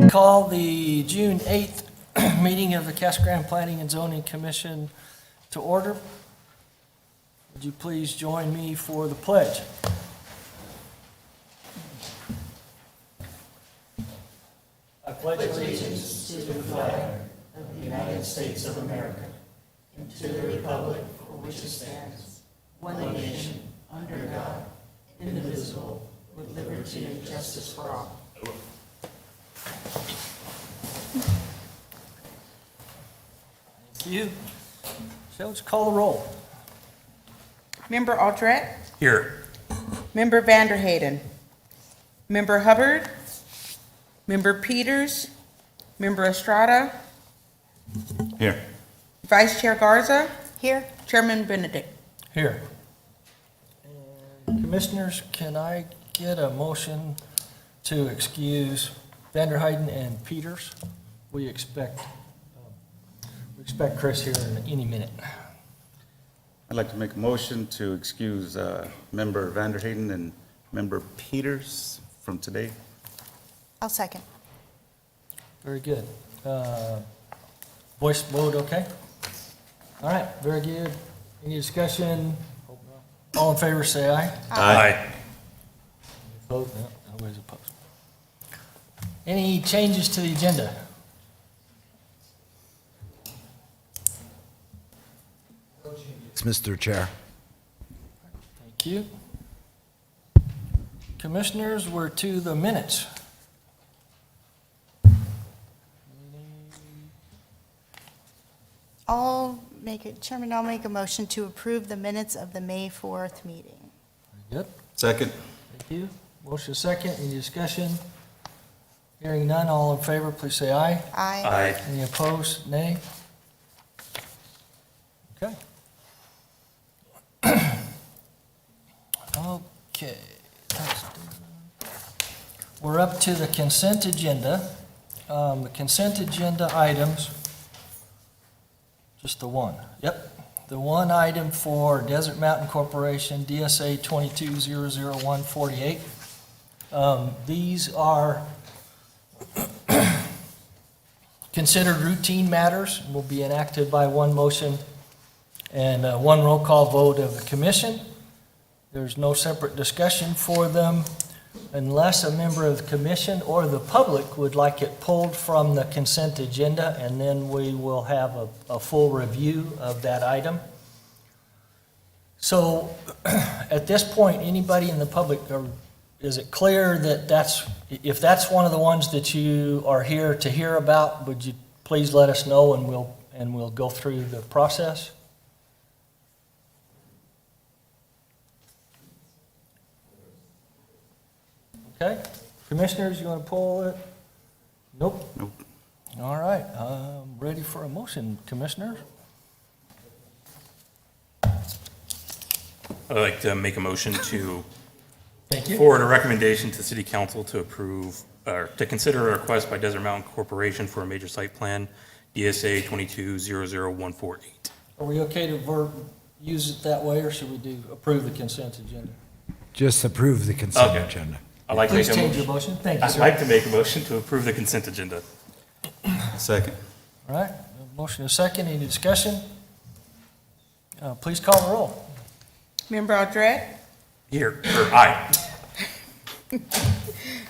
call the June 8th meeting of the Casa Grande Planning and Zoning Commission to order. Would you please join me for the pledge? I pledge allegiance to the flag of the United States of America and to the republic for which it stands, one nation, under God, indivisible, with liberty and justice for all. Thank you. So let's call the roll. Member Aldrete, Here. Member Vanderhayden, Member Hubbard, Member Peters, Member Estrada, Here. Vice Chair Garza, Here. Chairman Benedict. Here. And Commissioners, can I get a motion to excuse Vanderhayden and Peters? We expect Chris here in any minute. I'd like to make a motion to excuse Member Vanderhayden and Member Peters from today. I'll second. Very good. Voice vote, okay? All right, very good. Any discussion? All in favor, say aye. Aye. Opposed? No, nobody's opposed. Any changes to the agenda? Mr. Chair. Thank you. Commissioners, we're to the minutes. Chairman, I'll make a motion to approve the minutes of the May 4th meeting. Very good. Second. Thank you. Motion second. Any discussion? Hearing none, all in favor, please say aye. Aye. Any opposed? Nay? Okay. Okay. that's done. We're up to the consent agenda. The consent agenda items, just the one. Yep. The one item for Desert Mountain Corporation, DSA 22-00148. These are considered routine matters, will be enacted by one motion and one roll call vote of the commission. There's no separate discussion for them unless a member of the commission or the public would like it pulled from the consent agenda, and then we will have a full review of that item. So at this point, anybody in the public, is it clear that if that's one of the ones that you are here to hear about, would you please let us know and we'll go through the process? Okay, commissioners, you want to pull it? Nope. Nope. All right, ready for a motion, commissioners? I'd like to make a motion to Thank you. forward a recommendation to the city council to approve, or to consider a request by Desert Mountain Corporation for a major site plan, DSA 22-00148. Are we okay to use it that way, or should we approve the consent agenda? Just approve the consent Okay. agenda. I'd like to make Please a change your motion. motion. Thank you, I'd sir. like to make a motion to approve the consent agenda. Second. All right, motion is second. Any discussion? Please call the roll. Member Aldrete, Here, or aye.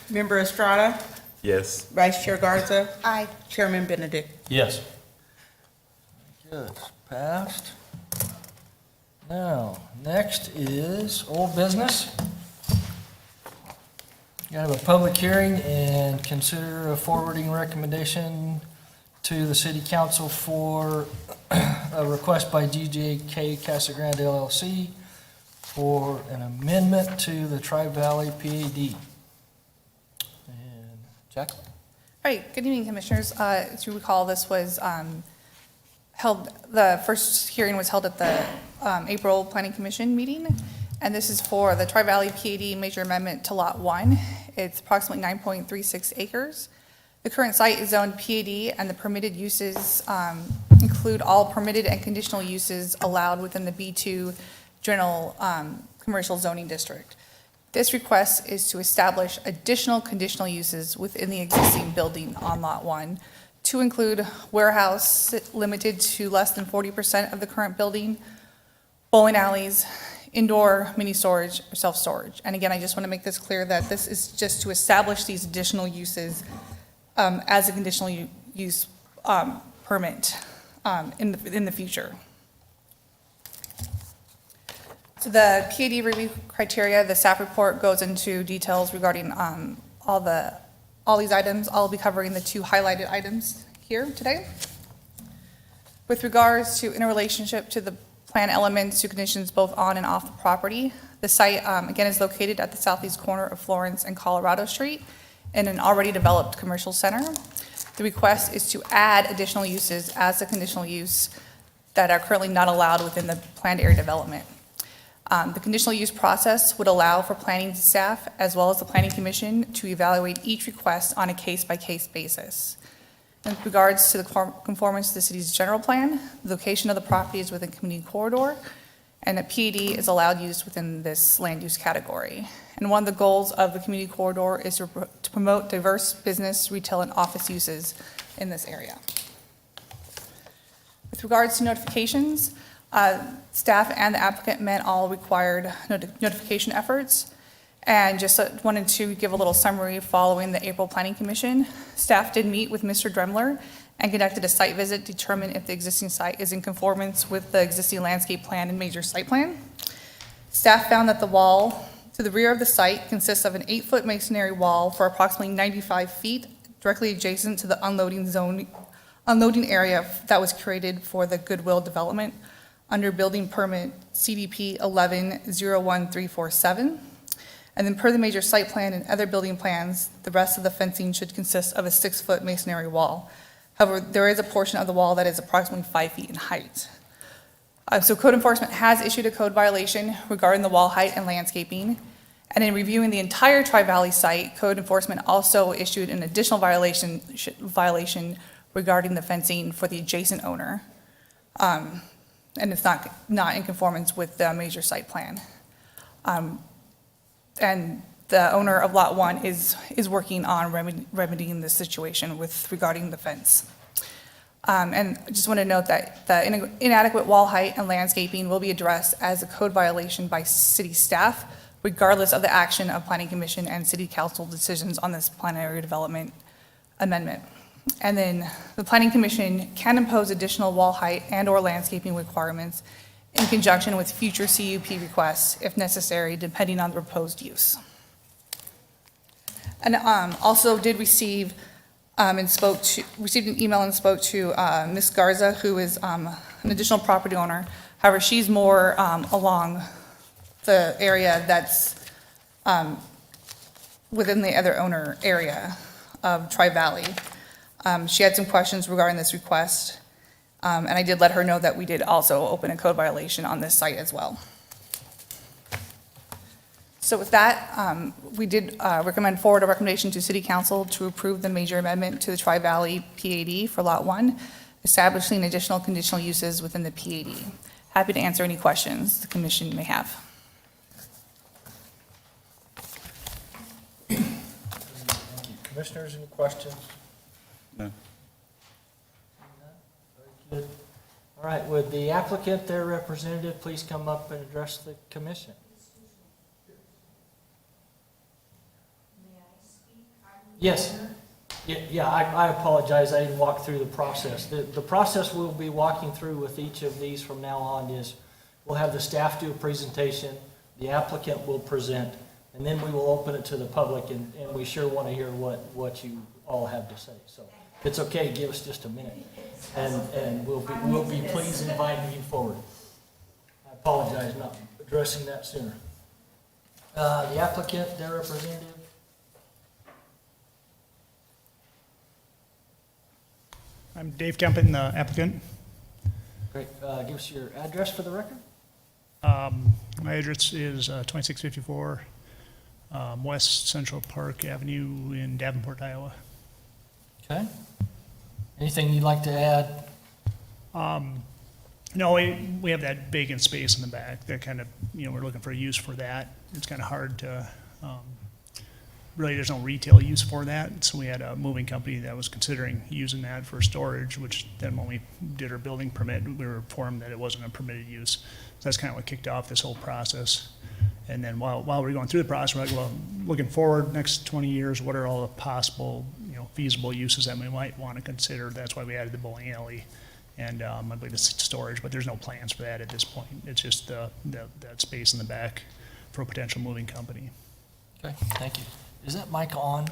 Member Estrada, Yes. Vice Chair Garza, Aye. Chairman Benedict. Yes. Good, passed. Now, next is old business. You have a public hearing and consider a forwarding recommendation to the city council for a request by GJK Casa Grande LLC for an amendment to the Tri-Valley PAD. And Jacqueline? Right, good evening, Commissioners. As you recall, this was the first hearing was held at the April Planning Commission meeting, and this is for the Tri-Valley PAD Major Amendment to Lot 1. It's approximately 9.36 acres. The current site is zoned PAD, and the permitted uses include all permitted and conditional uses allowed within the B2 general commercial zoning district. This request is to establish additional conditional uses within the existing building on Lot 1 to include warehouse limited to less than 40% of the current building, bowling alleys, indoor mini storage, or self-storage. And again, I just want to make this clear that this is just to establish these additional uses as a conditional use permit in the future. So the PAD review criteria, the staff report goes into details regarding all these items. I'll be covering the 2 highlighted items here today. With regards to interrelationship to the plan elements to conditions both on and off the property, the site, again, is located at the southeast corner of Florence and Colorado Street in an already developed commercial center. The request is to add additional uses as a conditional use that are currently not allowed within the planned area development. The conditional use process would allow for planning staff as well as the planning commission to evaluate each request on a case-by-case basis. In regards to the conformance to the city's general plan, the location of the property is within community corridor, and a PAD is allowed use within this land use category. And one of the goals of the community corridor is to promote diverse business, retail, and office uses in this area. With regards to notifications, staff and the applicant met all required notification efforts. And just wanted to give a little summary following the April Planning Commission. Staff did meet with Mr. Dremler and conducted a site visit to determine if the existing site is in conformance with the existing landscape plan and major site plan. Staff found that the wall to the rear of the site consists of an 8-foot masonry wall for approximately 95 feet directly adjacent to the unloading area that was created for the Goodwill development under building permit CDP 11-01347. And then per the major site plan and other building plans, the rest of the fencing should consist of a 6-foot masonry wall. However, there is a portion of the wall that is approximately 5 feet in height. So code enforcement has issued a code violation regarding the wall height and landscaping. And in reviewing the entire Tri-Valley site, code enforcement also issued an additional violation regarding the fencing for the adjacent owner. And it's not in conformance with the major site plan. And the owner of Lot 1 is working on remedying the situation with regarding the fence. And I just want to note that the inadequate wall height and landscaping will be addressed as a code violation by city staff, regardless of the action of Planning Commission and City Council decisions on this plan area development amendment. And then the Planning Commission can impose additional wall height and/or landscaping requirements in conjunction with future CUP requests if necessary, depending on the proposed use. And also did receive received an email and spoke to Ms. Garza, who is an additional property owner. However, she's more along the area that's within the other owner area of Tri-Valley. She had some questions regarding this request. And I did let her know that we did also open a code violation on this site as well. So with that, we did recommend forward a recommendation to City Council to approve the major amendment to the Tri-Valley PAD for Lot 1, establishing additional conditional uses within the PAD. Happy to answer any questions the commission may have. Thank you. Commissioners, any questions? No. Very good. All right, would the applicant, their representative, please come up and address the commission? Yes. Yeah, I apologize, I didn't walk through the process. The process we'll be walking through with each of these from now on is we'll have the staff do a presentation, the applicant will present, and then we will open it to the public, and we sure want to hear what you all have to say. So if it's okay, give us just a minute, and we'll be pleased inviting you forward. I apologize not addressing that sooner. The applicant, their representative. I'm Dave Kempen, the applicant. Great. Give us your address for the record. My address is 2654 West Central Park Avenue in Davenport, Iowa. Okay. Anything you'd like to add? No, we have that vacant space in the back, that kind of, we're looking for a use for that. It's kind of hard to, really, there's no retail use for that, so we had a moving company that was considering using that for storage, which then when we did our building permit, we were informed that it wasn't a permitted use. So that's kind of what kicked off this whole process. And then while we're going through the process, we're like, well, looking forward, next 20 years, what are all the possible, feasible uses that we might want to consider? That's why we added the bowling alley and I believe it's storage, but there's no plans for that at this point. It's just that space in the back for a potential moving company. Okay, thank you. Is that mic on?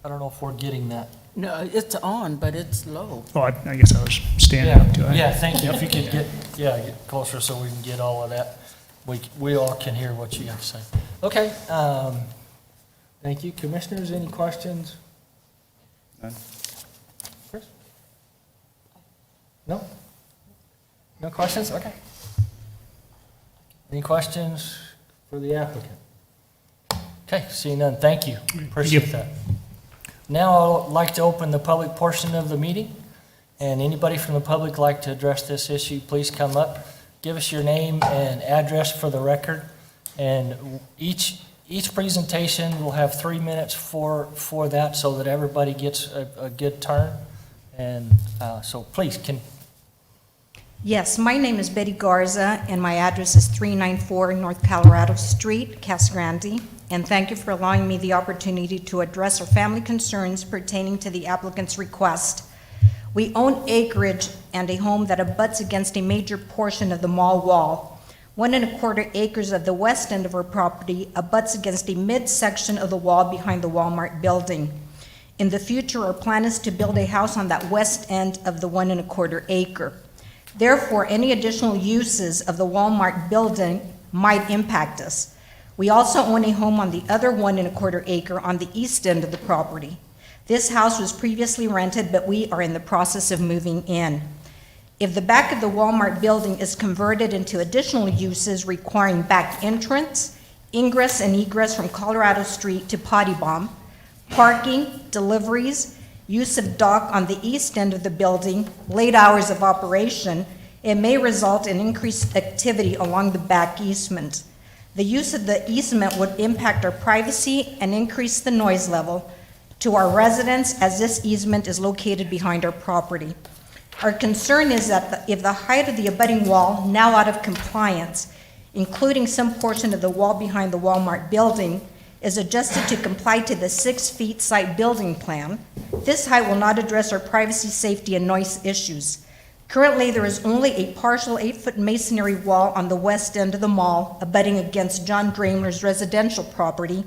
I don't know if we're getting that. No, it's on, but it's low. Oh, I guess I was standing up to it. Yeah, thank you. If you could get closer so we can get all of that. We all can hear what you have to say. Okay, thank you. Commissioners, any questions? None. Chris? No? No questions? Okay. Any questions for the applicant? Okay, seeing none, thank you. Appreciate that. Now I'd like to open the public portion of the meeting. And anybody from the public like to address this issue, please come up. Give us your name and address for the record. And each presentation will have 3 minutes for that so that everybody gets a good turn. And so please, Yes, my name is Betty Garza, and my address is 394 North Colorado Street, Casa Grande. And thank you for allowing me the opportunity to address our family concerns pertaining to the applicant's request. We own acreage and a home that abuts against a major portion of the mall wall. 1¼ acres of the west end of our property abuts against a midsection of the wall behind the Walmart building. In the future, our plan is to build a house on that west end of the 1¼ acre. Therefore, any additional uses of the Walmart building might impact us. We also own a home on the other 1¼ acre on the east end of the property. This house was previously rented, but we are in the process of moving in. If the back of the Walmart building is converted into additional uses requiring back entrance, ingress and egress from Colorado Street to Potty Bomb, parking, deliveries, use of dock on the east end of the building, late hours of operation, it may result in increased activity along the back easement. The use of the easement would impact our privacy and increase the noise level to our residents as this easement is located behind our property. Our concern is that if the height of the abutting wall, now out of compliance, including some portion of the wall behind the Walmart building, is adjusted to comply to the 6 feet site building plan, this height will not address our privacy, safety, and noise issues. Currently, there is only a partial 8-foot masonry wall on the west end of the mall abutting against John Dramer's residential property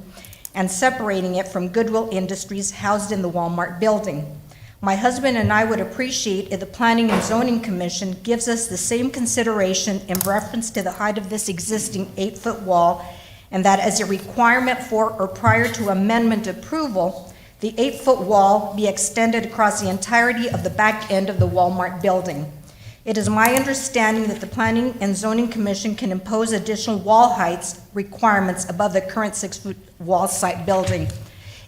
and separating it from Goodwill Industries housed in the Walmart building. My husband and I would appreciate if the Planning and Zoning Commission gives us the same consideration in reference to the height of this existing 8-foot wall, and that as a requirement for or prior to amendment approval, the 8-foot wall be extended across the entirety of the back end of the Walmart building. It is my understanding that the Planning and Zoning Commission can impose additional wall heights requirements above the current 6-foot wall site building.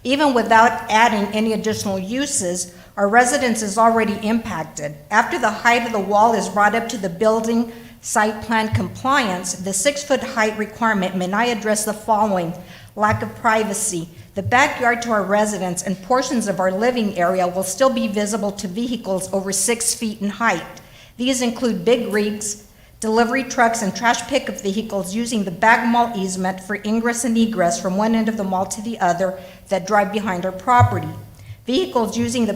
Even without adding any additional uses, our residence is already impacted. After the height of the wall is brought up to the building site plan compliance, the 6-foot height requirement may not address the following: lack of privacy. The backyard to our residence and portions of our living area will still be visible to vehicles over 6 feet in height. These include big rigs, delivery trucks, and trash pickup vehicles using the back mall easement for ingress and egress from one end of the mall to the other that drive behind our property. Vehicles using the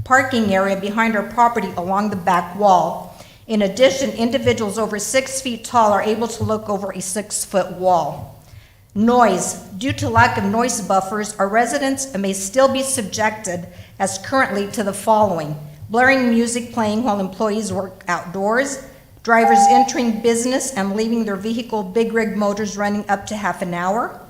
parking area behind our property along the back wall. In addition, individuals over 6 feet tall are able to look over a 6-foot wall. Noise. Due to lack of noise buffers, our residents may still be subjected, as currently, to the following: blaring music playing while employees work outdoors, drivers entering business and leaving their vehicle big rig motors running up to half an hour,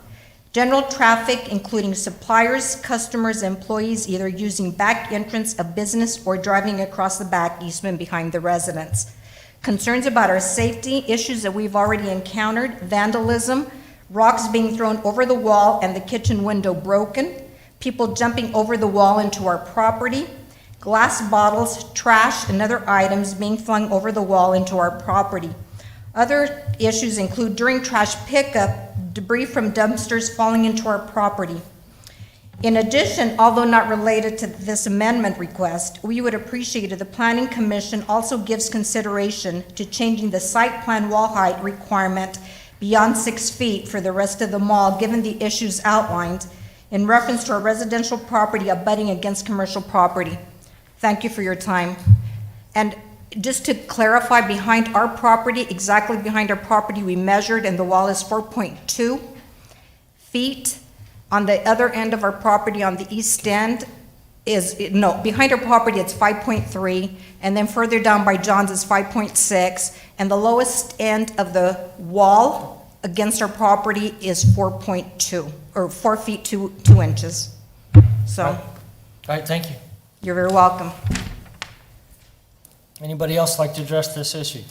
general traffic including suppliers, customers, employees either using back entrance of business or driving across the back easement behind the residence. Concerns about our safety, issues that we've already encountered: vandalism, rocks being thrown over the wall and the kitchen window broken, people jumping over the wall into our property, glass bottles, trash, and other items being flung over the wall into our property. Other issues include during trash pickup, debris from dumpsters falling into our property. In addition, although not related to this amendment request, we would appreciate if the Planning Commission also gives consideration to changing the site plan wall height requirement beyond 6 feet for the rest of the mall, given the issues outlined in reference to a residential property abutting against commercial property. Thank you for your time. And just to clarify, behind our property, exactly behind our property, we measured and the wall is 4.2 feet. On the other end of our property on the east end behind our property it's 5.3, and then further down by John's is 5.6, and the lowest end of the wall against our property is 4.2, or 4 feet 2 inches. So, All right, thank you. you're very welcome. Anybody else like to address this issue?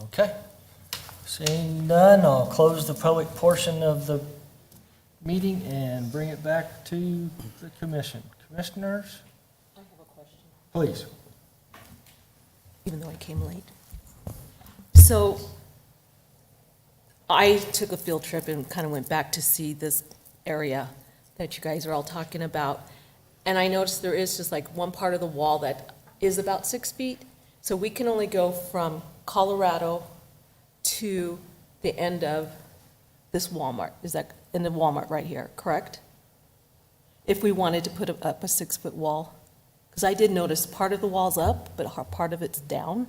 Okay. Seeing none, I'll close the public portion of the meeting and bring it back to the commission. Commissioners, I have a question, please. even though I came late. So I took a field trip and kind of went back to see this area that you guys are all talking about. And I noticed there is just like one part of the wall that is about 6 feet. So we can only go from Colorado to the end of this Walmart. Is that in the Walmart right here, correct? If we wanted to put up a 6-foot wall? Because I did notice part of the wall's up, but part of it's down,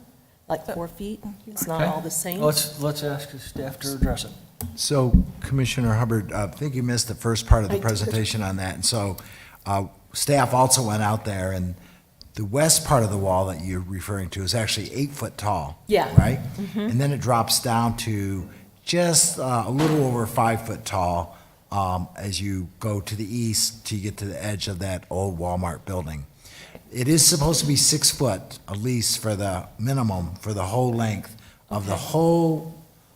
like 4 feet. It's not Okay. all the same. Let's ask the staff to address it. So Commissioner Hubbard, I think you missed the first part of I the did. presentation on that. And so staff also went out there, and the west part of the wall that you're referring to is actually 8 foot tall. Yeah. Right? And then it drops down to just a little over 5 foot tall as you go to the east to get to the edge of that old Walmart building. It is supposed to be 6 foot, at least for the minimum, for the whole length of the whole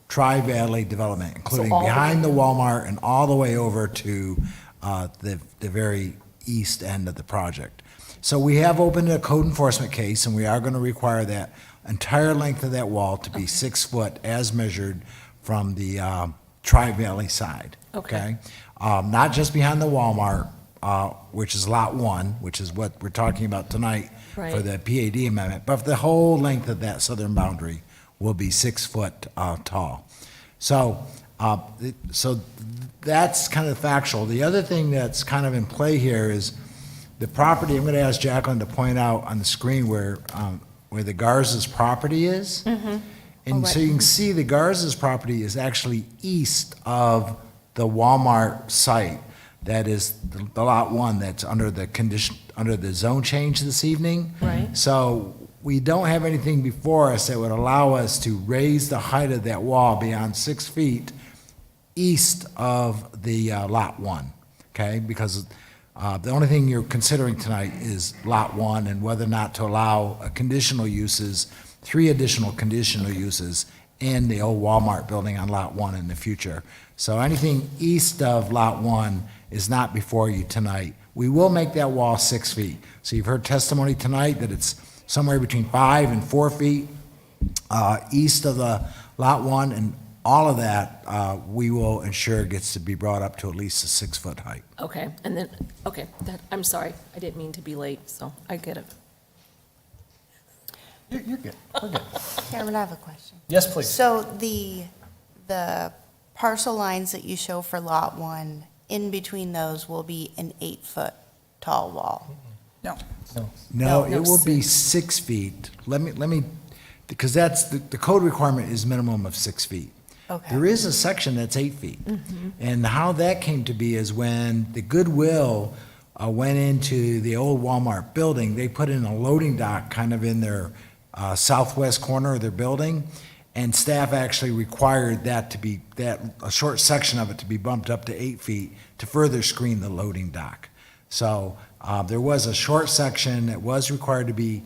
Tri-Valley development, including all the behind the way- Walmart and all the way over to the very east end of the project. So we have opened a code enforcement case, and we are going to require that entire length of that wall to be 6 foot as measured from the Tri-Valley side. Okay. Not just behind the Walmart, which is Lot 1, which is what we're talking about tonight for Right. the PAD amendment, but the whole length of that southern boundary will be 6 foot tall. So that's kind of factual. The other thing that's kind of in play here is the property. I'm going to ask Jacqueline to point out on the screen where the Garza's property is. And so you can see the Garza's property is actually east of the Walmart site. That is the Lot 1 that's under the zone change this evening. Right. So we don't have anything before us that would allow us to raise the height of that wall beyond 6 feet east of the Lot 1, okay? Because the only thing you're considering tonight is Lot 1 and whether or not to allow conditional uses, 3 additional conditional uses in the old Walmart building on Lot 1 in the future. So anything east of Lot 1 is not before you tonight. We will make that wall 6 feet. So you've heard testimony tonight that it's somewhere between 5 and 4 feet east of the Lot 1, and all of that we will ensure gets to be brought up to at least a 6 foot height. Okay, and then, okay, I'm sorry, I didn't mean to be late, so I get it. You're good. We're good. Chairman, I have a question. Yes, please. So the parcel lines that you show for Lot 1, in between those will be an 8-foot tall wall? No. No. No, No, it will be 6 feet. Let me, because that's, the code requirement is minimum of 6 feet. Okay. There is a section that's 8 feet. And how that came to be is when the Goodwill went into the old Walmart building, they put in a loading dock kind of in their southwest corner of their building, and staff actually required that to be, a short section of it to be bumped up to 8 feet to further screen the loading dock. So there was a short section that was required to be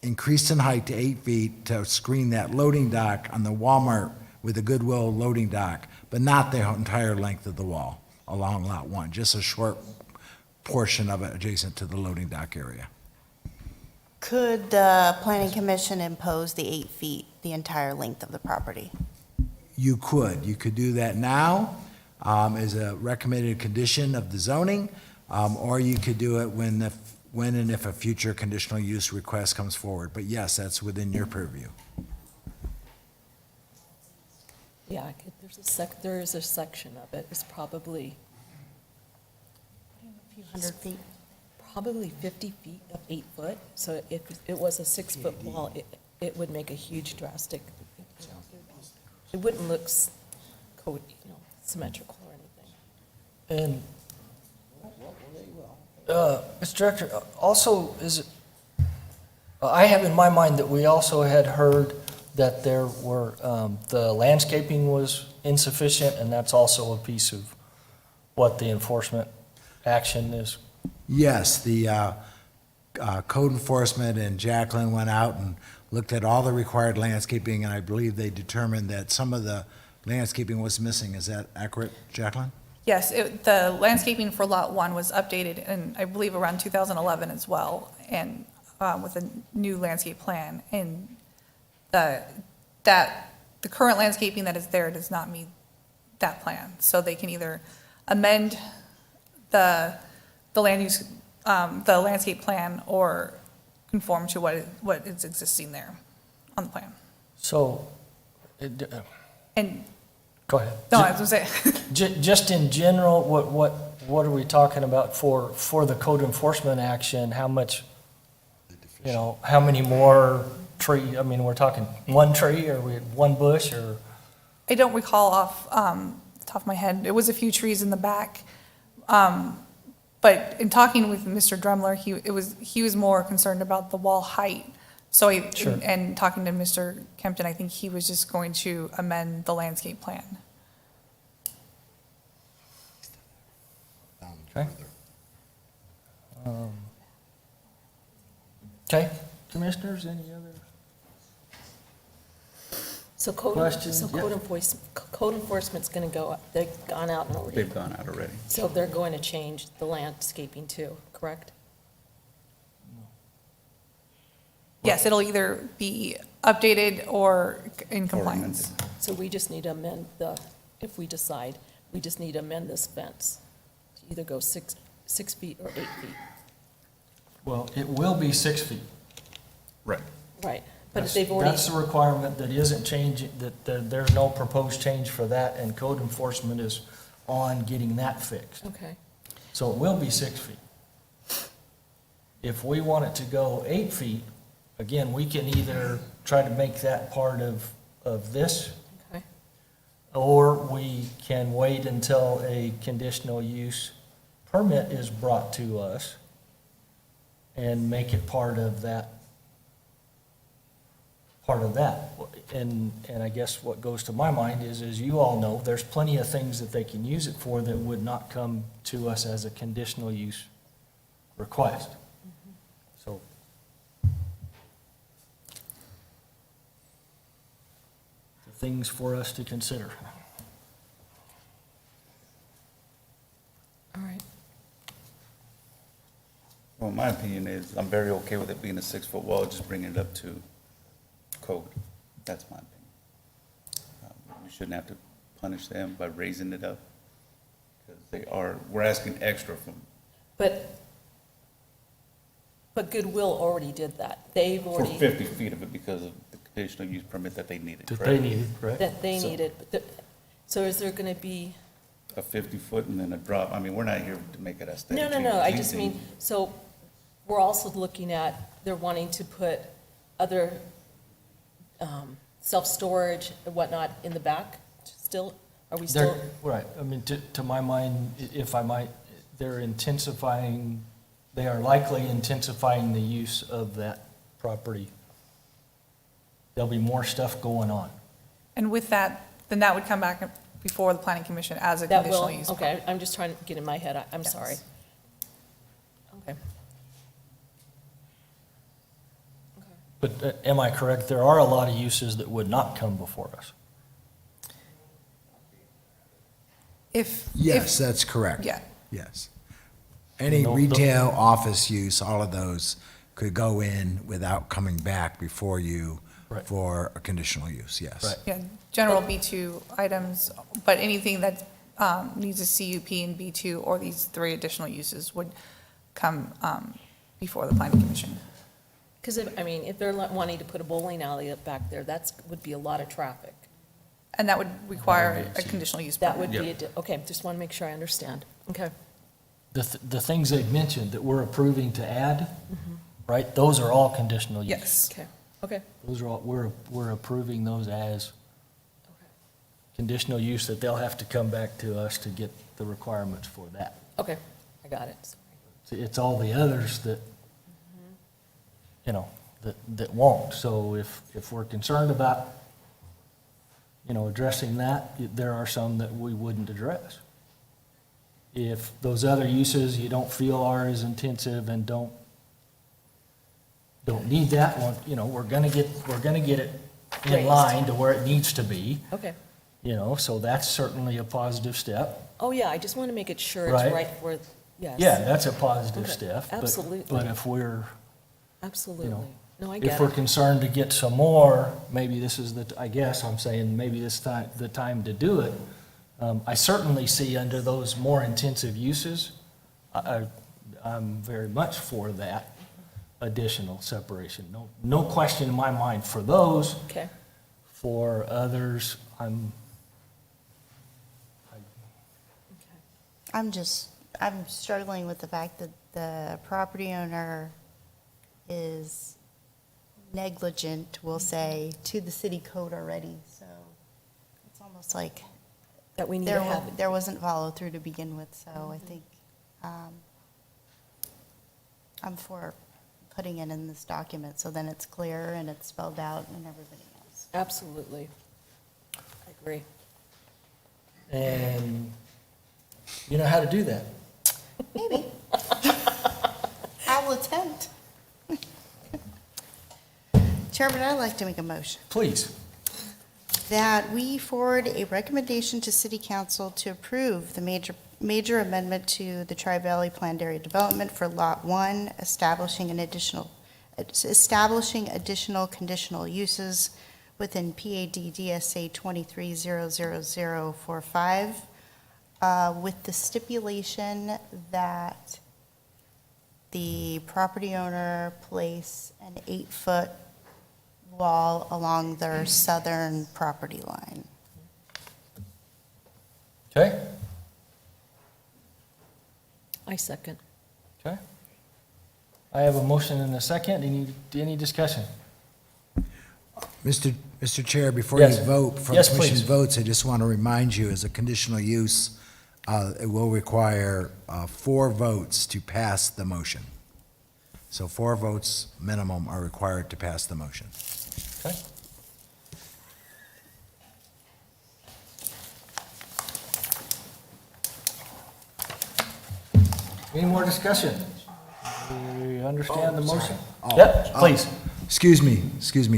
increased in height to 8 feet to screen that loading dock on the Walmart with the Goodwill loading dock, but not the entire length of the wall along Lot 1, just a short portion of it adjacent to the loading dock area. Could the planning commission impose the 8 feet, the entire length of the property? You could do that now as a recommended condition of the zoning, or you could do it when and if a future conditional use request comes forward. But yes, that's within your purview. Yeah, there is a section of it, it's probably, Hundred feet? probably 50 feet of 8 foot. So if it was a 6-foot wall, it would make a huge drastic, it wouldn't look symmetrical or anything. And, Mr. Director, also, is it, I have in my mind that we also had heard that there were, the landscaping was insufficient, and that's also a piece of what the enforcement action is. Yes, the code enforcement and Jacqueline went out and looked at all the required landscaping, and I believe they determined that some of the landscaping was missing. Is that accurate, Jacqueline? Yes, the landscaping for Lot 1 was updated in, I believe, around 2011 as well, and with a new landscape plan. And the current landscaping that is there does not meet that plan. So they can either amend the land use, the landscape plan, or conform to what is existing there on the plan. So, And, go ahead. no, I was going to say, Just in general, what are we talking about for the code enforcement action? How much, how many more tree, I mean, we're talking one tree, or one bush, or? I don't recall off the top of my head. It was a few trees in the back. But in talking with Mr. Drumler, he was more concerned about the wall height. So Sure. and talking to Mr. Kempton, I think he was just going to amend the landscape plan. Okay. Okay, commissioners, any other? So Questions? code enforcement's going to go, they've gone out and already. They've gone out already. So they're going to change the landscaping too, correct? Yes, it'll either be updated or in compliance. amended. So we just need to amend if we decide, we just need to amend this fence to either go 6 feet or 8 feet. Well, it will be 6 feet. Right. Right, but if That's- they've already, That's the requirement that isn't changing, that there's no proposed change for that, and code enforcement is on getting that fixed. okay, So it will be 6 feet. If we want it to go 8 feet, again, we can either try to make that part of this, okay. or we can wait until a conditional use permit is brought to us and make it part of that. And I guess what goes to my mind is, as you all know, there's plenty of things that they can use it for that would not come to us as a conditional use request. So. The things for us to consider. All right. Well, my opinion is, I'm very okay with it being a 6-foot wall, just bringing it up to code. That's my opinion. We shouldn't have to punish them by raising it up, because we're asking extra from, But Goodwill already did that. They've for already, 50 feet of it because of the conditional use permit that they needed, That correct? they needed, right? that they So- needed. So is there going to be, A 50-foot and then a drop. I mean, we're not here to make it aesthetic. no, I change, just anything. mean, so we're also looking at, they're wanting to put other self-storage and whatnot in the back still? Are we still? They're, right, I mean, to my mind, if I might, they're intensifying, they are likely intensifying the use of that property. There'll be more stuff going on. And with that, then that would come back before the planning commission as a That conditional will, use. okay, I'm just trying to get in my head, I'm Yes. sorry. Okay. But am I correct? There are a lot of uses that would not come before us. Yes, that's correct. Yeah. Yes. Any No, retail, office use, all of those could go in without coming back before you Right. for a conditional use, yes. Right. Yeah, general B2 items, but anything that needs a CUP in B2 or these 3 additional uses would come before the planning commission. Because if they're wanting to put a bowling alley up back there, would be a lot of traffic. And that would require a conditional use That permit. would be, okay, just want to make sure I understand. Okay. The things they've mentioned that we're approving to add, right, those are all conditional use. Yes. Okay, okay. Those are all, we're approving those as conditional use that they'll have to come back to us to get the requirements for that. Okay, I got it. It's all the others that, you know, that won't. So if we're concerned about, you know, addressing that, there are some that we wouldn't address. If those other uses you don't feel are as intensive and don't need that one, you know, we're gonna get it in Raised. line to where it needs to be, Okay. you know, so that's certainly a positive step. Oh, yeah, I just want to make it sure it's Right. right for, yes. Yeah, that's a positive Okay, step. but- absolutely. But if we're, Absolutely. No, I if get we're it. concerned to get some more, maybe this is I guess I'm saying maybe this time, the time to do it. I certainly see under those more intensive uses, I'm very much for that additional separation. No question in my mind for those. Okay, For others, okay. I'm struggling with the fact that the property owner is negligent, we'll say, to the city code already, so it's almost like That we need to have it. there wasn't follow through to begin with, so I think, I'm for putting it in this document, so then it's clear and it's spelled out and everything else. Absolutely. I agree. and you know how to do that. Maybe. I'll attempt. Chairman, I'd like to make a motion Please. that we forward a recommendation to City Council to approve the major amendment to the Tri-Valley Planned Area Development for Lot 1, establishing additional conditional uses within PAD DSA 23-00045, with the stipulation that the property owner place an 8-foot wall along their southern property line. Okay? I second. Okay. I have a motion and a second. Any discussion? Mr. Chair, before you Yes. vote, for Yes, commission please. votes, I just want to remind you, as a conditional use, it will require 4 votes to pass the motion. So 4 votes minimum are required to pass the motion. Okay. Any more discussion? We understand the motion? Oh, Yep, please. Excuse me.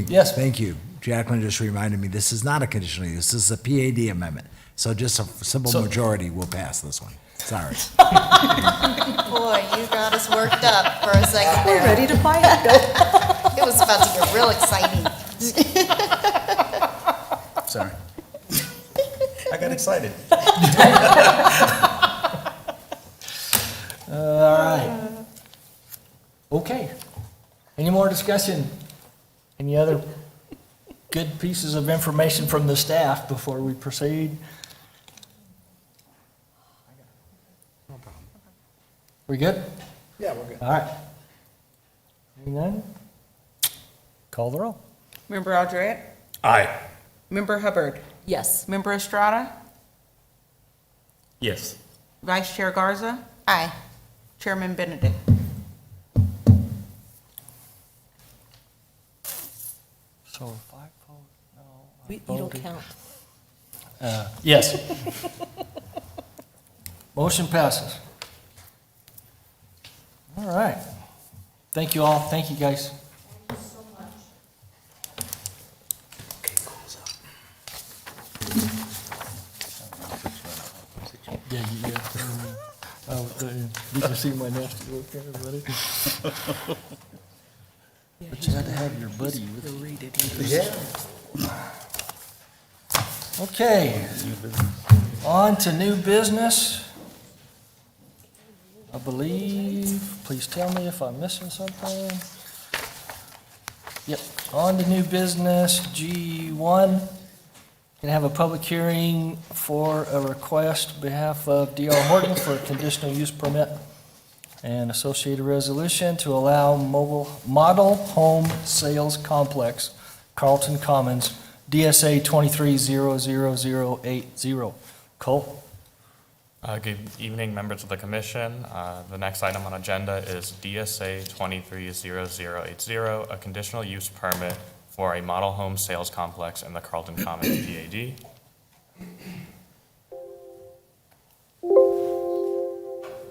Yes. Thank you. Jacqueline just reminded me, this is not a conditional use, this is a PAD amendment. So just a simple So- majority will pass this one. Sorry. Boy, you got us worked up for a second there. to buy it. It was about to get real exciting. Sorry. I got excited. All right. Okay. Any more discussion? Any other good pieces of information from the staff before we proceed? We good? Yeah, we're good. All right. Hearing none? Call the roll. Member Aldred? Aye. Member Hubbard? Yes. Member Estrada? Yes. Vice Chair Garza? Aye. Chairman Benedict? So if I vote no. I You don't voted- count. Yes. Motion passes. All right. Thank you all. Thank you, guys. Yeah, yeah. Oh, did you see my nasty look there, buddy? But you had to have your buddy with you. Yeah. Okay, on to new business. I believe, please tell me if I'm missing something. Yep, on to new business, G1. Can have a public hearing for a request on behalf of D.R. Horton for a conditional use permit and associated resolution to allow model home sales complex, Carlton Commons, DSA 230080. Cole? Good evening, members of the commission. The next item on agenda is DSA 230080, a conditional use permit for a model home sales complex in the Carlton Commons PAD.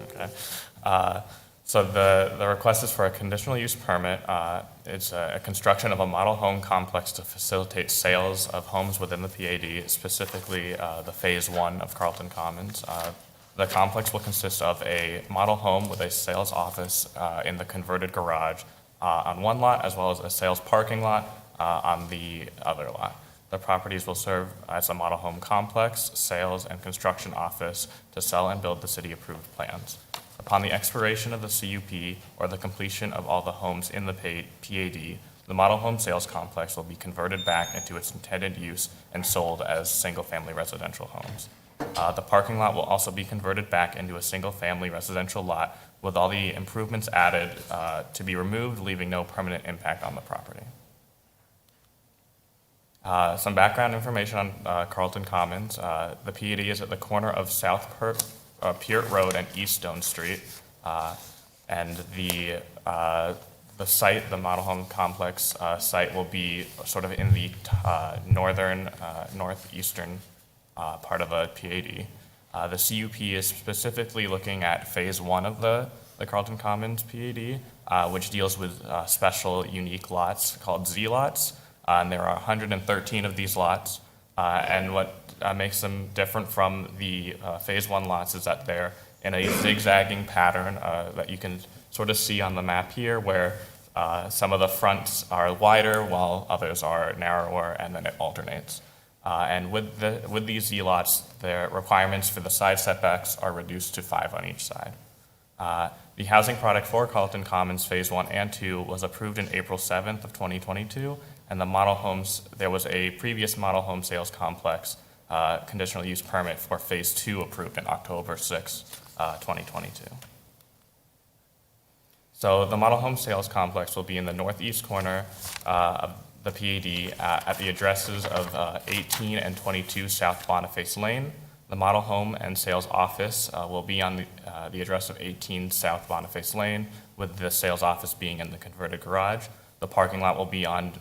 Okay. So the request is for a conditional use permit. It's a construction of a model home complex to facilitate sales of homes within the PAD, specifically the Phase 1 of Carlton Commons. The complex will consist of a model home with a sales office in the converted garage on one lot, as well as a sales parking lot on the other lot. The properties will serve as a model home complex, sales, and construction office to sell and build the city-approved plans. Upon the expiration of the CUP or the completion of all the homes in the PAD, the model home sales complex will be converted back into its intended use and sold as single-family residential homes. The parking lot will also be converted back into a single-family residential lot with all the improvements added to be removed, leaving no permanent impact on the property. Some background information on Carlton Commons. The PAD is at the corner of South Peart Road and East Stone Street. And the site, the model home complex site, will be sort of in the northeastern part of a PAD. The CUP is specifically looking at Phase 1 of the Carlton Commons PAD, which deals with special unique lots called Z lots. And there are 113 of these lots. And what makes them different from the Phase 1 lots is that they're in a zigzagging pattern that you can sort of see on the map here, where some of the fronts are wider while others are narrower, and then it alternates. And with these Z lots, the requirements for the side setbacks are reduced to 5 on each side. The housing product for Carlton Commons Phase 1 and 2 was approved in April 7th of 2022, and the model homes, there was a previous model home sales complex conditional use permit for Phase 2 approved in October 6, 2022. So the model home sales complex will be in the northeast corner of the PAD at the addresses of 18 and 22 South Boniface Lane. The model home and sales office will be on the address of 18 South Boniface Lane, with the sales office being in the converted garage. The parking lot will be on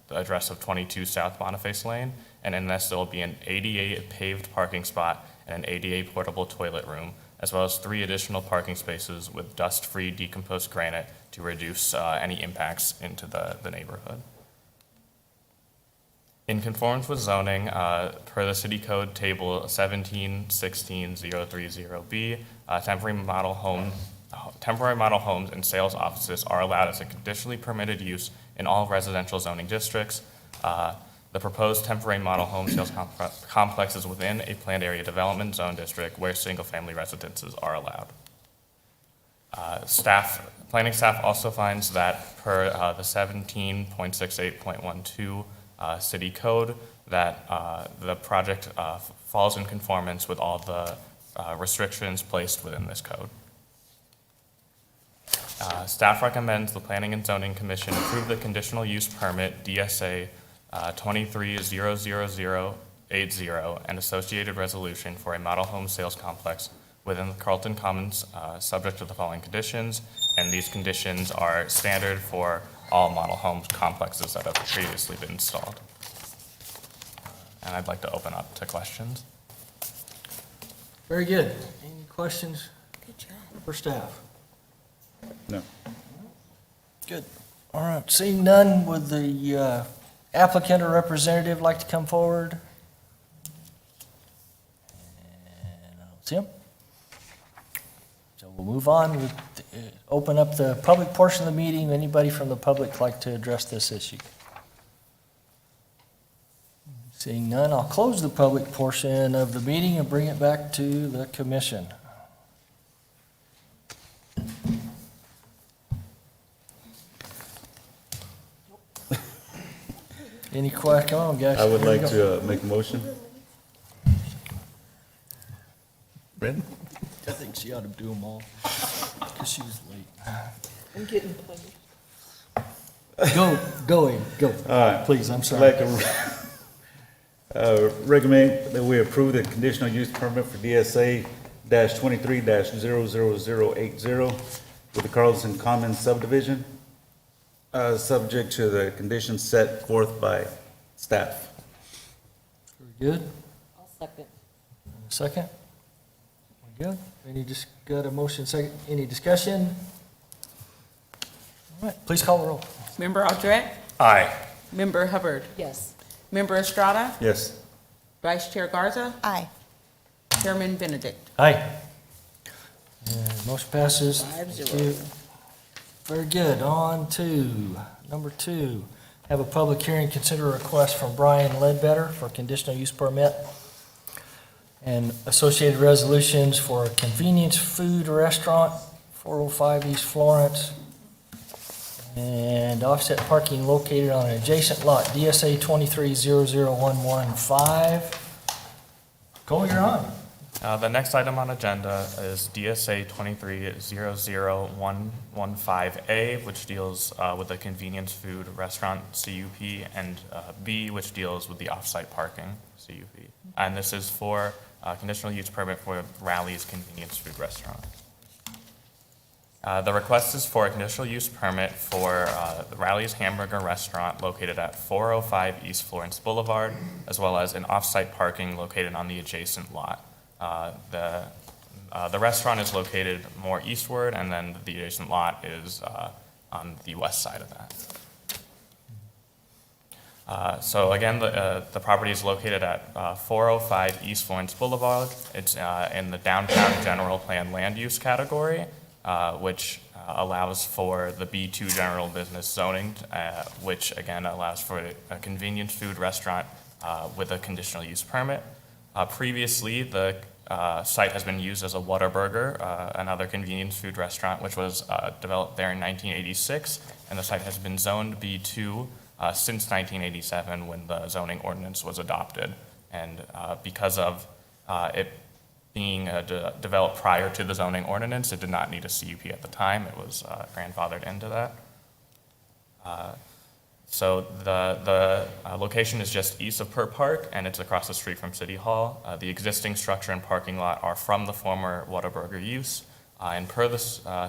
the address of 22 South Boniface Lane, and in this there will be an ADA paved parking spot and an ADA portable toilet room, as well as 3 additional parking spaces with dust-free decomposed granite to reduce any impacts into the neighborhood. In conformance with zoning, per the City Code Table 1716030B, temporary model homes and sales offices are allowed as a conditionally permitted use in all residential zoning districts. The proposed temporary model home sales complex is within a planned area development zone district where single-family residences are allowed. Planning staff also finds that per the 17.68.12 City Code, that the project falls in conformance with all the restrictions placed within this code. Staff recommends the Planning and Zoning Commission approve the conditional use permit DSA 230080 and associated resolution for a model home sales complex within the Carlton Commons, subject to the following conditions, and these conditions are standard for all model home complexes that have previously been installed. And I'd like to open up to questions. Very good. Any questions for staff? No. Good. All right, seeing none, would the applicant or representative like to come forward? And I don't See him? So we'll move on, with, open up the public portion of the meeting. Anybody from the public like to address this issue? Seeing none, I'll close the public portion of the meeting and bring it back to the commission. Any questions? Come on, guys. I would Here we like go. to make a motion. Brent? I think she ought to do them all, because she was late. I'm getting punished. Go, Amy, go. All right. Please, I'm I'd sorry. like to recommend that we approve the conditional use permit for DSA -23 00080 with the Carlson Commons subdivision, subject to the conditions set forth by staff. We're good? I'll second. Second? We're good? Got a motion, second, any discussion? All right, please call the roll. Member Aldrete, Aye. Member Hubbard, Yes. Member Estrada, Yes. Vice Chair Garza, Aye. Chairman Benedict. Aye. And motion passes. 5-0. Thank you. Very good. On to number 2. Have a public hearing, consider a request from Brian Ledbetter for conditional use permit and associated resolutions for a convenience food restaurant, 405 East Florence, and offset parking located on an adjacent lot, DSA 23-00115. Cole, you're on. The next item on agenda is DSA 23-00115A, which deals with the convenience food restaurant CUP, and B, which deals with the off-site parking CUP. And this is for conditional use permit for Rally's Convenience Food Restaurant. The request is for a conditional use permit for the Rally's Hamburger Restaurant located at 405 East Florence Boulevard, as well as an off-site parking located on the adjacent lot. The restaurant is located more eastward, and then the adjacent lot is on the west side of that. So again, the property is located at 405 East Florence Boulevard. It's in the downtown general plan land use category, which allows for the B2 general business zoning, which again allows for a convenience food restaurant with a conditional use permit. Previously, the site has been used as a Whataburger, another convenience food restaurant, which was developed there in 1986, and the site has been zoned B2 since 1987 when the zoning ordinance was adopted. And because of it being developed prior to the zoning ordinance, it did not need a CUP at the time. It was grandfathered into that. So the location is just east of Pert Park, and it's across the street from City Hall. The existing structure and parking lot are from the former Whataburger use. And per the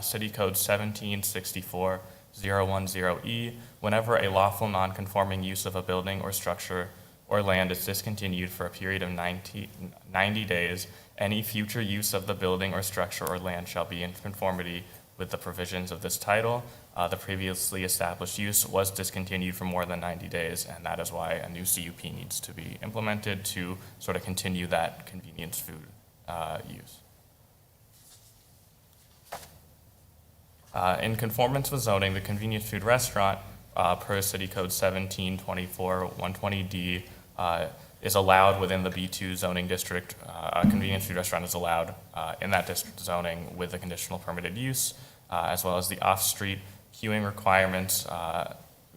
City Code 1764-010E, whenever a lawful non-conforming use of a building or structure or land is discontinued for a period of 90 days, any future use of the building or structure or land shall be in conformity with the provisions of this title. The previously established use was discontinued for more than 90 days, and that is why a new CUP needs to be implemented to sort of continue that convenience food use. In conformance with zoning, the convenience food restaurant, per City Code 1724-120D, is allowed within the B2 zoning district. A convenience food restaurant is allowed in that district zoning with a conditional permitted use, as well as the off-street queuing requirements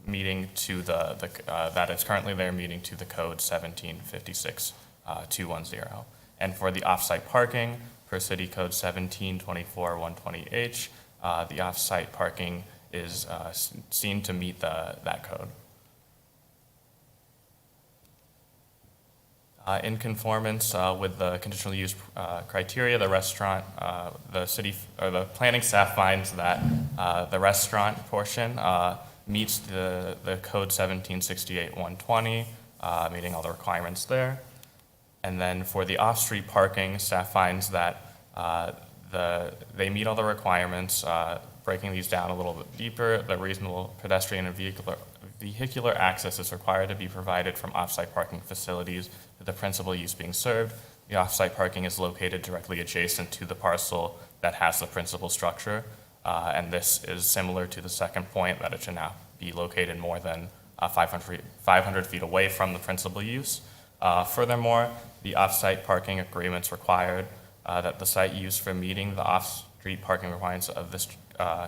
meeting to that is currently there, meeting to the code 1756-210. And for the off-site parking, per City Code 1724-120H, the off-site parking is seen to meet that code. In conformance with the conditional use criteria, the restaurant, the planning staff finds that the restaurant portion meets the code 1768-120, meeting all the requirements there. And then for the off-street parking, staff finds that they meet all the requirements. Breaking these down a little bit deeper, the reasonable pedestrian and vehicular access is required to be provided from off-site parking facilities, with the principal use being served The off-site parking is located directly adjacent to the parcel that has the principal structure. And this is similar to the second point, that it should not be located more than 500 feet away from the principal use. Furthermore, the off-site parking agreements required that the site used for meeting the off-street parking requirements of this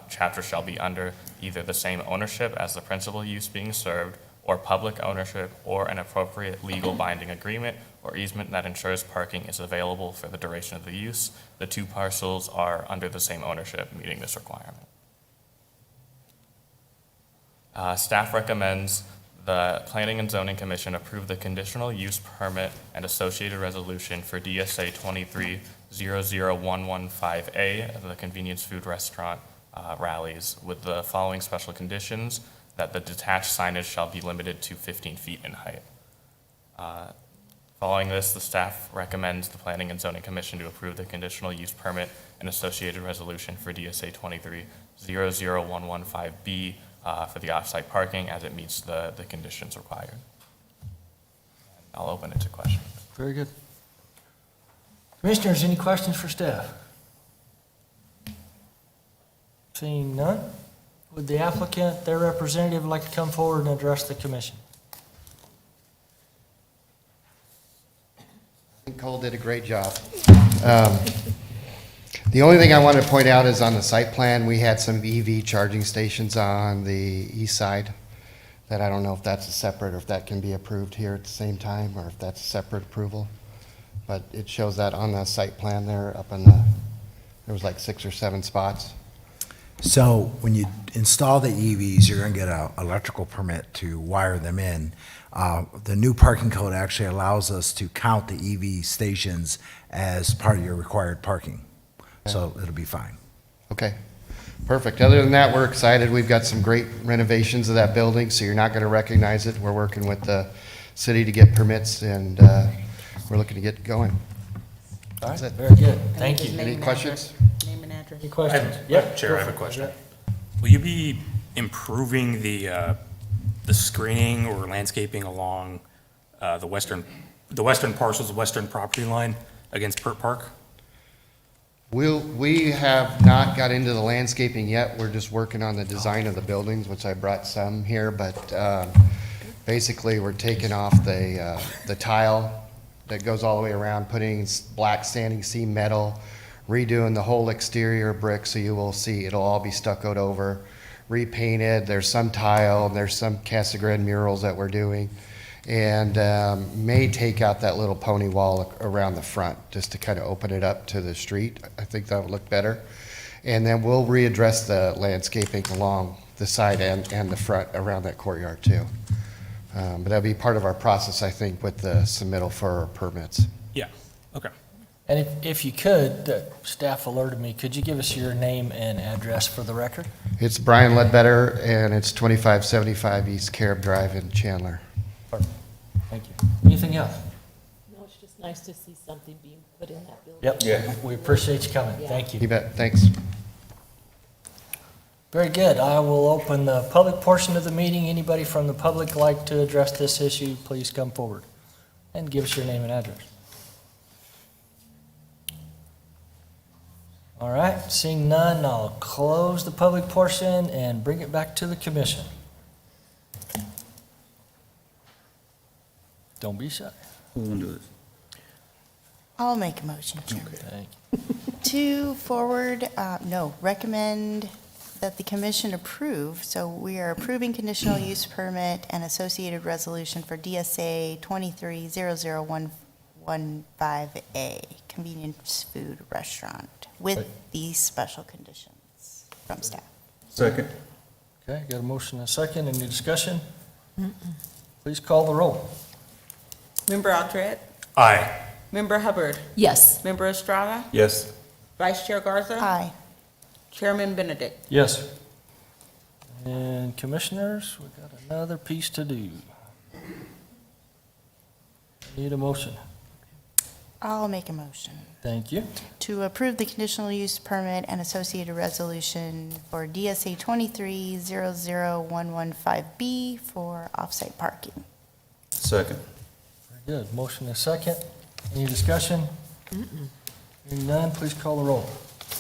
chapter shall be under either the same ownership as the principal use being served, or public ownership, or an appropriate legal binding agreement or easement that ensures parking is available for the duration of the use. The two parcels are under the same ownership, meeting this requirement. Staff recommends the Planning and Zoning Commission approve the conditional use permit and associated resolution for DSA 23-00115A, the convenience food restaurant Rallies, with the following special conditions: that the detached signage shall be limited to 15 feet in height. Following this, the staff recommends the Planning and Zoning Commission to approve the conditional use permit and associated resolution for DSA 23-00115B for the off-site parking, as it meets the conditions required. I'll open it to questions. Very good. Commissioners, any questions for staff? Seeing none, would the applicant, their representative, like to come forward and address the commission? I think Cole did a great job. The only thing I want to point out is on the site plan, we had some EV charging stations on the east side that I don't know if that's a separate, or if that can be approved here at the same time, or if that's a separate approval. But it shows that on the site plan there, up in the, there was like 6 or 7 spots. So when you install the EVs, you're going to get an electrical permit to wire them in. The new parking code actually allows us to count the EV stations as part of your required parking. So it'll be fine. Okay, perfect. Other than that, we're excited. We've got some great renovations of that building, so you're not going to recognize it. We're working with the city to get permits, and we're looking to get going. All right, That's it. very good. Thank you. Name Any and questions? address. Name and address. Any questions? Yep, Chair, I have a question. Will you be improving the screening or landscaping along the western parcels, the western property line against Pert Park? We have not got into the landscaping yet. We're just working on the design of the buildings, which I brought some here, but basically, we're taking off the tile that goes all the way around, putting black standing seam metal, redoing the whole exterior brick, so you will see it'll all be stuccoed over, repainted. There's some tile, and there's some Casa Grande murals that we're doing, and may take out that little pony wall around the front, just to kind of open it up to the street. I think that would look better. And then we'll readdress the landscaping along the side and the front around that courtyard too. But that'll be part of our process, I think, with the submittal for permits. Yeah, okay. And if you could, the staff alerted me, could you give us your name and address for the record? It's Brian Ledbetter, and it's 2575 East Carob Drive in Chandler. Perfect. Thank you. Anything else? No, it's just nice to see something being put in that building. Yep. Yeah. We appreciate you coming. Yeah. Thank You you. bet, thanks. Very good. I will open the public portion of the meeting. Anybody from the public like to address this issue, please come forward and give us your name and address. All right, seeing none, I'll close the public portion and bring it back to the commission. Don't be shy. Who's gonna do this? I'll make a motion, Chairman. Thank Recommend that the commission approve, so we are approving conditional use permit and associated resolution for DSA 23-00115A, convenience food restaurant, with these special conditions from staff. Second. Okay, got a motion and a second. Any discussion? Please call the roll. Member Altrette. Aye. Member Hubbard. Yes. Member Estrada. Yes. Vice Chair Garza. Aye. Chairman Benedict. Yes. And commissioners, we got another piece to do. Need a motion. I'll make a motion Thank you. to approve the conditional use permit and associated resolution for DSA 23-00115B for off-site parking. Second. Very good. Motion and a second. Any discussion? Hearing none, please call the roll.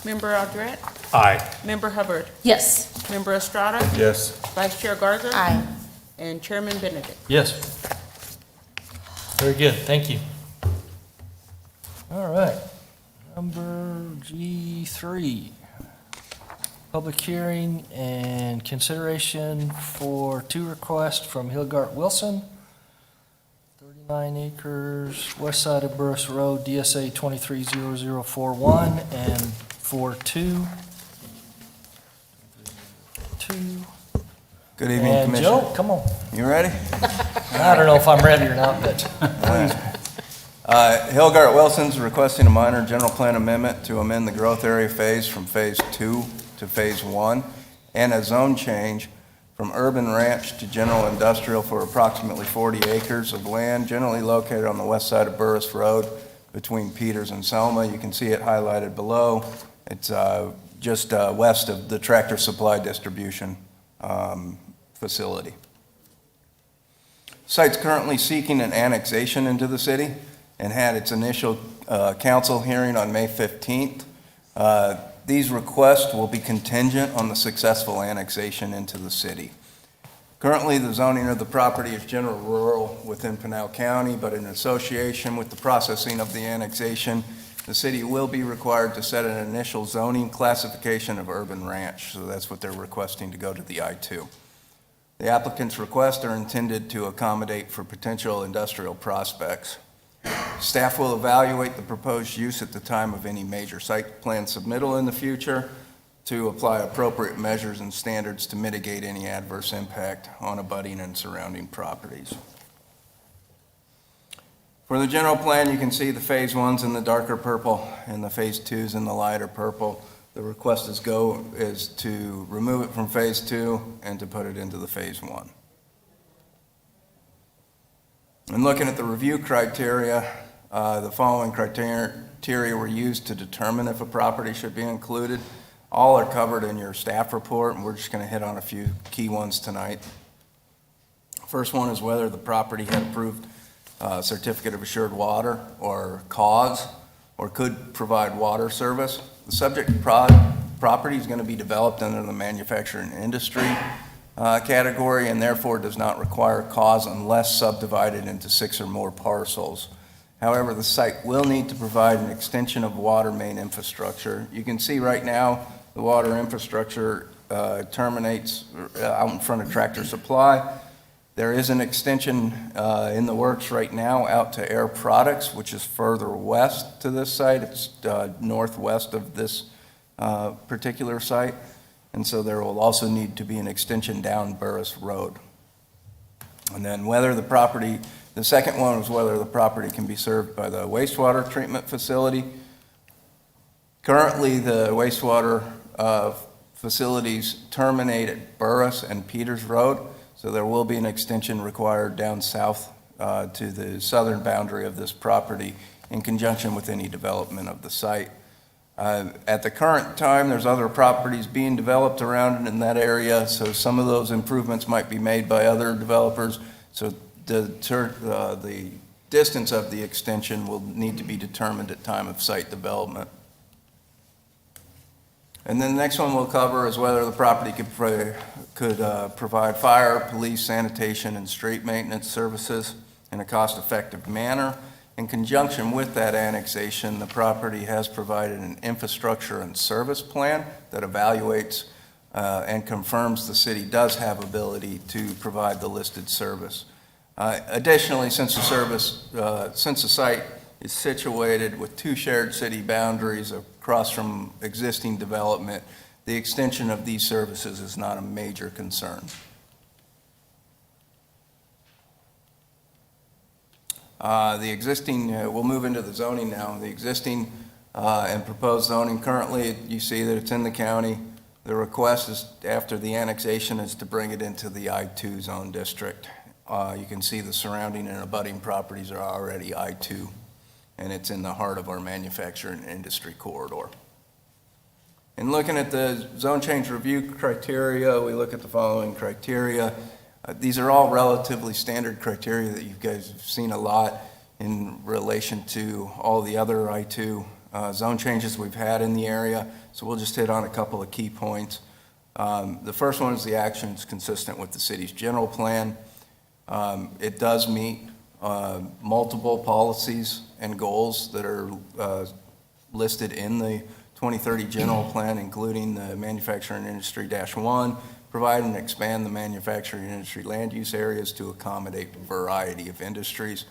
Member Aldred? Aye. Member Hubbard? Yes. Member Estrada? Yes. Vice Chair Garza? Aye. And Chairman Benedict. Yes. Very good, thank you. All right, number G3. Public hearing and consideration for 2 requests from Hilgard Wilson, 39 acres, west side of Burris Road, DSA 230041, and 42. Good evening, And Commissioner. Joe, come on. You ready? I don't know if I'm ready or not, but Hilgard Wilson's requesting a minor general plan amendment to amend the growth area phase from Phase 2 to Phase 1, and a zone change from urban ranch to general industrial for approximately 40 acres of land generally located on the west side of Burris Road between Peters and Selma. You can see it highlighted below. It's just west of the Tractor Supply distribution facility. Site's currently seeking an annexation into the city and had its initial council hearing on May 15th. These requests will be contingent on the successful annexation into the city. Currently, the zoning of the property is general rural within Pinal County, but in association with the processing of the annexation, the city will be required to set an initial zoning classification of urban ranch. So that's what they're requesting, to go to the I-2. The applicant's requests are intended to accommodate for potential industrial prospects. Staff will evaluate the proposed use at the time of any major site plan submittal in the future to apply appropriate measures and standards to mitigate any adverse impact on abutting and surrounding properties. For the general plan, you can see the Phase 1's in the darker purple and the Phase 2's in the lighter purple. The request is to remove it from Phase 2 and to put it into the Phase 1. And looking at the review criteria, the following criteria were used to determine if a property should be included. All are covered in your staff report, and we're just going to hit on a few key ones tonight. First one is whether the property had approved certificate of assured water or CAUS, or could provide water service. The subject property is going to be developed under the manufacturing industry category, and therefore does not require CAUS unless subdivided into 6 or more parcels. However, the site will need to provide an extension of water main infrastructure. You can see right now the water infrastructure terminates out in front of Tractor Supply. There is an extension in the works right now out to Air Products, which is further west to this site. It's northwest of this particular site. And so there will also need to be an extension down Burris Road. And then whether the property, the second one was whether the property can be served by the wastewater treatment facility. Currently, the wastewater facilities terminate at Burris and Peters Road, so there will be an extension required down south to the southern boundary of this property in conjunction with any development of the site. At the current time, there's other properties being developed around in that area, so some of those improvements might be made by other developers. So the distance of the extension will need to be determined at time of site development. And then the next one we'll cover is whether the property could provide fire, police, sanitation, and street maintenance services in a cost-effective manner. In conjunction with that annexation, the property has provided an infrastructure and service plan that evaluates and confirms the city does have ability to provide the listed service. Additionally, since the site is situated with 2 shared city boundaries across from existing development, the extension of these services is not a major concern. We'll move into the zoning now. The existing and proposed zoning, currently you see that it's in the county. The request is, after the annexation, is to bring it into the I-2 zone district. You can see the surrounding and abutting properties are already I-2, and it's in the heart of our manufacturing industry corridor. In looking at the zone change review criteria, we look at the following criteria. These are all relatively standard criteria that you guys have seen a lot in relation to all the other I-2 zone changes we've had in the area. So we'll just hit on a couple of key points. The first one is the actions consistent with the city's general plan. It does meet multiple policies and goals that are listed in the 2030 general plan, including the manufacturing industry -1, provide and expand the manufacturing industry land use areas to accommodate a variety of industries.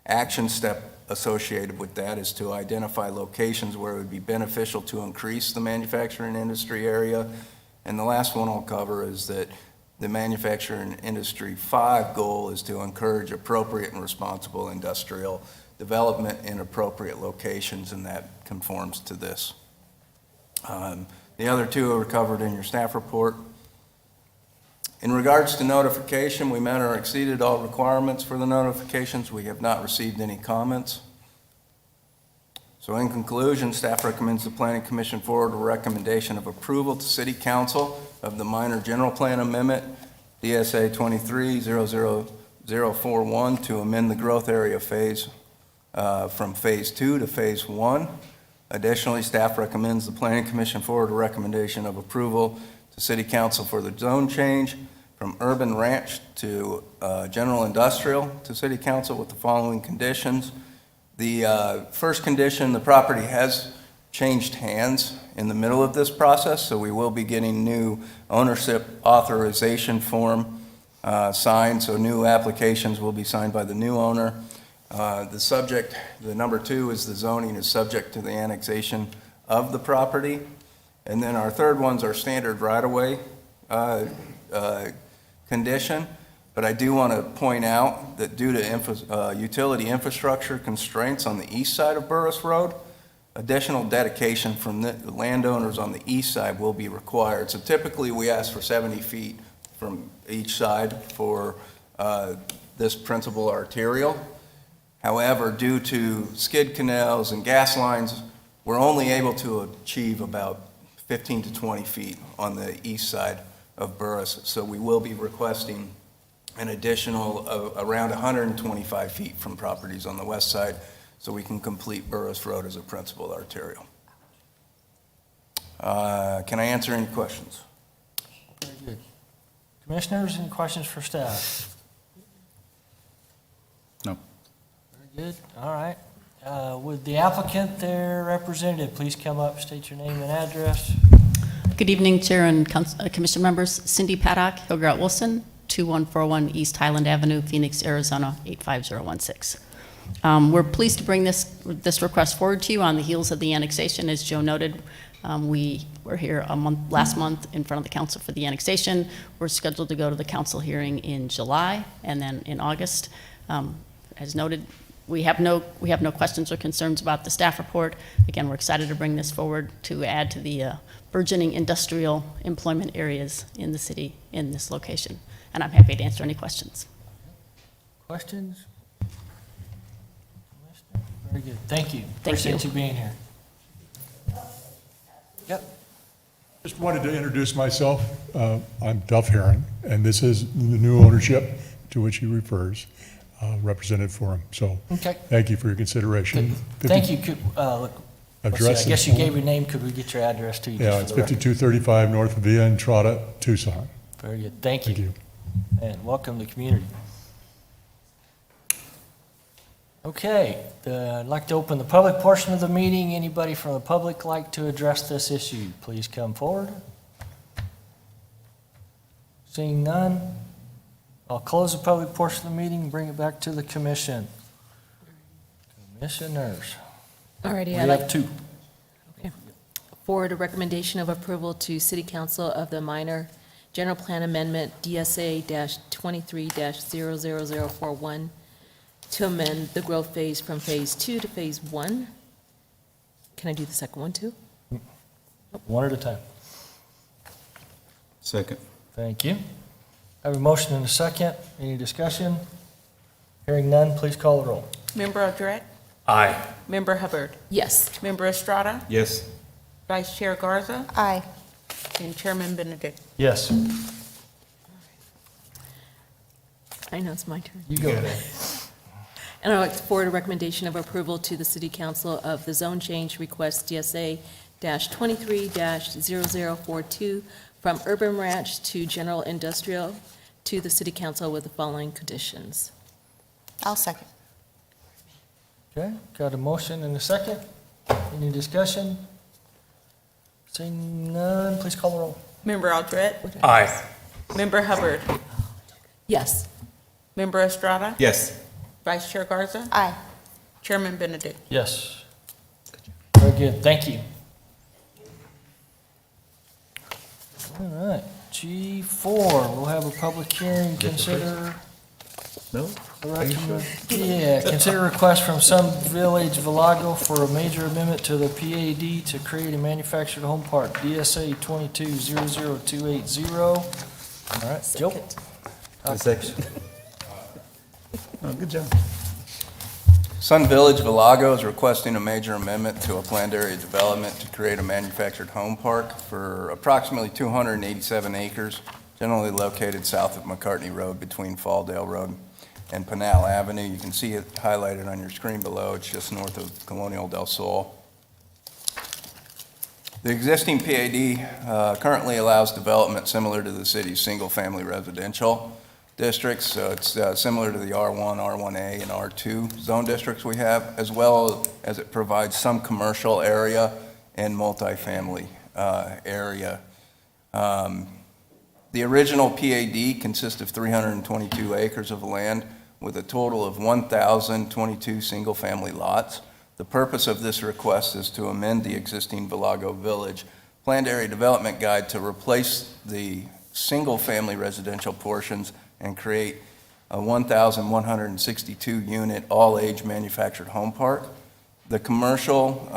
Action step associated with that is to identify locations where it would be beneficial to increase the manufacturing industry area. And the last one I'll cover is that the manufacturing industry 5 goal is to encourage appropriate and responsible industrial development in appropriate locations, and that conforms to this. The other two are covered in your staff report. In regards to notification, we met or exceeded all requirements for the notifications. We have not received any comments. So in conclusion, staff recommends the Planning Commission forward a recommendation of approval to City Council of the minor general plan amendment, DSA 23-00041, to amend the growth area phase from Phase 2 to Phase 1. Additionally, staff recommends the Planning Commission forward a recommendation of approval to City Council for the zone change from urban ranch to general industrial to City Council with the following conditions. The first condition, the property has changed hands in the middle of this process, so we will be getting new ownership authorization form signed, so new applications will be signed by the new owner. The number 2 is the zoning is subject to the annexation of the property. And then our third one's our standard right-of-way condition. But I do want to point out that due to utility infrastructure constraints on the east side of Burris Road, additional dedication from the landowners on the east side will be required. So typically, we ask for 70 feet from each side for this principal arterial. However, due to skid canals and gas lines, we're only able to achieve about 15 to 20 feet on the east side of Burris. So we will be requesting an additional around 125 feet from properties on the west side so we can complete Burris Road as a principal arterial. Can I answer any questions? Very good. Commissioners, any questions for staff? No. Very good, all right. Would the applicant, their representative, please come up, state your name and address? Good evening, Chair and Commission members. Cindy Paddock, Hildegard Wilson, 2141 East Highland Avenue, Phoenix, Arizona, 85016. We're pleased to bring this request forward to you on the heels of the annexation. As Joe noted, we were here last month in front of the council for the annexation. We're scheduled to go to the council hearing in July and then in August. As noted, we have no questions or concerns about the staff report. Again, we're excited to bring this forward to add to the burgeoning industrial employment areas in the city in this location. And I'm happy to answer any questions. Questions? Very good, thank you. Thank you. Appreciate you being here. Yep. Just wanted to introduce myself. I'm Duff Heron, and this is the new ownership to which he refers, represented for him. So Okay. thank you for your consideration. Thank you. Let's see, Address I guess is- you gave your name. Could we get your address too? just Yeah, for it's the record? 5235 North Via Entrada, Tucson. Very good. Thank Thank you. you. And welcome to the community. Okay, I'd like to open the public portion of the meeting. Anybody from the public like to address this issue, please come forward. Seeing none, I'll close the public portion of the meeting and bring it back to the commission. Commissioners, we Alrighty, I'd like have two. forward a recommendation of approval to City Council of the minor general plan amendment DSA-23-00041 to amend the growth phase from Phase 2 to Phase 1. Can I do the second one too? One at a time. Second. Thank you. I have a motion and a second. Any discussion? Hearing none, please call the roll. Member Oderette? Aye. Member Hubbard? Yes. Member Estrada? Yes. Vice Chair Garza? Aye. And Chairman Benedict? Yes, I know it's my turn. you go ahead. And I'd like to forward a recommendation of approval to the City Council of the zone change request DSA-23-0042 from urban ranch to general industrial to the City Council with the following conditions. I'll second. Okay, got a motion and a second. Any discussion? Seeing none, please call the roll. Member Aldred? Aye. Member Hubbard? Yes. Member Estrada? Yes. Vice Chair Garza? Aye. Chairman Benedict? Yes. Very good, thank you. All right, G4, we'll have a public hearing, consider. No? Yeah, consider request from Sun Village Villago for a major amendment to the PAD to create a manufactured home park, DSA 22-00280. All right, Joe. Second. Oh, good job. Sun Village Villago is requesting a major amendment to a planned area development to create a manufactured home park for approximately 287 acres, generally located south of McCartney Road between Falldale Road and Pinal Avenue. You can see it highlighted on your screen below. It's just north of Colonial del Sol. The existing PAD currently allows development similar to the city's single-family residential districts, so it's similar to the R1, R1A, and R2 zone districts we have, as well as it provides some commercial area and multifamily area. The original PAD consists of 322 acres of land with a total of 1,022 single-family lots. The purpose of this request is to amend the existing Villago Village Planned Area Development Guide to replace the single-family residential portions and create a 1,162 unit all-age manufactured home park. The commercial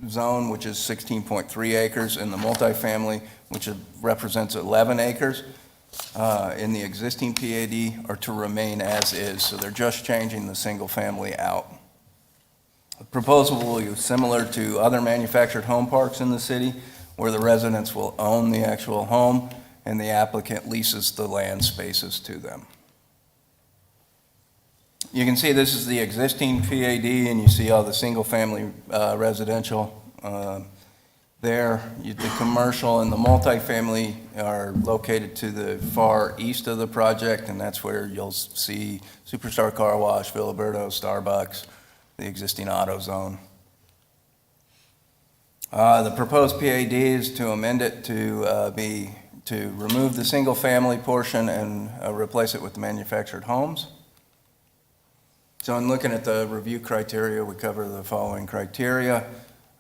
zone, which is 16.3 acres, and the multifamily, which represents 11 acres, in the existing PAD are to remain as is, so they're just changing the single family out. The proposal will be similar to other manufactured home parks in the city, where the residents will own the actual home and the applicant leases the land spaces to them. You can see this is the existing PAD, and you see all the single-family residential there. The commercial and the multifamily are located to the far east of the project, and that's where you'll see Superstar Car Wash, Filiberto, Starbucks, the existing auto zone. The proposed PAD is to amend it to remove the single-family portion and replace it with manufactured homes. So in looking at the review criteria, we cover the following criteria.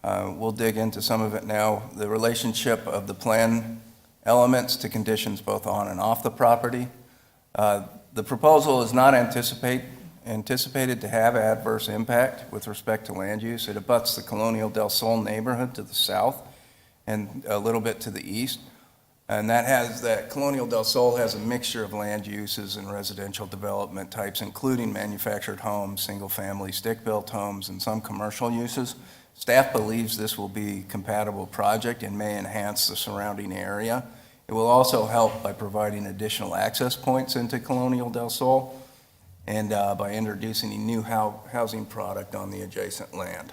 We'll dig into some of it now. The relationship of the plan elements to conditions both on and off the property. The proposal is not anticipated to have adverse impact with respect to land use. It abuts the Colonial del Sol neighborhood to the south and a little bit to the east. And that Colonial del Sol has a mixture of land uses and residential development types, including manufactured homes, single-family stick-built homes, and some commercial uses. Staff believes this will be a compatible project and may enhance the surrounding area. It will also help by providing additional access points into Colonial del Sol and by introducing a new housing product on the adjacent land.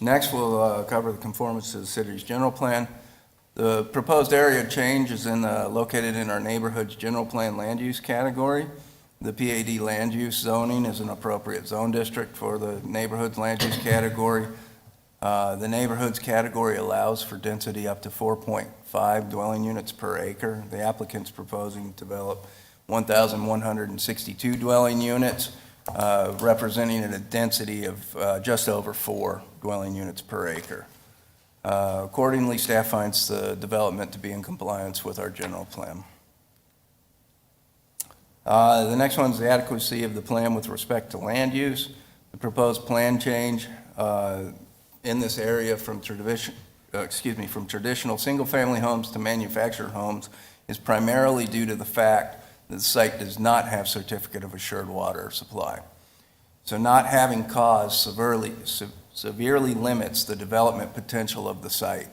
Next, we'll cover the conformance to the city's general plan. The proposed area change is located in our neighborhood's general plan land use category. The PAD land use zoning is an appropriate zone district for the neighborhood's land use category. The neighborhood's category allows for density up to 4.5 dwelling units per acre. The applicant's proposing to develop 1,162 dwelling units, representing a density of just over 4 dwelling units per acre. Accordingly, staff finds the development to be in compliance with our general plan. The next one is the adequacy of the plan with respect to land use. The proposed plan change in this area from traditional single-family homes to manufactured homes is primarily due to the fact that the site does not have certificate of assured water supply. So not having cause severely limits the development potential of the site,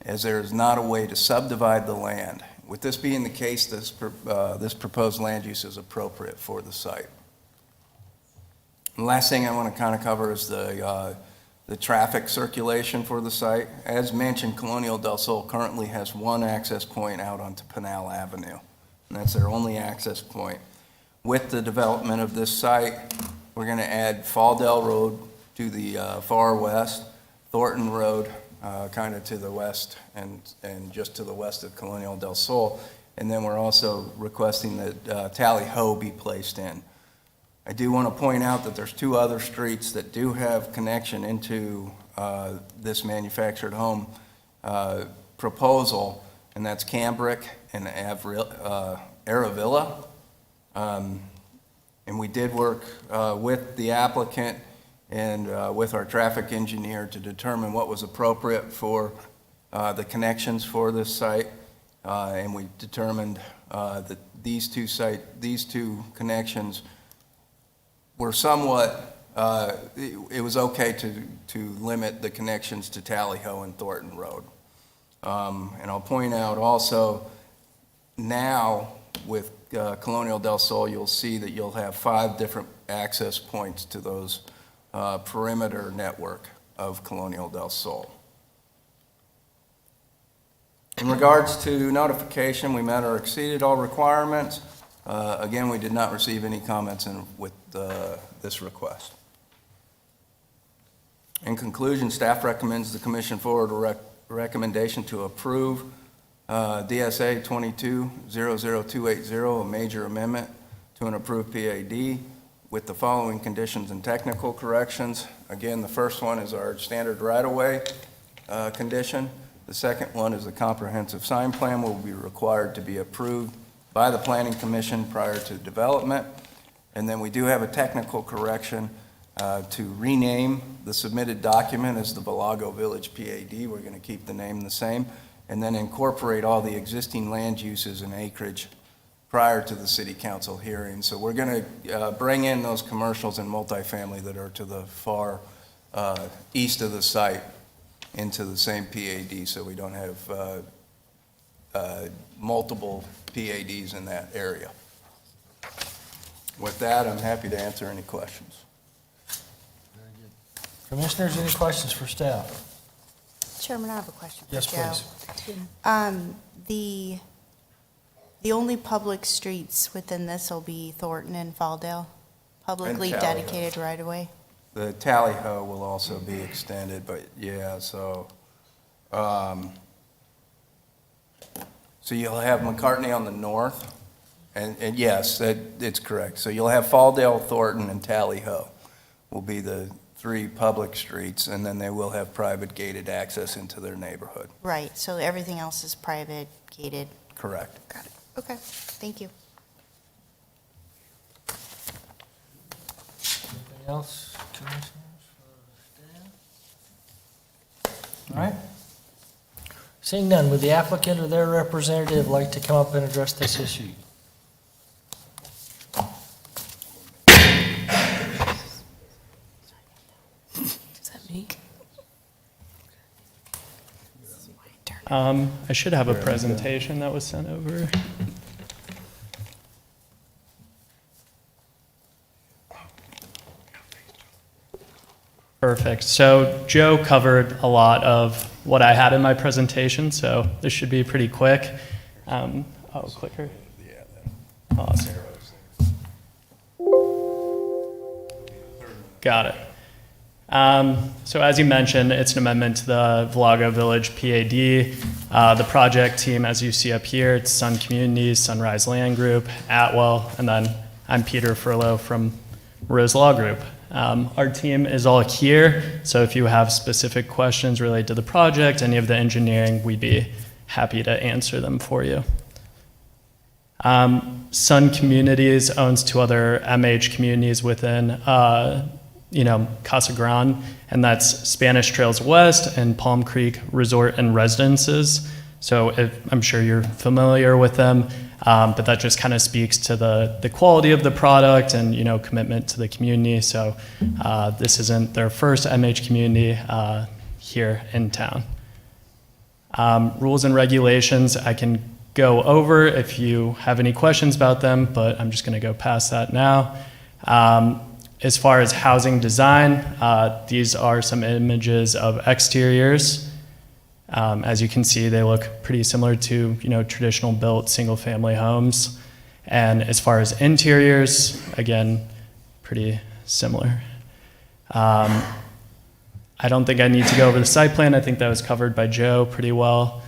as there is not a way to subdivide the land. With this being the case, this proposed land use is appropriate for the site. Last thing I want to kind of cover is the traffic circulation for the site. As mentioned, Colonial Del Sol currently has one access point out onto Pinal Avenue, and that's their only access point. With the development of this site, we're going to add Falldale Road to the far west, Thornton Road kind of to the west, and just to the west of Colonial Del Sol. And then we're also requesting that Tally Ho be placed in. I do want to point out that there's two other streets that do have connection into this manufactured home proposal, and that's Cambric and Aravilla. And we did work with the applicant and with our traffic engineer to determine what was appropriate for the connections for this site. And we determined that these two connections were somewhat, it was okay to limit the connections to Tally Ho and Thornton Road. And I'll point out also, now with Colonial Del Sol, you'll see that you'll have 5 different access points to those perimeter network of Colonial Del Sol. In regards to notification, we met or exceeded all requirements. Again, we did not receive any comments with this request. In conclusion, staff recommends the commission forward a recommendation to approve DSA 22-00280, a major amendment to an approved PAD with the following conditions and technical corrections. Again, the first one is our standard right-of-way condition. The second one is the comprehensive sign plan will be required to be approved by the Planning Commission prior to development. And then we do have a technical correction to rename the submitted document as the Villago Village PAD. We're going to keep the name the same, and then incorporate all the existing land uses and acreage prior to the city council hearing. So we're going to bring in those commercials and multifamily that are to the far east of the site into the same PAD, so we don't have multiple PADs in that area. With that, I'm happy to answer any questions. Commissioners, any questions for staff? Chairman, I have a question for Yes, Joe. please. The only public streets within this will be Thornton and Falldale, publicly And Tally Ho. dedicated right-of-way? The Tally Ho will also be extended, but yeah, so you'll have McCartney on the north, and yes, it's correct. So you'll have Falldale, Thornton, and Tally Ho will be the 3 public streets, and then they will have private gated access into their neighborhood. Right, so everything else is private, gated. Correct. Got it. Okay, thank you. Anything else, commissioners, for staff? All right. Seeing none, would the applicant or their representative like to come up and address this issue? Is that me? I should have a presentation that was sent over. Perfect. So Joe covered a lot of what I had in my presentation, so this should be pretty quick. Clicker. Awesome. Got it. So as you mentioned, it's an amendment to the Villago Village PAD. The project team, as you see up here, it's Sun Communities, Sunrise Land Group, Atwell, and then I'm Peter Furlow from Rose Law Group. Our team is all here, so if you have specific questions related to the project, any of the engineering, we'd be happy to answer them for you. Sun Communities owns 2 other MH communities within Casa Grande, and that's Spanish Trails West and Palm Creek Resort and Residences. So I'm sure you're familiar with them, but that just kind of speaks to the quality of the product and, commitment to the community. So this isn't their first MH community here in town. Rules and regulations, I can go over if you have any questions about them, but I'm just going to go past that now. As far as housing design, these are some images of exteriors. As you can see, they look pretty similar to, traditional built single-family homes. And as far as interiors, again, pretty similar. I don't think I need to go over the site plan. I think that was covered by Joe pretty well.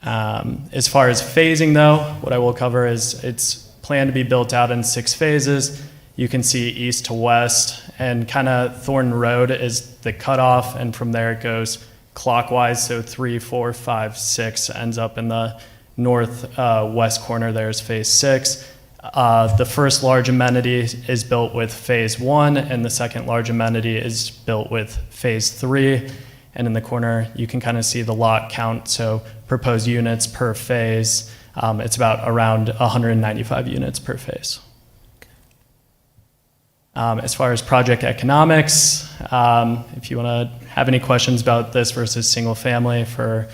As far as phasing, though, what I will cover is it's planned to be built out in 6 phases. You can see east to west, and kind of Thornton Road is the cutoff, and from there it goes clockwise, so 3, 4, 5, 6 ends up in the northwest corner. There's phase 6. The first large amenity is built with phase 1, and the second large amenity is built with phase 3. And in the corner, you can kind of see the lot count, so proposed units per phase. It's about around 195 units per phase. As far as project economics, if you want to have any questions about this versus single family for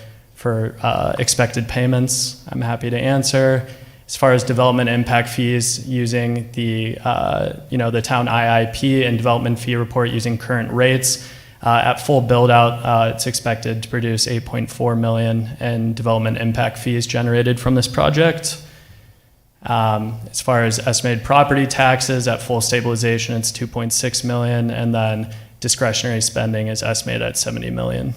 expected payments, I'm happy to answer. As far as development impact fees, using the the town IIP and development fee report using current rates, at full build out, it's expected to produce $8.4 million in development impact fees generated from this project. As far as estimated property taxes, at full stabilization, it's $2.6 million, and then discretionary spending is estimated at $70 million.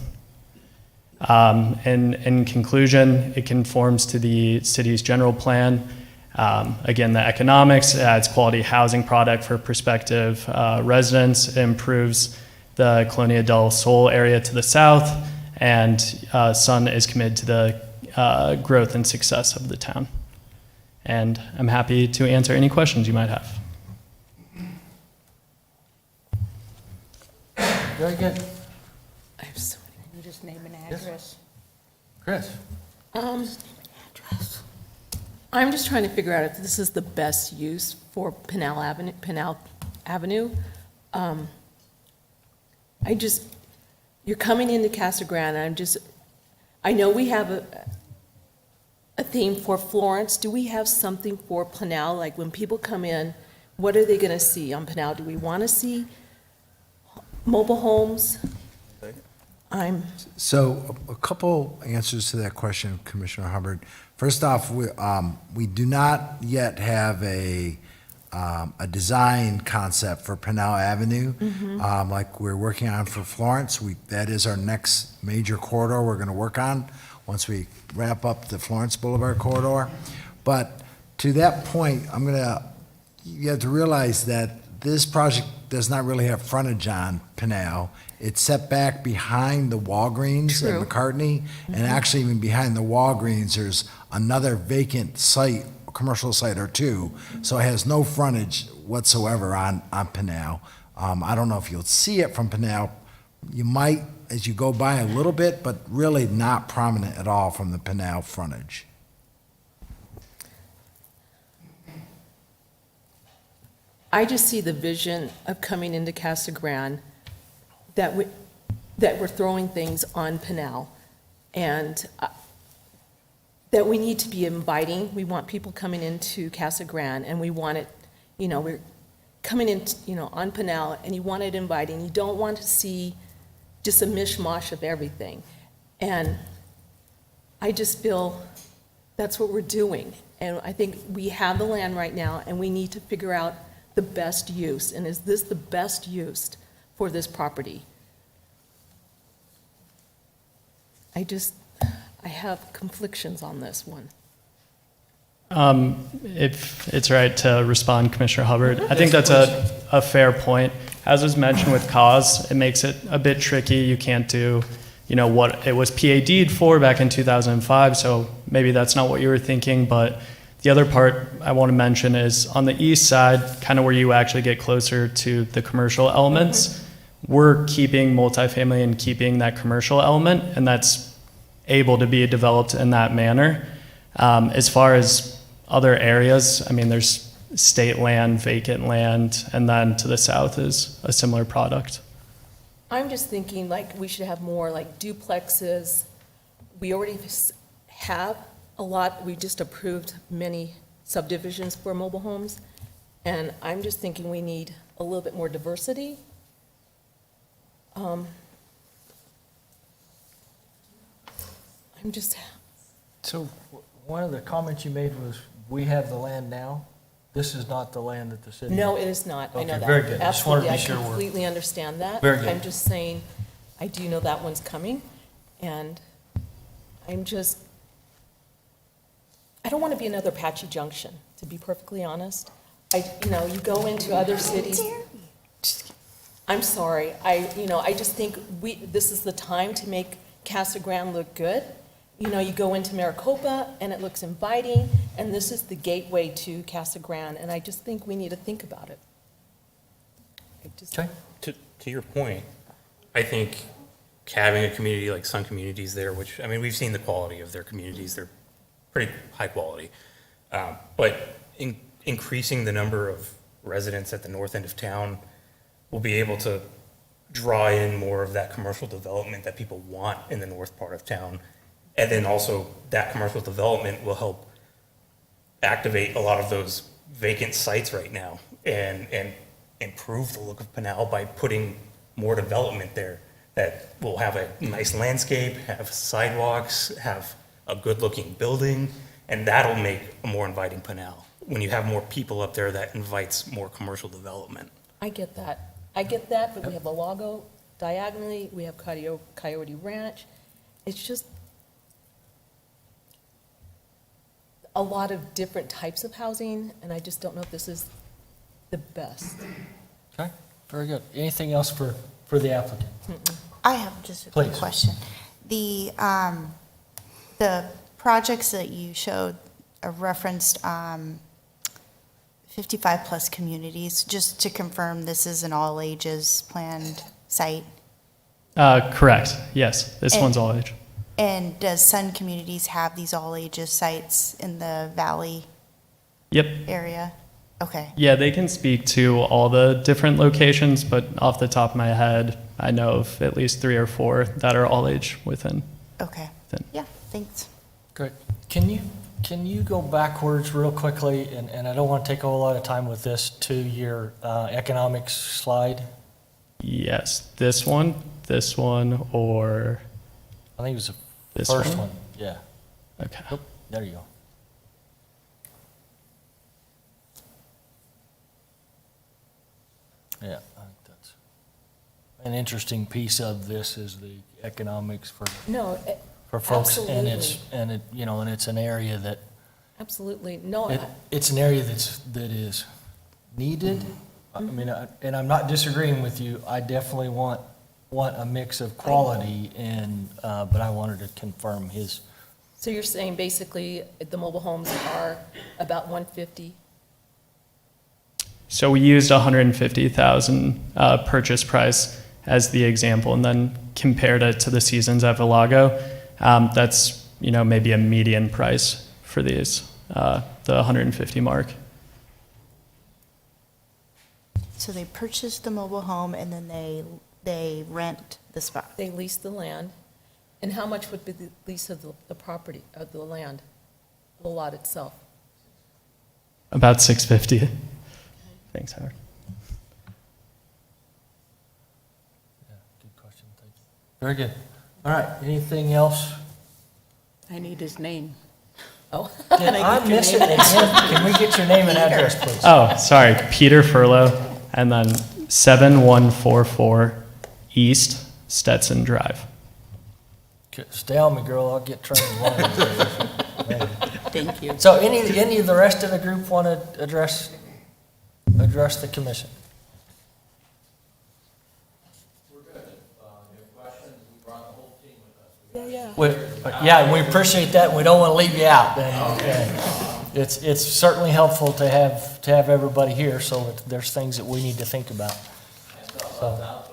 In conclusion, it conforms to the city's general plan. Again, the economics, adds quality housing product for prospective residents, it improves the Colonia del Sol area to the south, and Sun is committed to the growth and success of the town. And I'm happy to answer any questions you might have. Very good. I have so many. You just name an address. Chris? I'm just trying to figure out if this is the best use for Pinal Avenue. You're coming into Casa Grande, I know we have a theme for Florence. Do we have something for Pinal? Like when people come in, what are they gonna see on Pinal? Do we wanna see mobile homes? So a couple answers to that question, Commissioner Hubbard. First off, we do not yet have a design concept for Pinal Avenue, like we're working on for Florence. That is our next major corridor we're going to work on once we wrap up the Florence Boulevard corridor. But to that point, you have to realize that this project does not really have frontage on Pinal. It's set back behind the Walgreens True. at McCartney, and actually even behind the Walgreens, there's another vacant site, commercial site or two, so it has no frontage whatsoever on Pinal. I don't know if you'll see it from Pinal. You might as you go by a little bit, but really not prominent at all from the Pinal frontage. I just see the vision of coming into Casa Grande that we're throwing things on Pinal, and that we need to be inviting. We want people coming into Casa Grande, and we want it, we're coming in, on Pinal, and you want it inviting. You don't want to see just a mishmash of everything. And I just feel that's what we're doing. And I think we have the land right now, and we need to figure out the best use. And is this the best use for this property? I have conflictions on this one. If it's right to respond, Commissioner Hubbard, I think that's a fair point. As was mentioned with CAUSE, it makes it a bit tricky. You can't do, what it was PAD'd for back in 2005, so maybe that's not what you were thinking. But the other part I want to mention is on the east side, kind of where you actually get closer to the commercial elements, we're keeping multifamily and keeping that commercial element, and that's able to be developed in that manner. As far as other areas, there's state land, vacant land, and then to the south is a similar product. I'm just thinking like we should have more like duplexes. We already have a lot. We just approved many subdivisions for mobile homes. And I'm just thinking we need a little bit more diversity. I'm just, So one of the comments you made was, we have the land now. This is not the land that the city. no, it is not. I know Okay, that. very good. I just wanted to Absolutely, be sure I we're- completely understand that. Very good. I'm just saying, I do know that one's coming, and I'm just, I don't want to be another Patchy Junction, to be perfectly honest. You go into other cities. I'm sorry, I just think this is the time to make Casa Grande look good. You go into Maricopa, and it looks inviting, and this is the gateway to Casa Grande, and I just think we need to think about it. Okay. To your point, I think having a community like Sun Communities there, which, I mean, we've seen the quality of their communities, they're pretty high quality. But increasing the number of residents at the north end of town will be able to draw in more of that commercial development that people want in the north part of town. And then also that commercial development will help activate a lot of those vacant sites right now and improve the look of Pinal by putting more development there that will have a nice landscape, have sidewalks, have a good-looking building, and that'll make a more inviting Pinal when you have more people up there that invites more commercial development. I get that, but we have a Lago diagonally, we have Coyote Ranch. It's just a lot of different types of housing, and I just don't know if this is the best. Okay, very good. Anything else for the applicant? I have just a quick Please. question. The projects that you showed referenced 55-plus communities. Just to confirm, this is an all-ages planned site? Correct, yes, this And- one's all age. And does Sun Communities have these all-ages sites in the Valley Yep, area? Okay. yeah, they can speak to all the different locations, but off the top of my head, I know of at least 3 or 4 that are all age within. Okay. Then. Yeah, thanks. Great. Can you go backwards real quickly, and I don't want to take a whole lot of time with this, to your economics slide? Yes, this one, or I think it was the this first one? one. Yeah. Okay. Oop, there you go. Yeah, I think that's an interesting piece of this is the economics for folks. And it's an area that, Absolutely, no, it's an area that is needed. I mean, and I'm not disagreeing with you. I definitely want a mix of quality but I wanted to confirm his. so you're saying basically the mobile homes are about 150? So we used 150,000 purchase price as the example, and then compared it to the Seasons at Villago. That's maybe a median price for these, the 150 mark. So they purchased the mobile home and then they rent the spot? They lease the land, and how much would be the lease of the property, of the land, the lot itself? About 650. Thanks, Howard. Good question, thank you. Very good. All right, anything else? I need his name. Oh. Did I miss it again? Can we get your name and address, please? Oh, sorry, Peter Furlow, and then 7144 East Stetson Drive. Okay, stay on me, girl, I'll get trained one of these days. Thank you. So any of the rest of the group want to address the commission? Yeah. Yeah, we appreciate that, and we don't want to leave you out. And it's certainly helpful to have everybody here, so that there's things that we need to think about. So.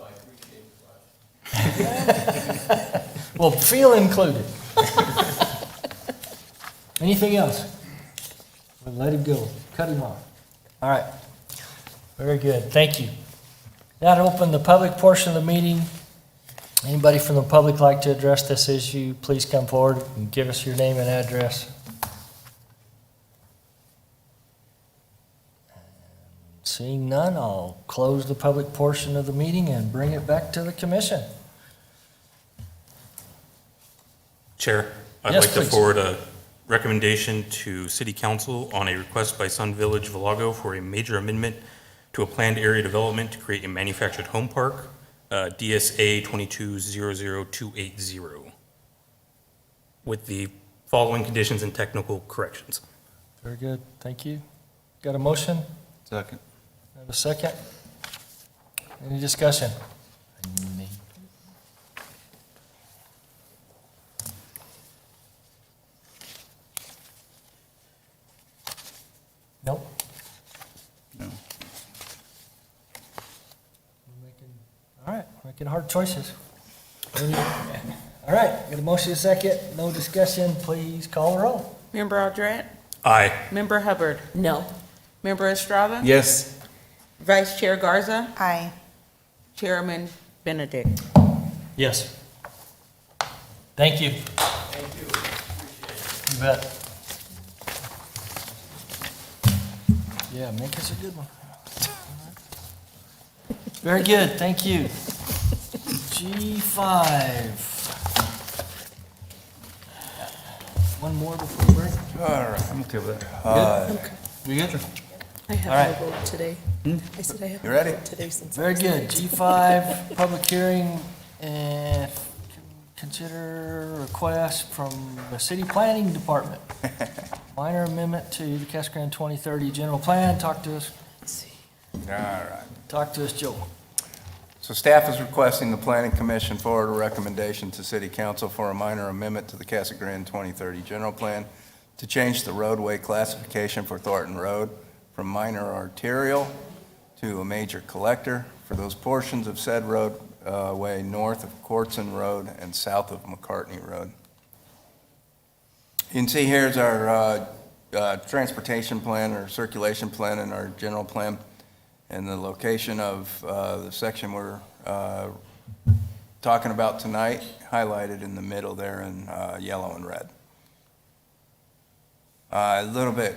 Well, feel included. Anything else? We'll let him go, cut him off. All right, very good, thank you. Now to open the public portion of the meeting. Anybody from the public like to address this issue, please come forward and give us your name and address. Seeing none, I'll close the public portion of the meeting and bring it back to the commission. Chair, I'd Yes, like to please. forward a recommendation to City Council on a request by Sun Village Valago for a major amendment to a planned area development to create a manufactured home park, DSA 2200280, with the following conditions and technical corrections. Very good, thank you. Got a motion? Second. Have a second? Any discussion? Nope. No. All right, making hard choices. All right, got a motion, a second, no discussion, please call the roll. Member Aldred? Aye. Member Hubbard? No. Member Estrada? Yes. Vice Chair Garza? Aye. Chairman Benedict? Yes. Thank you. Thank you. You bet. Yeah, make us a good one. Very good, thank you. G5. One more before break? All right, I'm okay with that. We good? I All have right. no vote today. I said I have You no ready? vote today since. I Very was good. late. G5, public hearing and consider request from the city planning department. Minor amendment to the Casa Grande 2030 general plan. Talk to us. All right. Talk to us, Joe. So staff is requesting the planning commission forward a recommendation to city council for a minor amendment to the Casa Grande 2030 general plan to change the roadway classification for Thornton Road from minor arterial to a major collector for those portions of said roadway north of Quartzen Road and south of McCartney Road. You can see here's our transportation plan or circulation plan and our general plan. And the location of the section we're talking about tonight, highlighted in the middle there in yellow and red. A little bit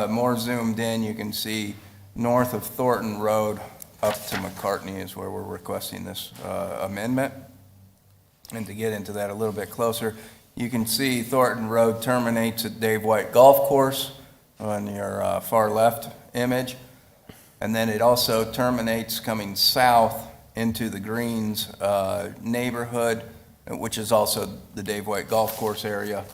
more zoomed in, you can see north of Thornton Road up to McCartney is where we're requesting this amendment. And to get into that a little bit closer, you can see Thornton Road terminates at Dave White Golf Course on your far left image. And then it also terminates coming south into the Greens neighborhood, which is also the Dave White Golf Course area,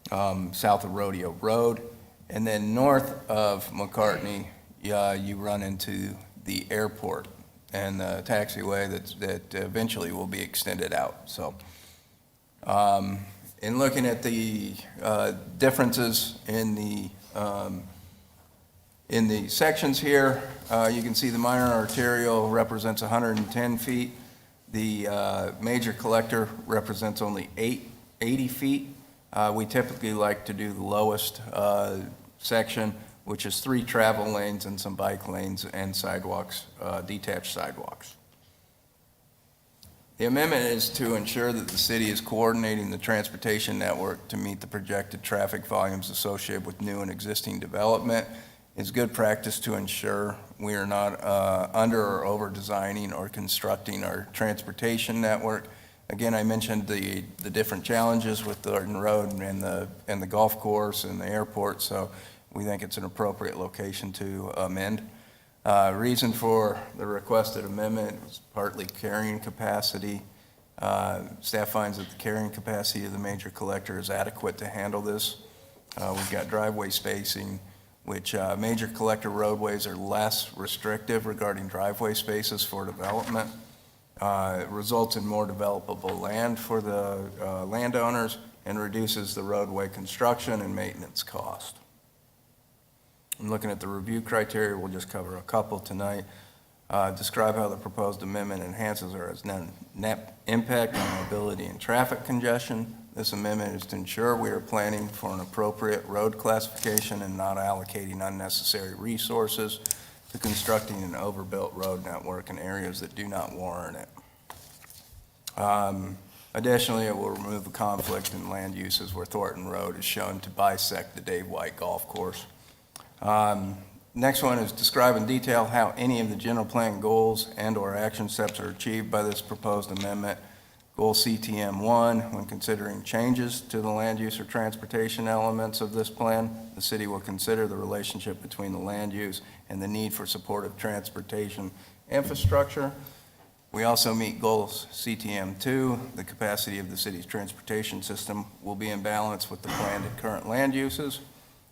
south of Rodeo Road. And then north of McCartney, you run into the airport and the taxiway that eventually will be extended out. So in looking at the differences in the sections here, you can see the minor arterial represents 110 feet. The major collector represents only 80 feet. We typically like to do the lowest section, which is 3 travel lanes and some bike lanes and sidewalks, detached sidewalks. The amendment is to ensure that the city is coordinating the transportation network to meet the projected traffic volumes associated with new and existing development. It's good practice to ensure we are not under or over designing or constructing our transportation network. Again, I mentioned the different challenges with Thornton Road and the golf course and the airport, so we think it's an appropriate location to amend. Reason for the requested amendment is partly carrying capacity. Staff finds that the carrying capacity of the major collector is adequate to handle this. We've got driveway spacing, which major collector roadways are less restrictive regarding driveway spaces for development. It results in more developable land for the landowners and reduces the roadway construction and maintenance cost. I'm looking at the review criteria. We'll just cover a couple tonight. Describe how the proposed amendment enhances or has net impact on mobility and traffic congestion. This amendment is to ensure we are planning for an appropriate road classification and not allocating unnecessary resources to constructing an overbuilt road network in areas that do not warrant it. Additionally, it will remove the conflict in land uses where Thornton Road is shown to bisect the Dave White Golf Course. Next one is describe in detail how any of the general plan goals and/or action steps are achieved by this proposed amendment. Goal CTM 1, when considering changes to the land use or transportation elements of this plan, the city will consider the relationship between the land use and the need for supportive transportation infrastructure. We also meet goals CTM 2, the capacity of the city's transportation system will be in balance with the planned and current land uses.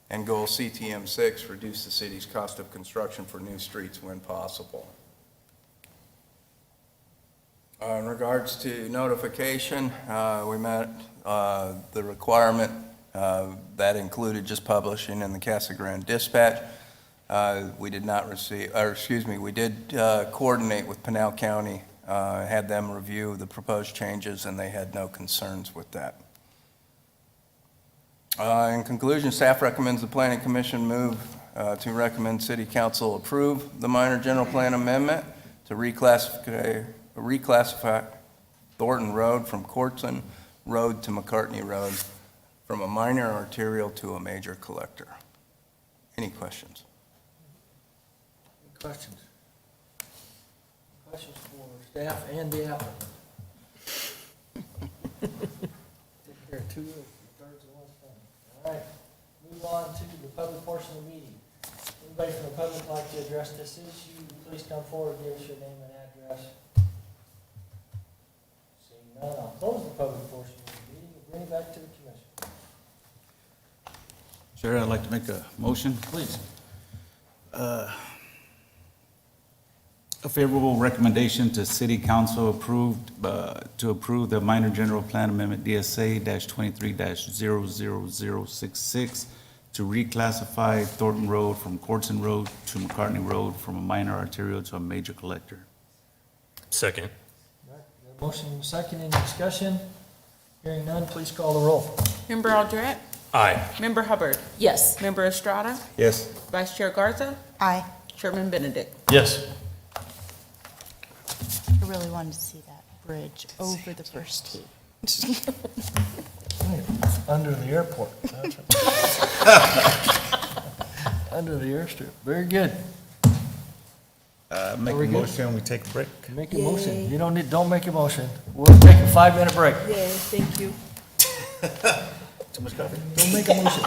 And goal CTM 6, reduce the city's cost of construction for new streets when possible. In regards to notification, we met the requirement that included just publishing in the Casa Grande Dispatch. We did not receive, or excuse me, we did coordinate with Pinal County, had them review the proposed changes, and they had no concerns with that. In conclusion, staff recommends the Planning Commission move to recommend City Council approve the minor general plan amendment to reclassify Thornton Road from Courtson Road to McCartney Road from a minor arterial to a major collector. Any questions? Any questions? Questions for staff and the applicant? Take care of two-thirds of one thing. All right, move on to the public portion of the meeting. Anybody from the public like to address this issue, please come forward, give us your name and address. Seeing none, I'll close the public portion of the meeting and bring it back to the commission. Chair, I'd like to make a motion. Please. A favorable recommendation to City Council to approve the minor general plan amendment DSA-23-00066 to reclassify Thornton Road from Courtson Road to McCartney Road from a minor arterial to a major collector. Second. All right, got a motion and a second, any discussion? Hearing none, please call the roll. Member Aldrete? Aye. Member Hubbard? Yes. Member Estrada? Yes. Vice Chair Garza? Aye. Chairman Benedict? Yes. I really wanted to see that bridge over the first tee. Under the airport. Under the airstrip. Very good. Make Are we a good? motion, we take a break. Make a motion. You don't make a motion. We'll take a 5-minute break. Yay, thank you. Too much coffee? Don't make a motion.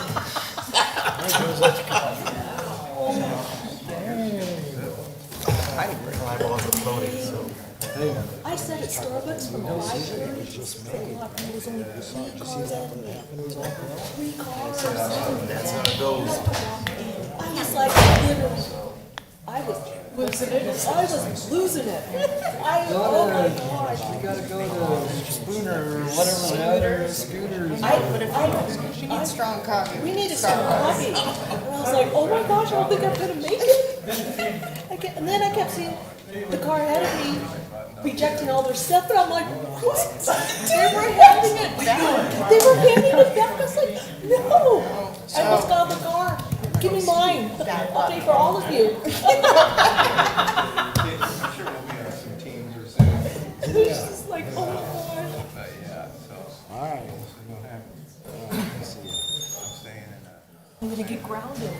I sat at Starbucks from 5:30 to 6 o'clock, and there was only 3 cars out there. 3 cars. That's how it goes. I was like, literally, I was losing it. Oh my gosh. You gotta go to Spooner or whatever the other scooters. We need strong coffee. We needed some coffee. And I was like, oh my gosh, I don't think I'm gonna make it. And then I kept seeing the car ahead of me rejecting all their stuff, and I'm like, what? They were handing it back. They were handing it back. I was like, no. I almost got in the car. Give me mine. I'll pay for all of you. It was just like, oh my gosh. All right. I'm gonna get grounded.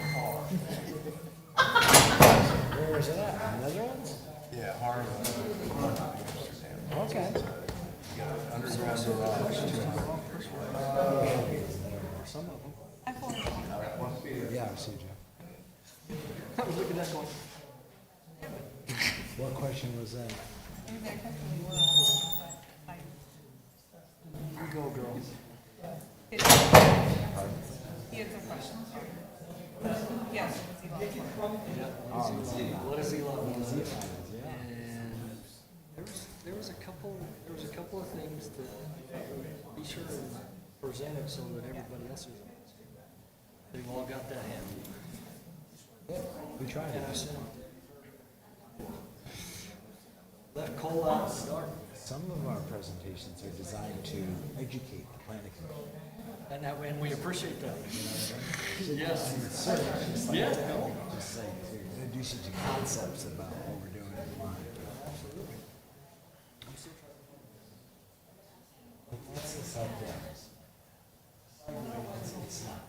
Where is it at? Netherlands? Yeah, Harlem. Okay. Underground garage. Some of them. Yeah, I see, Jeff. I was looking at that going, What question was that? you go, girl. What does he love? And there was a couple of things that be sure to present it so that everybody else is. They've all got that handled. We tried And I it. sent left Cole out in the dark. Some of our presentations are designed to educate the planning commission. And we appreciate that. Yes. Just say, to introduce you to concepts about what we're doing in mind. What's this up there? It's not.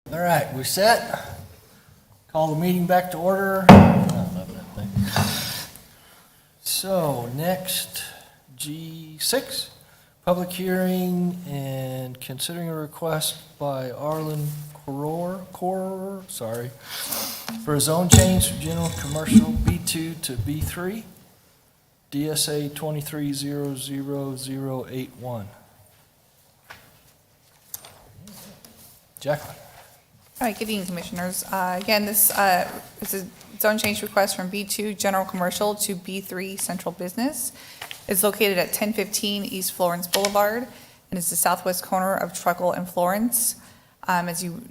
All right, we set. Call the meeting back to order. So next, G6, public hearing and considering a request by Arlen Corr, for a zone change from general commercial B2 to B3, DSA 23000081. Jacqueline. All right, good evening, Commissioners. Again, this is a zone change request from B2 General Commercial to B3 Central Business. It's located at 1015 East Florence Boulevard, and is the southwest corner of Truckle and Florence. As you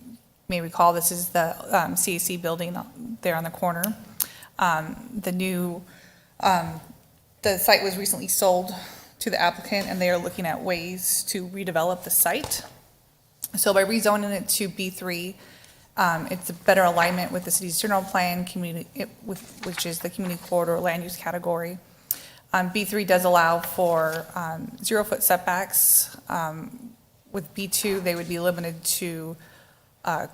may recall, this is the CAC building there on the corner. The site was recently sold to the applicant, and they are looking at ways to redevelop the site. So by rezoning it to B3, it's a better alignment with the city's general plan, which is the community corridor land use category. B3 does allow for 0-foot setbacks. With B2, they would be limited to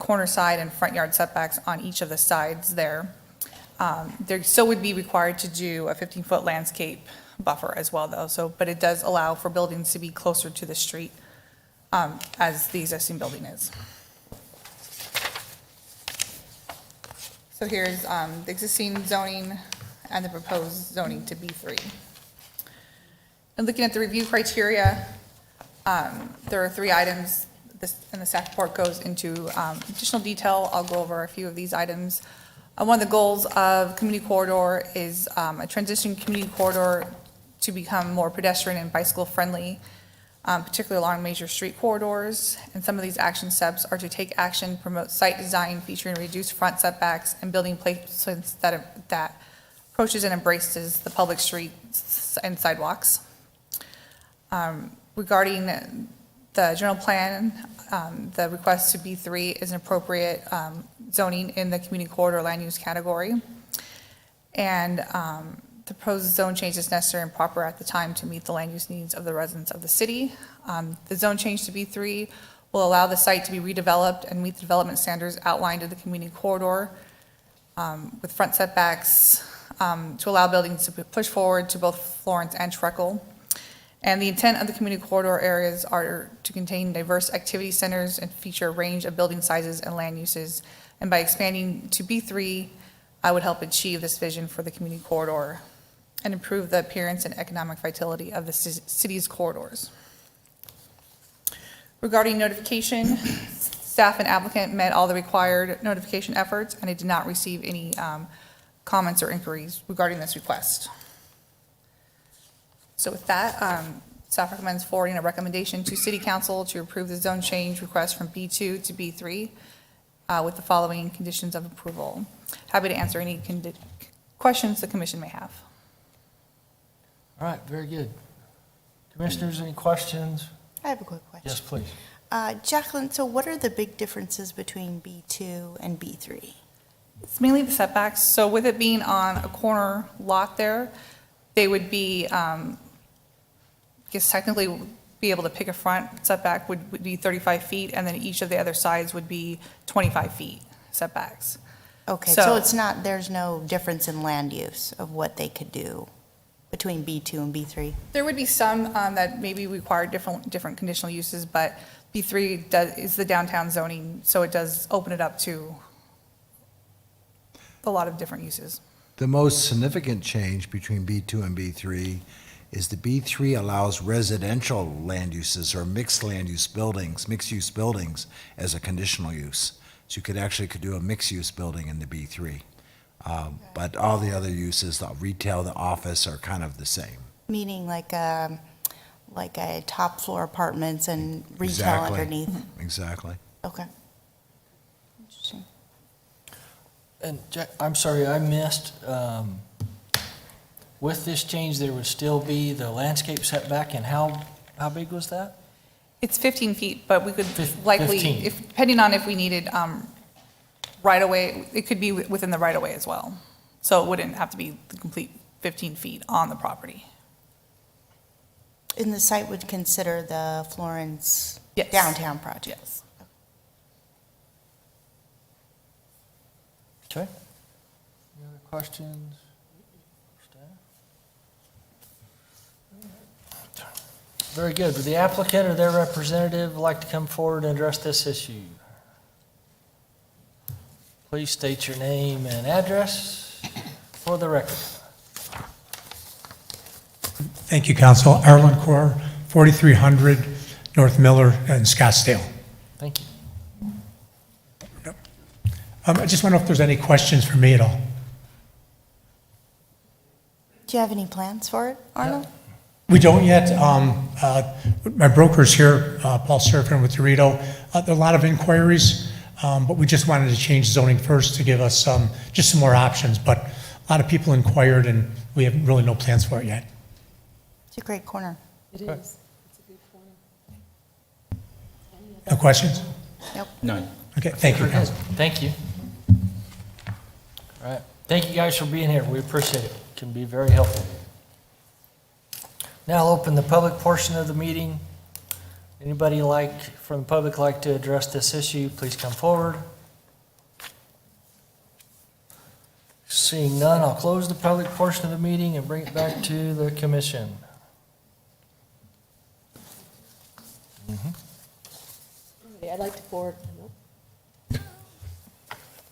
corner side and front yard setbacks on each of the sides there. They still would be required to do a 15-foot landscape buffer as well, though. But it does allow for buildings to be closer to the street as the existing building is. So here's the existing zoning and the proposed zoning to B3. And looking at the review criteria, there are 3 items, and the staff report goes into additional detail. I'll go over a few of these items. One of the goals of community corridor is a transition community corridor to become more pedestrian and bicycle friendly, particularly along major street corridors. And some of these action steps are to take action, promote site design featuring reduced front setbacks and building placements that approaches and embraces the public streets and sidewalks. Regarding the general plan, the request to B3 is an appropriate zoning in the community corridor land use category. And the proposed zone change is necessary and proper at the time to meet the land use needs of the residents of the city. The zone change to B3 will allow the site to be redeveloped and meet the development standards outlined in the community corridor with front setbacks to allow buildings to push forward to both Florence and Truckle. And the intent of the community corridor areas are to contain diverse activity centers and feature a range of building sizes and land uses. And by expanding to B3, I would help achieve this vision for the community corridor and improve the appearance and economic vitality of the city's corridors. Regarding notification, staff and applicant met all the required notification efforts, and I did not receive any comments or inquiries regarding this request. So with that, staff recommends forwarding a recommendation to City Council to approve the zone change request from B2 to B3 with the following conditions of approval. Happy to answer any questions the commission may have. All right, very good. Commissioners, any questions? I have a quick question. Yes, please. Jacqueline, so what are the big differences between B2 and B3? It's mainly the setbacks. So with it being on a corner lot there, they would be, I guess technically be able to pick a front setback would be 35 feet, and then each of the other sides would be 25 feet setbacks. Okay, so it's not, there's no difference in land use of what they could do between B2 and B3? There would be some that maybe require different conditional uses, but B3 is the downtown zoning, so it does open it up to a lot of different uses. The most significant change between B2 and B3 is the B3 allows residential land uses or mixed use buildings as a conditional use. So you could do a mixed-use building in the B3. But all the other uses, the retail, the office, are kind of the same. Meaning like a top floor apartments and retail Exactly. underneath? Exactly. Okay. Interesting. And Jack, I'm sorry, I missed, with this change, there would still be the landscape setback, and how big was that? It's 15 feet, but we could likely, 15. depending on if we needed right-of-way, it could be within the right-of-way as well. So it wouldn't have to be the complete 15 feet on the property. And the site would consider the Florence Yes. downtown project? Yes. Okay. Any other questions? Very good. Would the applicant or their representative like to come forward and address this issue? Please state your name and address for the record. Thank you, Council. Arlen Corr, 4300 North Miller in Scottsdale. Thank you. I just want to know if there's any questions for me at all. Do you have any plans for it, Arnold? We don't yet. My broker's here, Paul Serafin with Dorito. There are a lot of inquiries, but we just wanted to change zoning first to give us just some more options. But a lot of people inquired, and we have really no plans for it yet. It's a great corner. It is. It's a good corner. No questions? Nope. None. Okay, thank you, Council. Thank you. All right. Thank you guys for being here. We appreciate it. It can be very helpful. Now I'll open the public portion of the meeting. Anybody from the public like to address this issue, please come forward. Seeing none, I'll close the public portion of the meeting and bring it back to the commission. I'd like to forward,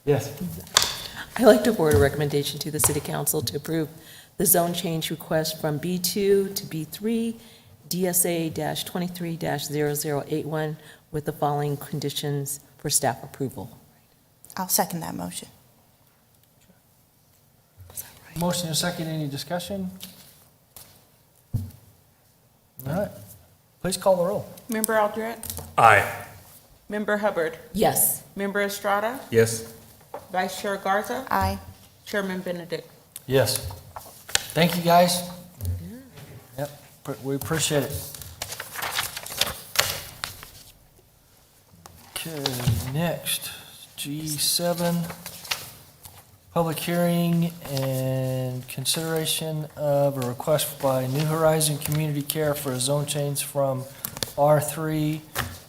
Yes. I'd like to forward a recommendation to the City Council to approve the zone change request from B2 to B3, DSA-23-0081, with the following conditions for staff approval. I'll second that motion. Motion and second, any discussion? All right. Please call the roll. Member Aldred? Aye. Member Hubbard? Yes. Member Estrada? Yes. Vice Chair Garza? Aye. Chairman Benedict? Yes. Thank you, guys. Yep, we appreciate it. Okay, next, G7, public hearing and consideration of a request by New Horizon Community Care for a zone change from R3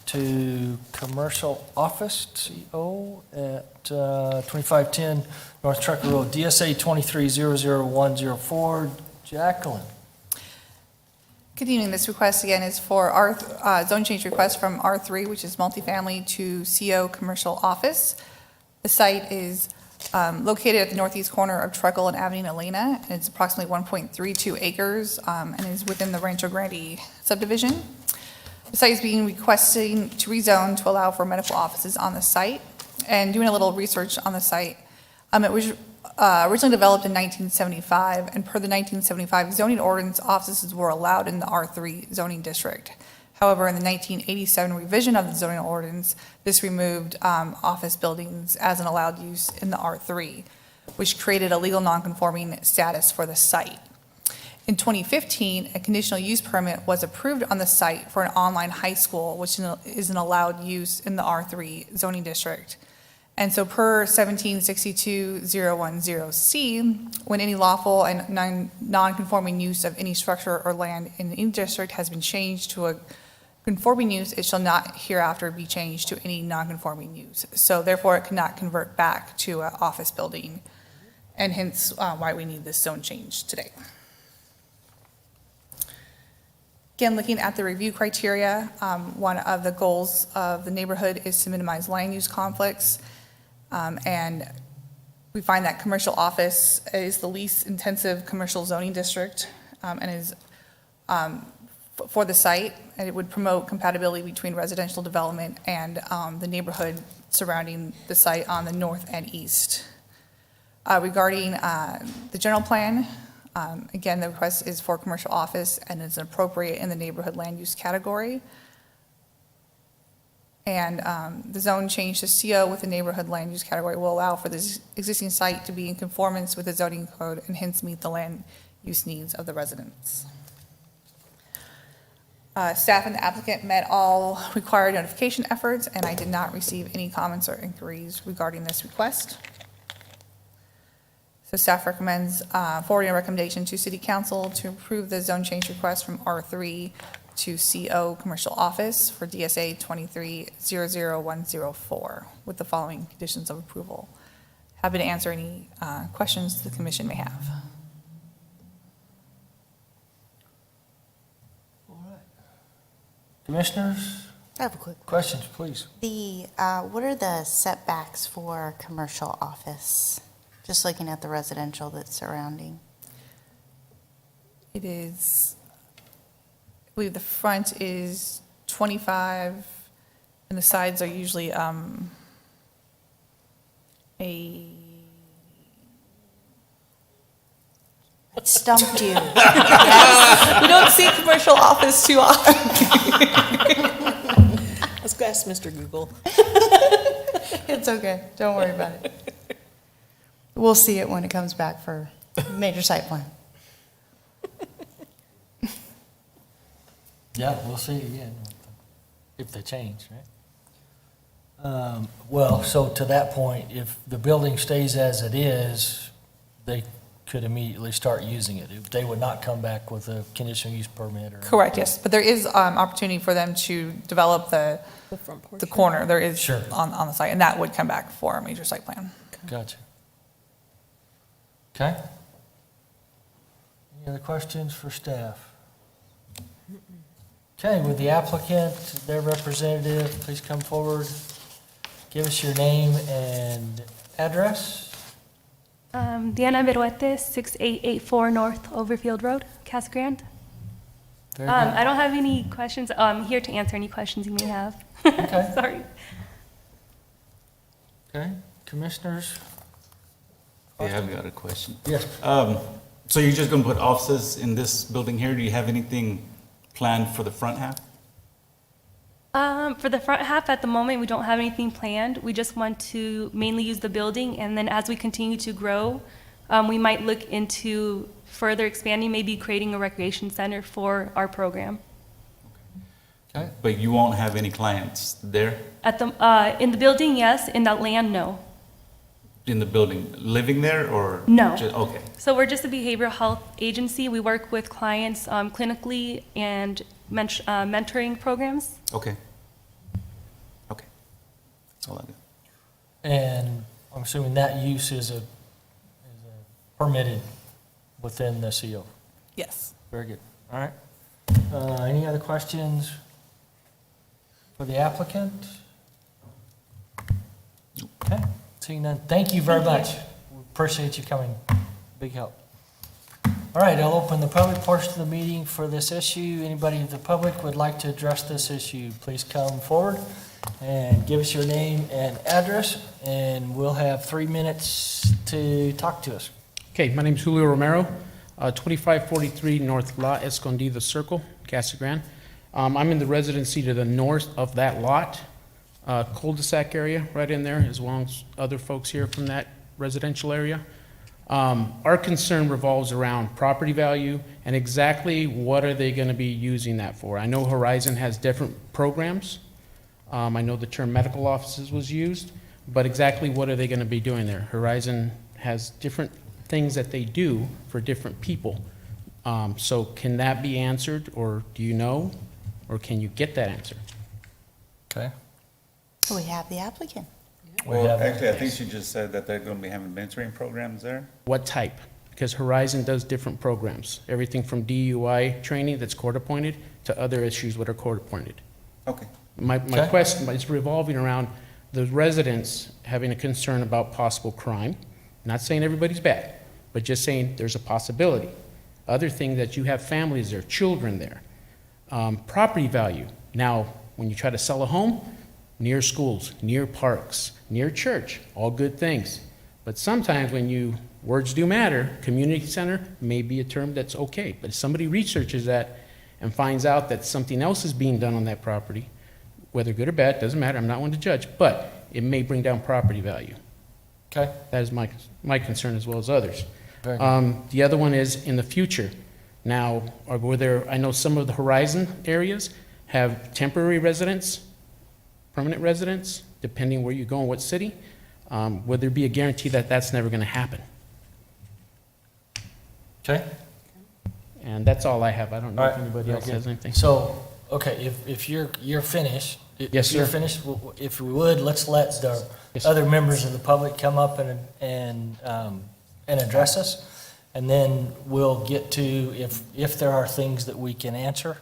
to commercial office, CO, at 2510 North Trucker Road, DSA 23-00104. Jacqueline. Good evening. This request again is for our zone change request from R3, which is multifamily, to CO commercial office. The site is located at the northeast corner of Truckle and Avenue Elena. And it's approximately 1.32 acres and is within the Rancho Grande subdivision. The site is being requesting to rezone to allow for medical offices on the site. And doing a little research on the site, it was originally developed in 1975, and per the 1975 zoning ordinance, offices were allowed in the R3 zoning district. However, in the 1987 revision of the zoning ordinance, this removed office buildings as an allowed use in the R3, which created a legal nonconforming status for the site. In 2015, a conditional use permit was approved on the site for an online high school, which is an allowed use in the R3 zoning district. And so per 1762-010C, when any lawful and non-conforming use of any structure or land in any district has been changed to a conforming use, it shall not hereafter be changed to any non-conforming use. So therefore, it cannot convert back to an office building, and hence why we need this zone change today. Again, looking at the review criteria, one of the goals of the neighborhood is to minimize land use conflicts. And we find that commercial office is the least intensive commercial zoning district and is for the site, and it would promote compatibility between residential development and the neighborhood surrounding the site on the north and east. Regarding the general plan, again, the request is for commercial office and is appropriate in the neighborhood land use category. And the zone change to CO with the neighborhood land use category will allow for this existing site to be in conformance with the zoning code and hence meet the land use needs of the residents. Staff and the applicant met all required notification efforts, and I did not receive any comments or inquiries regarding this request. So staff recommends forwarding a recommendation to City Council to approve the zone change request from R3 to CO Commercial Office for DSA 23-00104 with the following conditions of approval. happy to answer any questions the commission may have. Commissioners, I have a quick questions, please. what are the setbacks for commercial office? Just looking at the residential that's surrounding. It is, I believe the front is 25, and the sides are usually It stumped you. We don't see commercial office too often. Let's go ask Mr. Google. It's okay, don't worry about it. We'll see it when it comes back for major site plan. Yeah, we'll see again if they change, right? Well, so to that point, if the building stays as it is, they could immediately start using it. If they would not come back with a conditional use permit or. Correct, yes, but there is opportunity for them to develop the front porch. the corner. There is Sure. on the site, and that would come back for a major site plan. Gotcha. Okay. Any other questions for staff? Okay, with the applicant, their representative, please come forward. Give us your name and address. Diana Beruete, 6884 North Overfield Road, Casa Grande. Very good. I don't have any questions. I'm here to answer any questions you may have. Okay. Sorry. Okay, commissioners? Yeah, I've got a question. Yes. So you're just gonna put offices in this building here? Do you have anything planned for the front half? For the front half, at the moment, we don't have anything planned. We just want to mainly use the building, and then as we continue to grow, we might look into further expanding, maybe creating a recreation center for our program. Okay. But you won't have any clients there At the, in the building, yes. In that land, no. in the building, living there or? No. Okay, So we're just a behavioral health agency. We work with clients clinically and mentoring programs. okay. Okay. That's all I got. And I'm assuming that use is a permitted within the CO. Yes. Very good. All right. Any other questions for the applicant? Okay, seeing none. Thank you very much. We appreciate you coming. Big help. All right, I'll open the public portion of the meeting for this issue. Anybody in the public would like to address this issue, please come forward and give us your name and address, and we'll have 3 minutes to talk to us. Okay, my name's Julio Romero, 2543 North La Escondida Circle, Casa Grande. I'm in the residency to the north of that lot, cul-de-sac area right in there, as well as other folks here from that residential area. Our concern revolves around property value and exactly what are they going to be using that for. I know Horizon has different programs. I know the term medical offices was used, but exactly what are they going to be doing there? Horizon has different things that they do for different people. So can that be answered, or do you know, or can you get that answer? Okay. We have the applicant. Well, actually, I think she just said that they're gonna be having mentoring programs there. What type? Because Horizon does different programs, everything from DUI training that's court-appointed to other issues that are court-appointed. Okay. My Okay. question is revolving around the residents having a concern about possible crime. Not saying everybody's bad, but just saying there's a possibility. Other thing that you have families there, children there. Property value. Now, when you try to sell a home, near schools, near parks, near church, all good things. But sometimes when words do matter, community center may be a term that's okay. But if somebody researches that and finds out that something else is being done on that property, whether good or bad, doesn't matter, I'm not one to judge, but it may bring down property value. Okay. That is my concern as well as others. Very good. The other one is in the future. Now, I know some of the Horizon areas have temporary residents, permanent residents, depending where you go and what city. Would there be a guarantee that that's never going to happen? Okay. And that's all I have. I don't know All if right. anybody Very else good. has anything. So, Okay, if you're finished. Yes, If you're sir. finished, if we would, let's let the Yes. other members of the public come up and address us. And then we'll get to, if there are things that we can answer,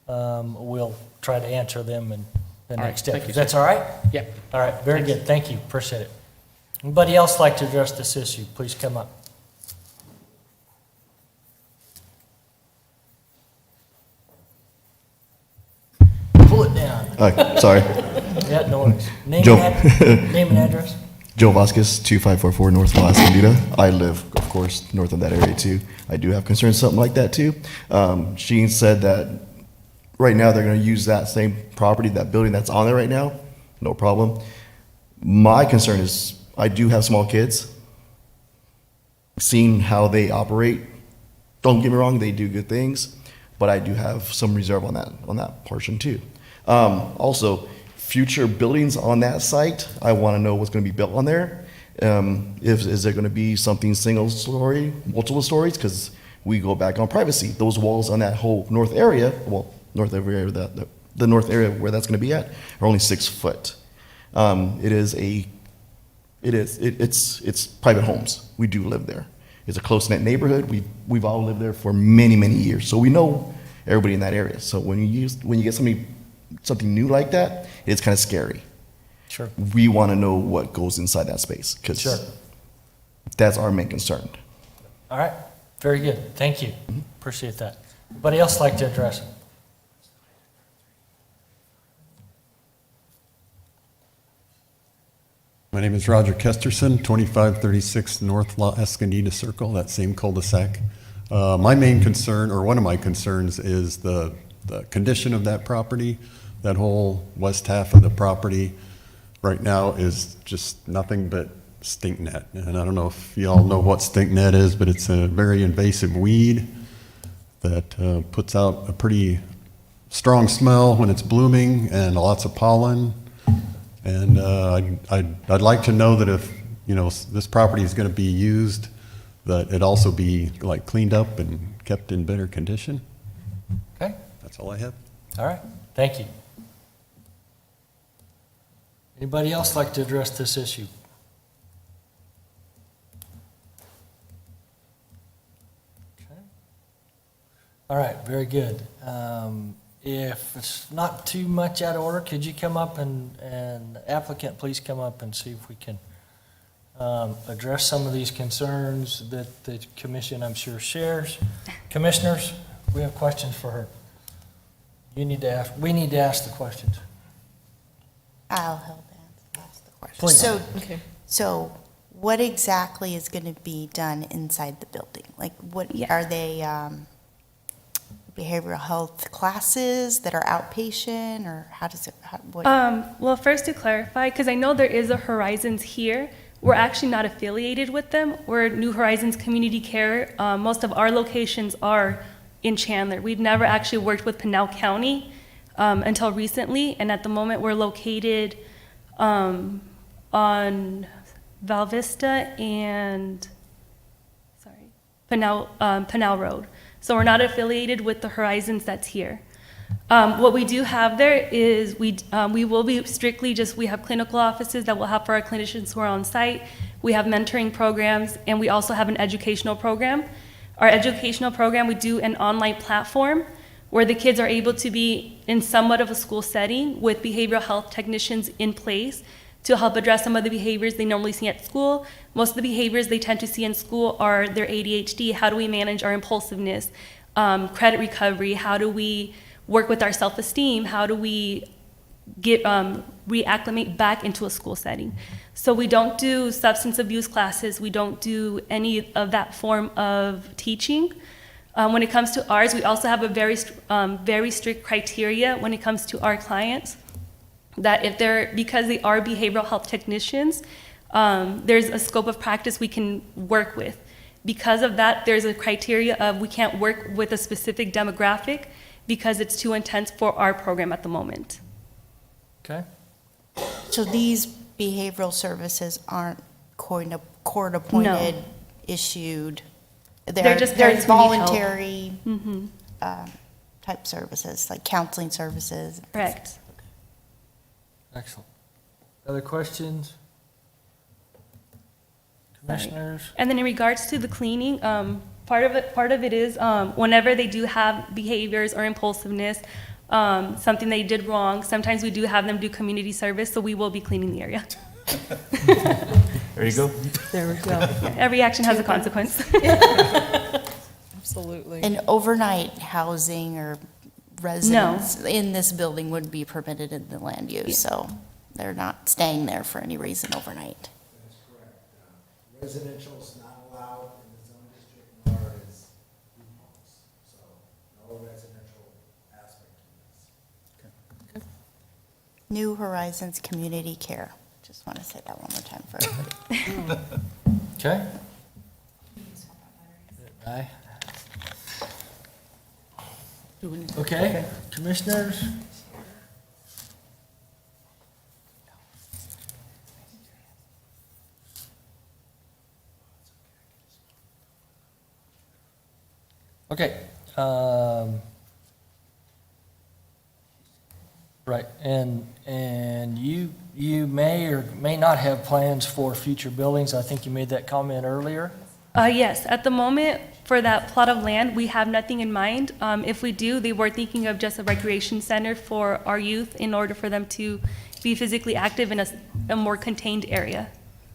we'll try to answer them in the All right, next step. thank you, If that's sir. all right? Yep. All right, very good, thank you, appreciate it. Anybody else like to address this issue, please come up. Pull it down. Sorry. Yeah, no worries. Name Joe. name and address? Joe Vasquez, 2544 North La Escondida. I live, of course, north of that area too. I do have concerns something like that too. Sheen said that right now they're going to use that same property, that building that's on there right now. No problem. My concern is I do have small kids. Seeing how they operate, don't get me wrong, they do good things, but I do have some reserve on that portion too. Also, future buildings on that site, I want to know what's going to be built on there. Is there going to be something single story, multiple stories? Because we go back on privacy. Those walls on that whole north area, well, north area, the north area where that's going to be at, are only 6 foot. It's private homes. We do live there. It's a close-knit neighborhood. We've all lived there for many, many years. So we know everybody in that area. So when you get something new like that, it's kind of scary. Sure. We want to know what goes inside that space because Sure. that's our main concern. All right, very good, thank you, appreciate that. Anybody else like to address it? My name is Roger Kesterson, 2536 North La Escondida Circle, that same cul-de-sac. My main concern, or one of my concerns, is the condition of that property. That whole west half of the property right now is just nothing but stink net. And I don't know if you all know what stink net is, but it's a very invasive weed that puts out a pretty strong smell when it's blooming and lots of pollen. And I'd like to know that if, this property is going to be used, that it also be like cleaned up and kept in better condition. Okay. That's all I have. All right, thank you. Anybody else like to address this issue? Okay. All right, very good. If it's not too much out of order, could you come up and applicant, please come up and see if we can address some of these concerns that the commission, I'm sure, shares. Commissioners, we have questions for her. We need to ask the questions. I'll help ask the question. Please. So what exactly is going to be done inside the building? Like, what are they, behavioral health classes that are outpatient, or how does it, what? Well, first to clarify, because I know there is a Horizons here, we're actually not affiliated with them. We're New Horizons Community Care. Most of our locations are in Chandler. We've never actually worked with Pinal County until recently, and at the moment we're located on Val Vista and, Pinal Road. So we're not affiliated with the Horizons that's here. What we do have there is we will be strictly we have clinical offices that we'll have for our clinicians who are on site. We have mentoring programs, and we also have an educational program. Our educational program, we do an online platform where the kids are able to be in somewhat of a school setting with behavioral health technicians in place to help address some of the behaviors they normally see at school. Most of the behaviors they tend to see in school are their ADHD. How do we manage our impulsiveness, credit recovery? How do we work with our self-esteem? How do we get reacclimate back into a school setting? So we don't do substance abuse classes. We don't do any of that form of teaching. When it comes to ours, we also have a very strict criteria when it comes to our clients, that if because they are behavioral health technicians, there's a scope of practice we can work with. Because of that, there's a criteria of we can't work with a specific demographic because it's too intense for our program at the moment. Okay. So these behavioral services aren't court-appointed, issued? They're just There's parents who need help. voluntary type services, like counseling services. Correct. Excellent. Other questions? Commissioners? And then in regards to the cleaning, part of it is, whenever they do have behaviors or impulsiveness, something they did wrong, sometimes we do have them do community service, so we will be cleaning the area. There you go. There we go. Every action has a consequence. Absolutely. And overnight housing or residents in this building would be permitted in the land use, so they're not staying there for any reason overnight. That's correct. Residential is not allowed in the zone district, nor is group homes. So no residential aspect to this. New Horizons Community Care. Just want to say that one more time for everybody. Okay. Aye. Okay, commissioners? Okay, right, and you may or may not have plans for future buildings. I think you made that comment earlier. Yes, at the moment, for that plot of land, we have nothing in mind. If we do, they were thinking of just a recreation center for our youth in order for them to be physically active in a more contained area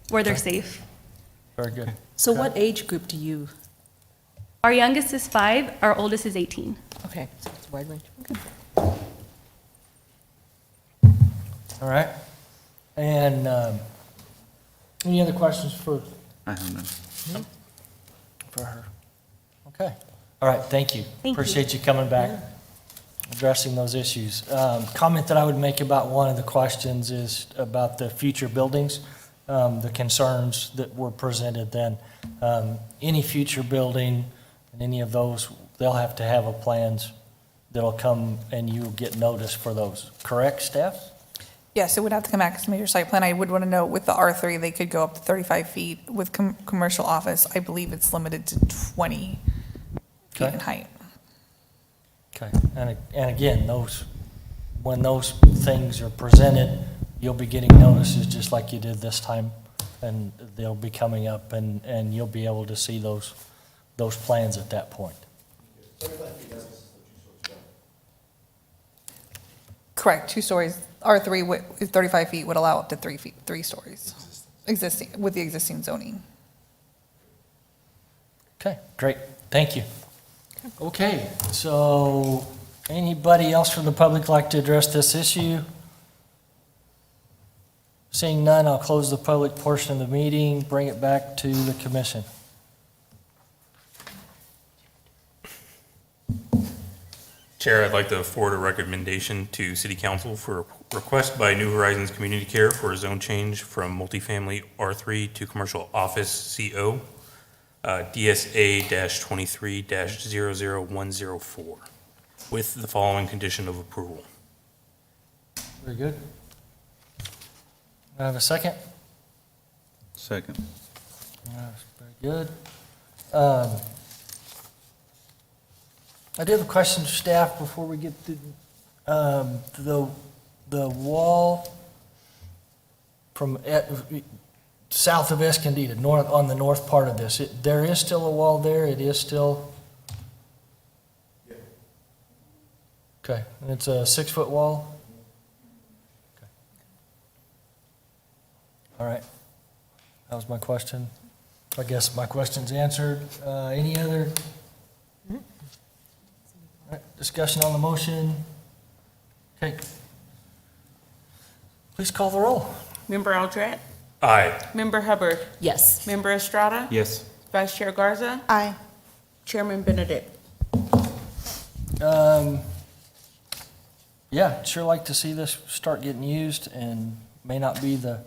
where they're safe. Very good. So what age group do you? Our youngest is 5, our oldest is 18. Okay, so it's a wide range. Okay. All right. And any other questions for I have none. for her? Okay. All right, thank you. Thank you. Appreciate you coming back, addressing those issues. Comment that I would make about one of the questions is about the future buildings, the concerns that were presented then. Any future building and any of those, they'll have to have a plans that'll come and you'll get notice for those. Correct, staff? Yes, it would have to come back as a major site plan. I would want to note with the R3, they could go up to 35 feet. With commercial office, I believe it's limited to 20 feet Okay. in height. Okay, and again, when those things are presented, you'll be getting notices just like you did this time, and they'll be coming up, and you'll be able to see those plans at that point. Correct, 2 stories. R3 is 35 feet would allow up to 3 stories, existing, with the existing zoning. Okay, great, thank you. Okay, so anybody else from the public like to address this issue? Seeing none, I'll close the public portion of the meeting, bring it back to the commission. Chair, I'd like to forward a recommendation to City Council for a request by New Horizons Community Care for a zone change from multifamily R3 to commercial office CO, DSA-23-00104, with the following condition of approval. Very good. I have a second? Second. Very good. I do have a question for staff before we get to the wall from south of Escondido, on the north part of this. There is still a wall there? It is still? Okay, and it's a 6-foot wall? Okay. All right. That was my question. I guess my question's answered. Any other? All right, discussion on the motion. Okay. Please call the roll. Member Aldred? Aye. Member Hubbard? Yes. Member Estrada? Yes. Vice Chair Garza? Aye. Chairman Benedict? Yeah, sure like to see this start getting used, and may not be the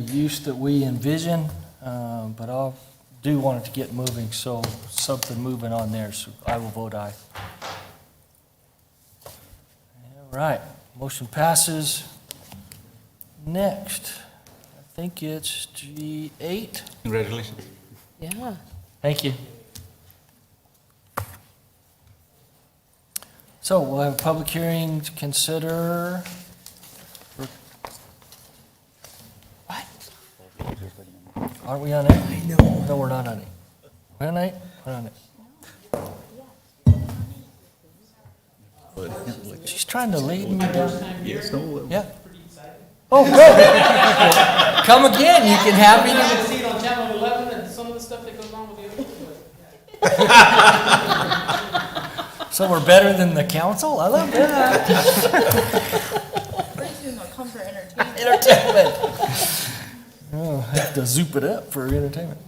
use that we envision, but I do want it to get moving, so something moving on there, so I will vote aye. All right, motion passes. Next, I think it's G8. Congratulations. Yeah. Thank you. So we'll have a public hearing to consider. What? Aren't we on it? I know. No, we're not on it. We're on it? We're on it. She's trying to lead me down. Yeah. Oh, good. Come again, you can have me. See it on Channel 11 and some of the stuff that goes on with the other. So we're better than the council? I love that. Entertainment. Oh, I have to zoop it up for entertainment.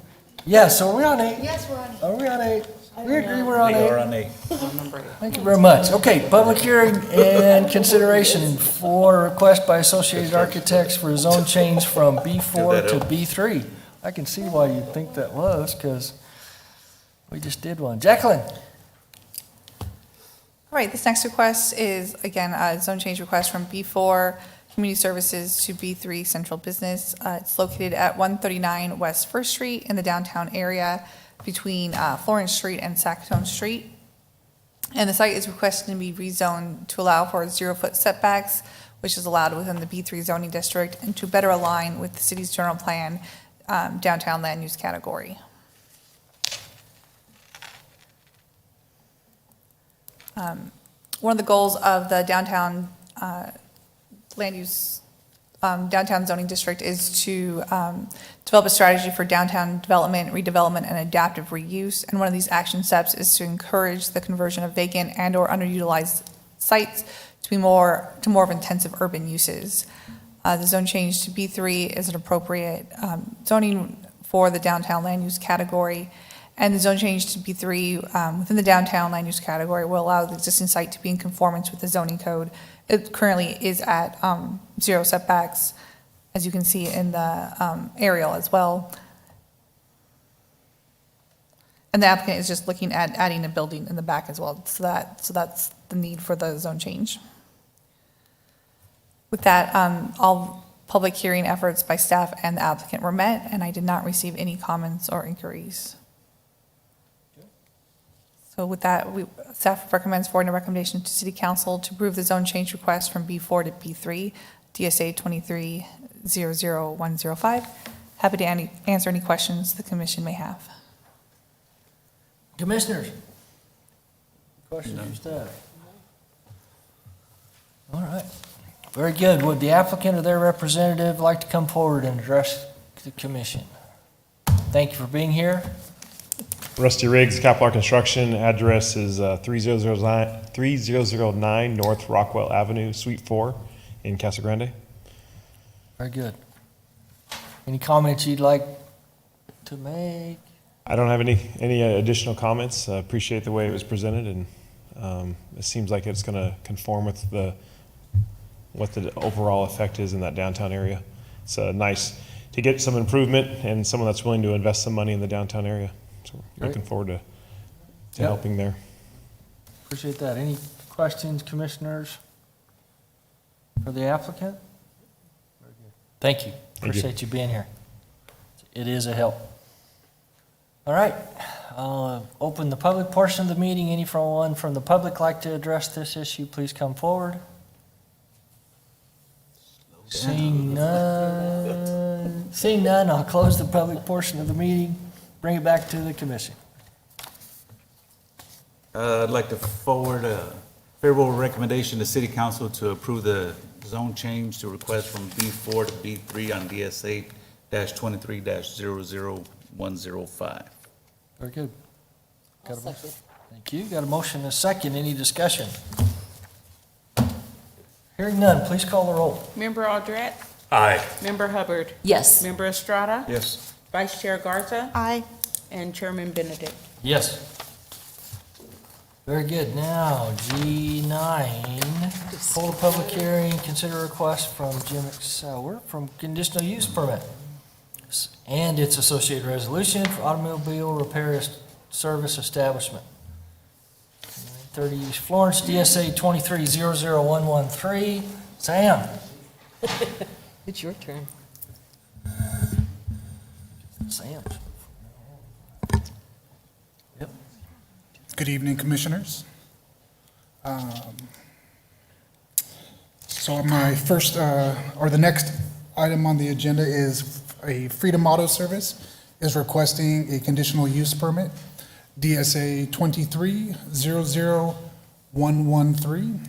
Yeah, so we're on 8. Yes, we're on. Are we on 8? We agree we're on 8. We're on 8. Thank you very much. Okay, public hearing and consideration for request by Associated Architects for a zone change from B4 to B3. I can see why you'd think that was, because we just did one. Jacqueline? All right, this next request is, again, a zone change request from B4 Community Services to B3 Central Business. It's located at 139 West First Street in the downtown area between Florence Street and Sackatoon Street. And the site is requested to be rezoned to allow for 0-foot setbacks, which is allowed within the B3 zoning district, and to better align with the city's general plan downtown land use category. One of the goals of the downtown land use, downtown zoning district is to develop a strategy for downtown development, redevelopment, and adaptive reuse. And one of these action steps is to encourage the conversion of vacant and/or underutilized sites to more of intensive urban uses. The zone change to B3 is an appropriate zoning for the downtown land use category. And the zone change to B3 within the downtown land use category will allow the existing site to be in conformance with the zoning code. It currently is at 0 setbacks, as you can see in the aerial as well. And the applicant is just looking at adding a building in the back as well. So that's the need for the zone change. With that, all public hearing efforts by staff and the applicant were met, and I did not receive any comments or inquiries. So with that, staff recommends forwarding a recommendation to City Council to approve the zone change request from B4 to B3, DSA 23-00105. Happy to answer any questions the commission may have. Commissioners? Questions for staff? All right. Very good. Would the applicant or their representative like to come forward and address the commission? Thank you for being here. Rusty Riggs, Capital Construction. Address is 3009 North Rockwell Avenue, Suite 4 in Casa Grande. Very good. Any comments you'd like to make? I don't have any additional comments. Appreciate the way it was presented, and it seems like it's going to conform with what the overall effect is in that downtown area. It's nice to get some improvement and someone that's willing to invest some money in the downtown area. So we're looking forward to helping there. Appreciate that. Any questions, commissioners, for the applicant? Thank you. Appreciate you being here. It is a help. All right. I'll open the public portion of the meeting. Anyone from the public like to address this issue, please come forward. Seeing none, I'll close the public portion of the meeting. Bring it back to the commission. I'd like to forward a favorable recommendation to City Council to approve the zone change to request from B4 to B3 on DSA 23-00105. Very good. Got a motion? Thank you. Got a motion and a second. Any discussion? Hearing none, please call the roll. Member Aldrete? Aye. Member Hubbard? Yes. Member Estrada? Yes. Vice Chair Garza? Aye. And Chairman Benedict? Yes. Very good. Now, G9, hold a public hearing, consider a request from Jim Sauer from conditional use permit and its associated resolution for automobile repair service establishment. 30 East Florence, DSA 23-00113. Sam? It's your turn. Sam. Good evening, Commissioners. So my first, or the next item on the agenda is a Freedom Auto Service is requesting a conditional use permit, DSA 2300113.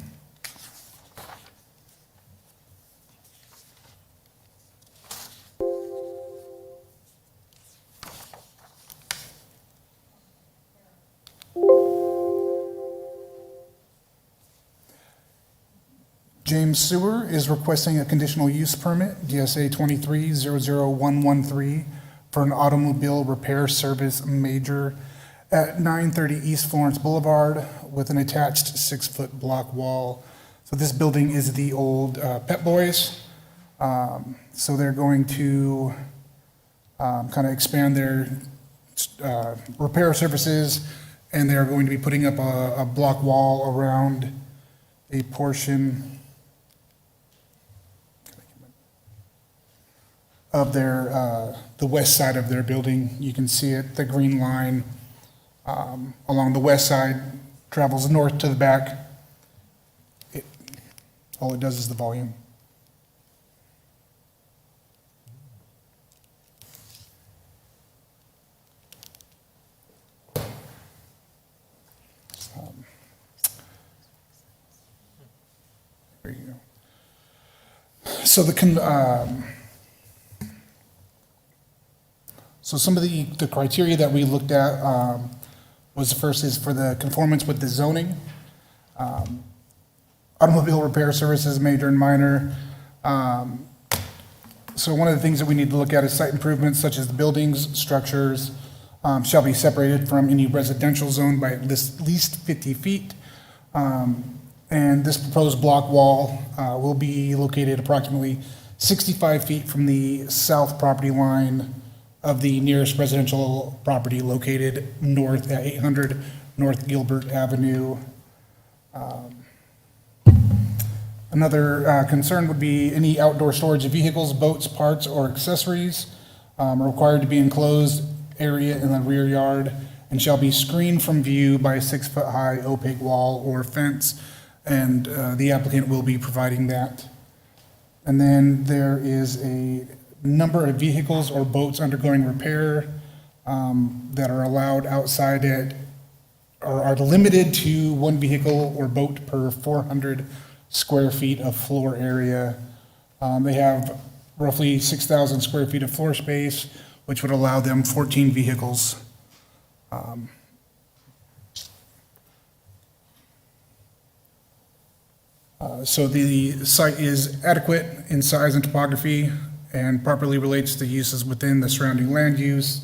James Sewer is requesting a conditional use permit, DSA 2300113, for an automobile repair service major at 930 East Florence Boulevard with an attached 6-foot block wall. So this building is the old Pep Boys. So they're going to kind of expand their repair services, and they're going to be putting up a block wall around a portion of their, the west side of their building. You can see it, the green line along the west side travels north to the back. All it does is the volume. There you go. So so some of the criteria that we looked at was the first is for the conformance with the zoning, automobile repair services, major and minor. So one of the things that we need to look at is site improvements such as the buildings, structures, shall be separated from any residential zone by at least 50 feet. And this proposed block wall will be located approximately 65 feet from the south property line of the nearest residential property located north at 800 North Gilbert Avenue. Another concern would be any outdoor storage of vehicles, boats, parts, or accessories are required to be enclosed area in the rear yard and shall be screened from view by a 6-foot-high opaque wall or fence, and the applicant will be providing that. And then there is a number of vehicles or boats undergoing repair that are allowed outside at, or are limited to one vehicle or boat per 400 square feet of floor area. They have roughly 6,000 square feet of floor space, which would allow them 14 vehicles. So the site is adequate in size and topography and properly relates to uses within the surrounding land use.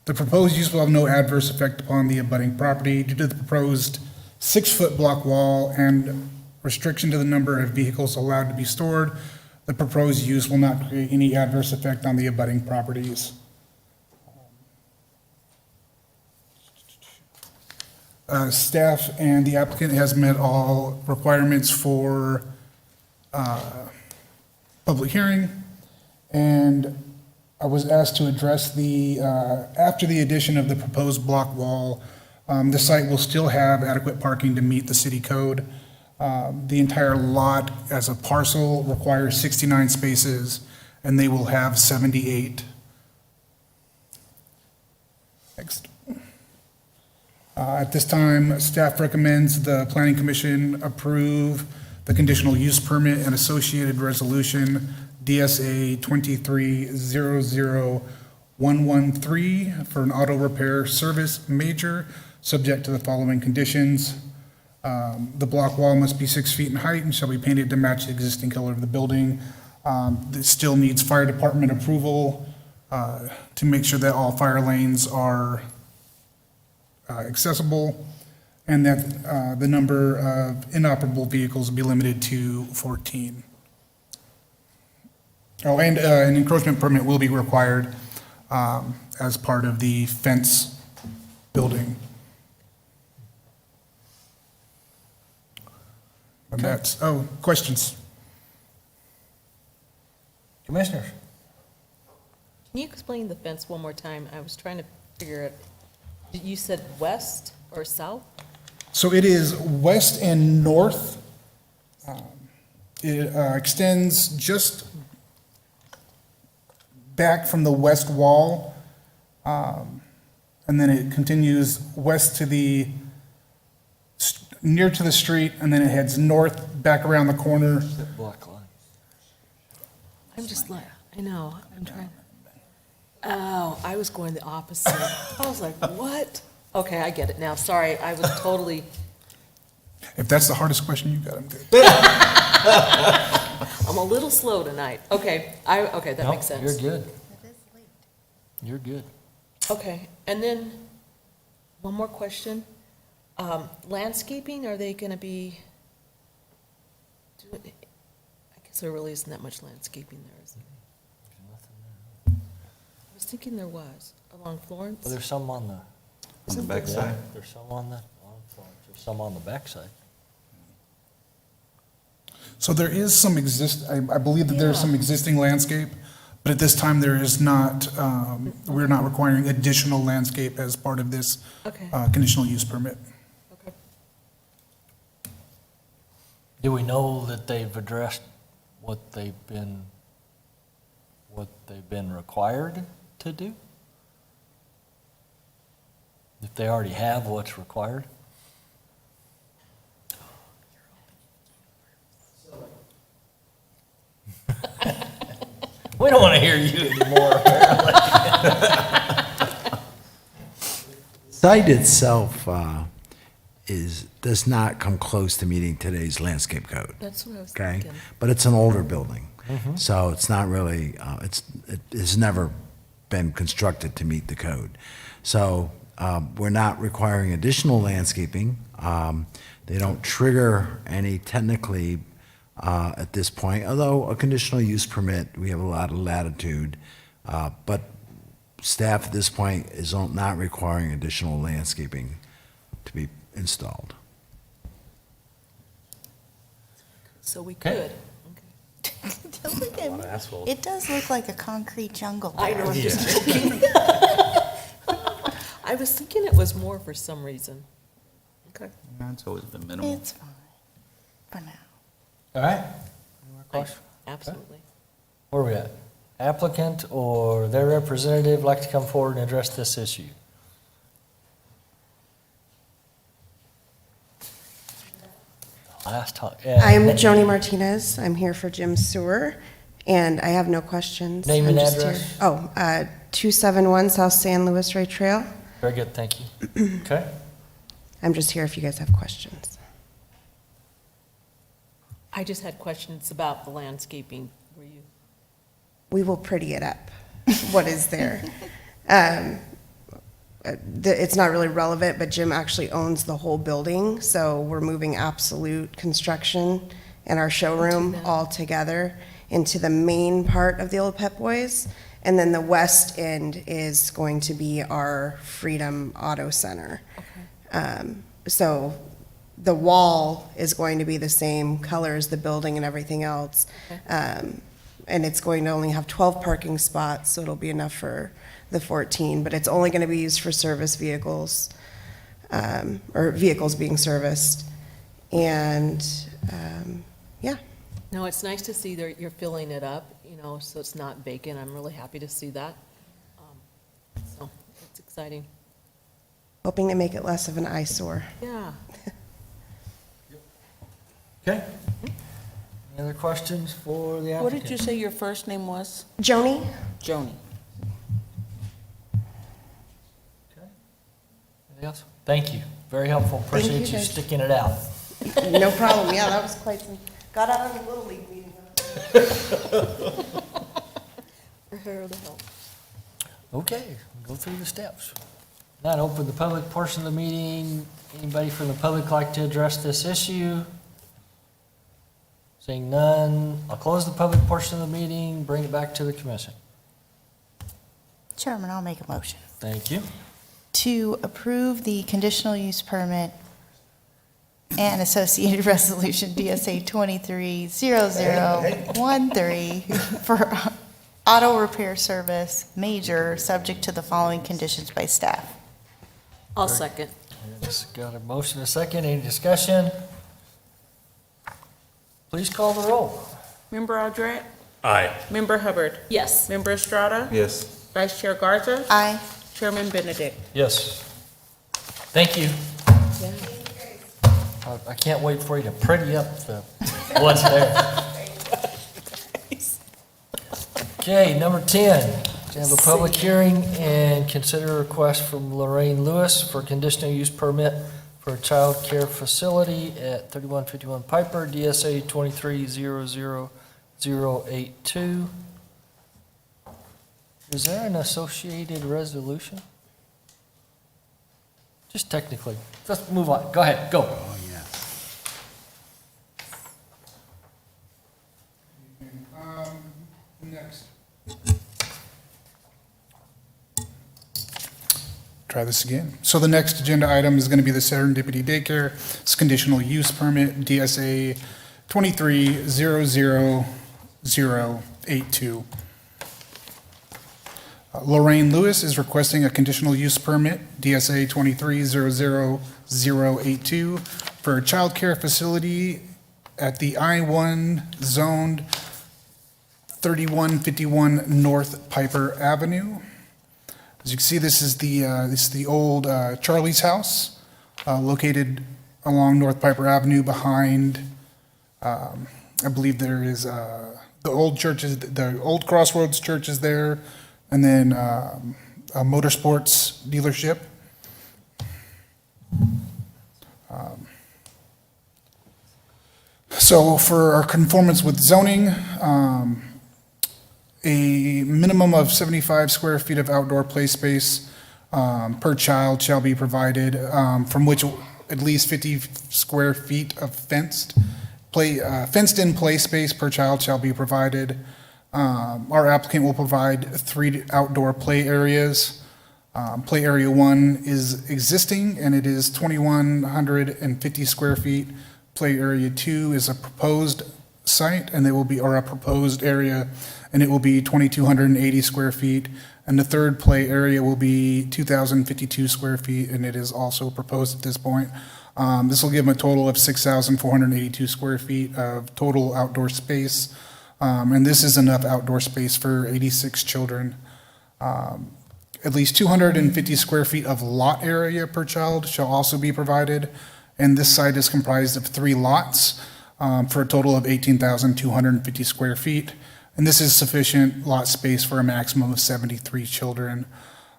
The proposed use will have no adverse effect upon the abutting property due to the proposed 6-foot block wall and restriction to the number of vehicles allowed to be stored. The proposed use will not create any adverse effect on the abutting properties. Staff and the applicant has met all requirements for public hearing, and I was asked to address the, after the addition of the proposed block wall, the site will still have adequate parking to meet the city code. The entire lot as a parcel requires 69 spaces, and they will have 78. Next. At this time, staff recommends the Planning Commission approve the conditional use permit and associated resolution DSA 2300113 for an auto repair service major, subject to the following conditions. The block wall must be 6 feet in height and shall be painted to match the existing color of the building. This still needs fire department approval to make sure that all fire lanes are accessible, and that the number of inoperable vehicles will be limited to 14. Oh, and an encroachment permit will be required as part of the fence building. And that's, oh, questions? Commissioners? Can you explain the fence one more time? I was trying to figure it. You said west or south? So it is west and north. It extends just back from the west wall, and then it continues west to the, near to the street, and then it heads north, back around the corner. Black line. I'm just like, I know, I'm trying. Oh, I was going the opposite. I was like, what? Okay, I get it now. Sorry, I was totally, If that's the hardest question you got, I'm good. I'm a little slow tonight. Okay, okay, that No, makes sense. You're good. You're good. Okay, and then, one more question. Landscaping, are they gonna be doing, I guess there really isn't that much landscaping there, is there? I was thinking there was, along Florence. Well, there's some on the. On the backside? There's some on the, there's some on the backside. So there is some I believe that there's some existing landscape, but at this time there is not, we're not requiring additional landscape as part of this Okay. Conditional use permit. Okay. Do we know that they've addressed what they've been required to do? If they already have what's required? We don't want to hear you anymore, apparently. Site itself does not come close to meeting today's landscape code. That's what I was Okay, thinking. but it's an older building, Mhm. so it's not really, it has never been constructed to meet the code. So we're not requiring additional landscaping. They don't trigger any technically at this point, although a conditional use permit, we have a lot of latitude. But staff at this point is not requiring additional landscaping to be installed. So we Okay. could. It does look like a concrete jungle I there. know, I'm just joking. I was thinking it was more for some reason. Okay. It's always been minimal. It's fine, for now. All right. Any more questions? Absolutely. Where are we at? Applicant or their representative like to come forward and address this issue? Last time. I'm Joni Martinez. I'm here for Jim Sewer, and I have no questions. Name and I'm just address. here- Oh, 271 South San Luis Rey Trail. Very good, thank you. Okay. I'm just here if you guys have questions. I just had questions about the landscaping. Were you? We will pretty it up, what is there. It's not really relevant, but Jim actually owns the whole building, so we're moving Absolute Construction and our showroom all together into the main part of the old Pep Boys. And then the west end is going to be our Freedom Auto Center. So the wall is going to be the same color as the building and everything else. And it's going to only have 12 parking spots, so it'll be enough for the 14, but it's only going to be used for service vehicles, or vehicles being serviced. And, yeah. No, it's nice to see that you're filling it up, so it's not vacant. I'm really happy to see that. So it's exciting. Hoping to make it less of an eyesore. Yeah. Okay. Any other questions for the What applicant? did you say your first name was? Joni? Joni. Anything else? Thank you. Very helpful. Thank Appreciate you, you guys. sticking it out. No problem, yeah, that was quite some, got out of the Little League meeting. For her to help. Okay, go through the steps. Now, open the public portion of the meeting. Anybody from the public like to address this issue? Seeing none, I'll close the public portion of the meeting, bring it back to the commission. Chairman, I'll make a motion Thank you. to approve the conditional use permit and associated resolution DSA 230013 for auto repair service major, subject to the following conditions by staff. I'll second. It's got a motion, a second, any discussion? Please call the roll. Member Aldred? Aye. Member Hubbard? Yes. Member Estrada? Yes. Vice Chair Garza? Aye. Chairman Benedict? Yes. Thank you. I can't wait for you to pretty up what's there. Okay, number 10, we have a public hearing and consider a request from Lorraine Lewis for conditional use permit for a child care facility at 3151 Piper, DSA 2300082. Is there an associated resolution? Just technically. Let's move on. Go ahead, go. Next. Try this again. So the next agenda item is going to be the Serendipity Daycare. It's conditional use permit, DSA 2300082. Lorraine Lewis is requesting a conditional use permit, DSA 2300082, for a child care facility at the I-1 zoned 3151 North Piper Avenue. As you can see, this is the old Charlie's house, located along North Piper Avenue behind, I believe there is the old churches, the old Crossroads Church is there, and then a motorsports dealership. So for our conformance with zoning, a minimum of 75 square feet of outdoor play space per child shall be provided, from which at least 50 square feet of fenced-in play space per child shall be provided. Our applicant will provide 3 outdoor play areas. Play area 1 is existing, and it is 2,150 square feet. Play area 2 is a proposed site, and or a proposed area, and it will be 2,280 square feet. And the third play area will be 2,052 square feet, and it is also proposed at this point. This will give them a total of 6,482 square feet of total outdoor space. And this is enough outdoor space for 86 children. At least 250 square feet of lot area per child shall also be provided. And this site is comprised of 3 lots for a total of 18,250 square feet. And this is sufficient lot space for a maximum of 73 children.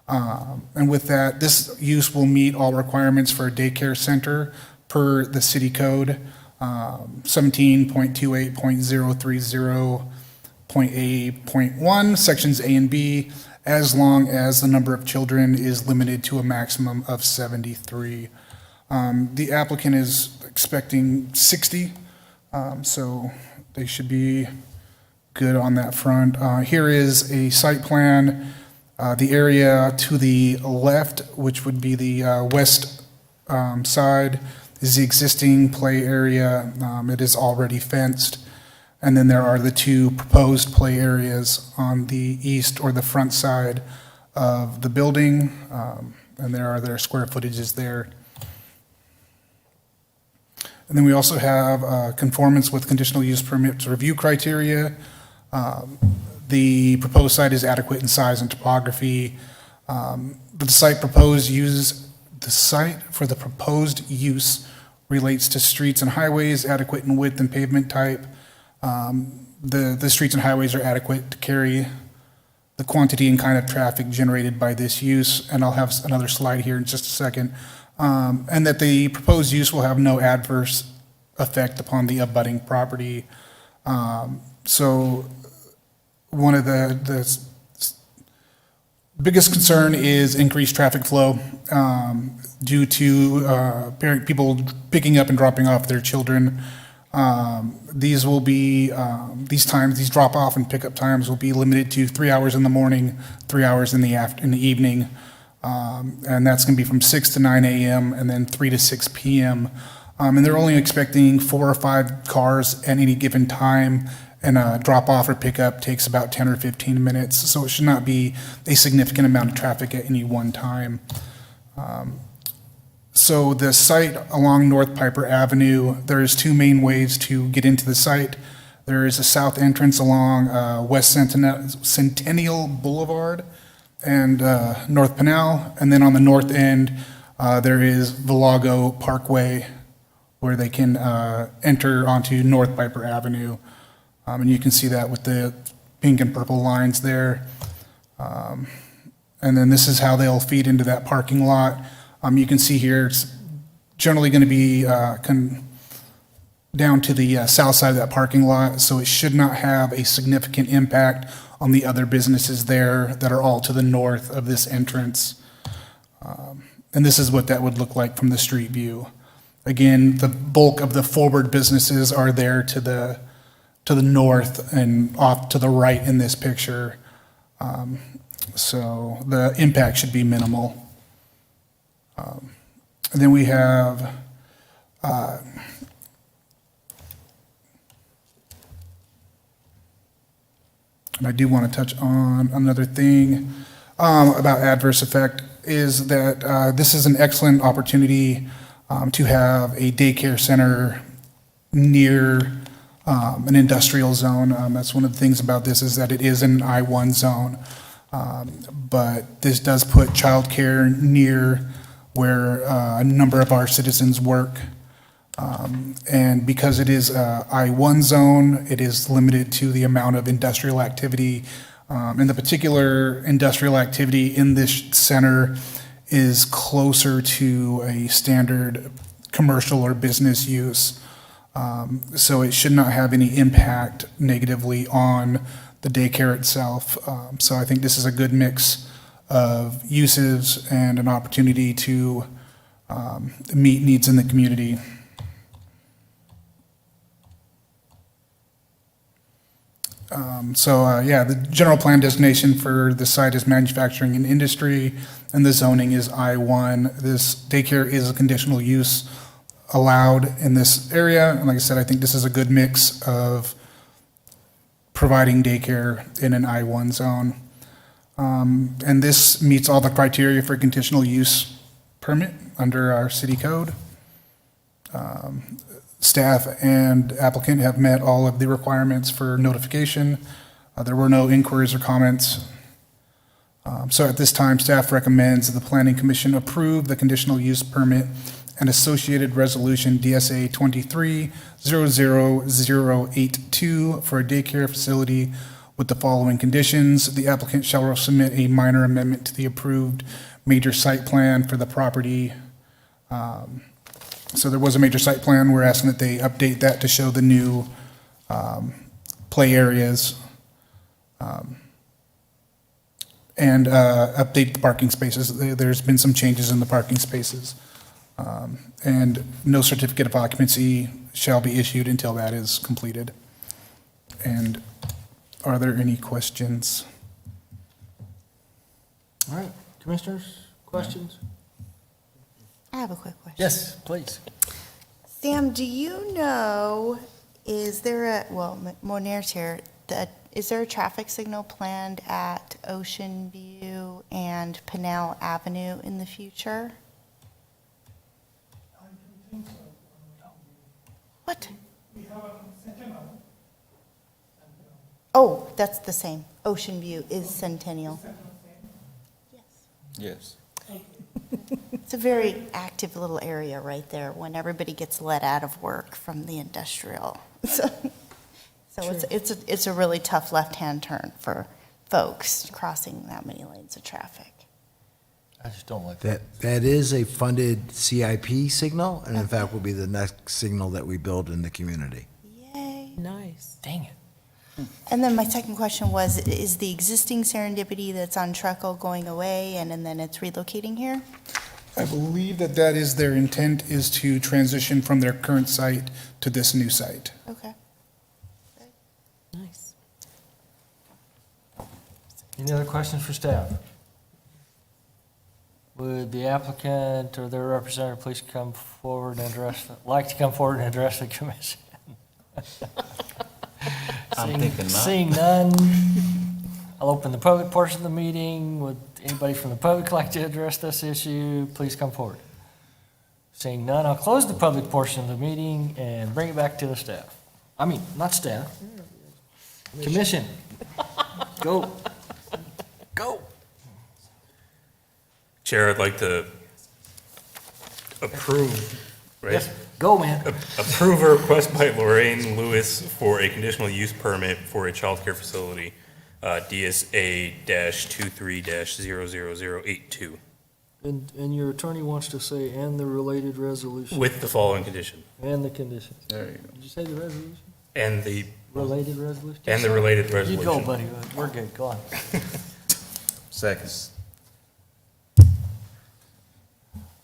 And with that, this use will meet all requirements for a daycare center per the city code, 17.28.030.A.1, sections A and B, as long as the number of children is limited to a maximum of 73. The applicant is expecting 60, so they should be good on that front. Here is a site plan. The area to the left, which would be the west side, is the existing play area. It is already fenced. And then there are the 2 proposed play areas on the east or the front side of the building. And there are their square footages there. And then we also have conformance with conditional use permits review criteria. The proposed site is adequate in size and topography. The site for the proposed use relates to streets and highways adequate in width and pavement type. The streets and highways are adequate to carry the quantity and kind of traffic generated by this use, and I'll have another slide here in just a second. And that the proposed use will have no adverse effect upon the abutting property. So one of the biggest concern is increased traffic flow due to people picking up and dropping off their children. These will be, these drop off and pickup times will be limited to 3 hours in the morning, 3 hours in the evening. And that's going to be from 6 to 9 a.m. and then 3 to 6 p.m. And they're only expecting 4 or 5 cars at any given time, and a drop off or pickup takes about 10 or 15 minutes. So it should not be a significant amount of traffic at any one time. So the site along North Piper Avenue, there's two main ways to get into the site. There is a south entrance along West Centennial Boulevard and North Pinal. And then on the north end, there is Villago Parkway, where they can enter onto North Piper Avenue. And you can see that with the pink and purple lines there. And then this is how they'll feed into that parking lot. You can see here, it's generally going to be down to the south side of that parking lot, so it should not have a significant impact on the other businesses there that are all to the north of this entrance. And this is what that would look like from the street view. Again, the bulk of the forward businesses are there to the north and off to the right in this picture. So the impact should be minimal. And then we have and I do want to touch on another thing about adverse effect is that this is an excellent opportunity to have a daycare center near an industrial zone. That's one of the things about this is that it is an I-1 zone. But this does put childcare near where a number of our citizens work. And because it is a I-1 zone, it is limited to the amount of industrial activity. And the particular industrial activity in this center is closer to a standard commercial or business use. So it should not have any impact negatively on the daycare itself. So I think this is a good mix of uses and an opportunity to meet needs in the community. The general plan designation for the site is manufacturing and industry, and the zoning is I-1. This daycare is a conditional use allowed in this area, and like I said, I think this is a good mix of providing daycare in an I-1 zone. And this meets all the criteria for conditional use permit under our city code. Staff and applicant have met all of the requirements for notification. There were no inquiries or comments. So at this time, staff recommends that the Planning Commission approve the conditional use permit and associated resolution DSA 23-00082 for a daycare facility with the following conditions. The applicant shall submit a minor amendment to the approved major site plan for the property. So there was a major site plan. We're asking that they update that to show the new play areas and update the parking spaces. There's been some changes in the parking spaces. And no certificate of occupancy shall be issued until that is completed. And are there any questions? All right, commissioners, questions? I have a quick question. Yes, please. Sam, do you know, is there a, well, Monier's here, is there a traffic signal planned at Ocean View and Pinal Avenue in the future? What? Oh, that's the same. Ocean View is Centennial. Yes. It's a very active little area right there when everybody gets let out of work from the industrial. So it's a really tough left-hand turn for folks crossing that many lanes of traffic. I just don't like That is a funded CIP signal, and in fact will be the next signal that we build in the community. Yay. Nice. Dang it. And then my second question was, is the existing Serendipity that's on Truckle going away and then it's relocating here? I believe that that is their intent, is to transition from their current site to this new site. Okay. Nice. Any other questions for staff? Would the applicant or their representative please come forward and address, like to come forward and address the commission? I'm thinking not. Seeing none, I'll open the public portion of the meeting. Would anybody from the public like to address this issue? Please come forward. Seeing none, I'll close the public portion of the meeting and bring it back to the staff. I mean, not staff. Commission. Go. Go. Chair, I'd like to approve, right? Yes, go, man. Approve a request by Lorraine Lewis for a conditional use permit for a childcare facility, DSA-23-00082, And your attorney wants to say, and the related resolution. with the following condition. And the conditions. There you go. Did you say the resolution? And the Related resolution? And the related You go, resolution. buddy. We're good. Go on. Seconds.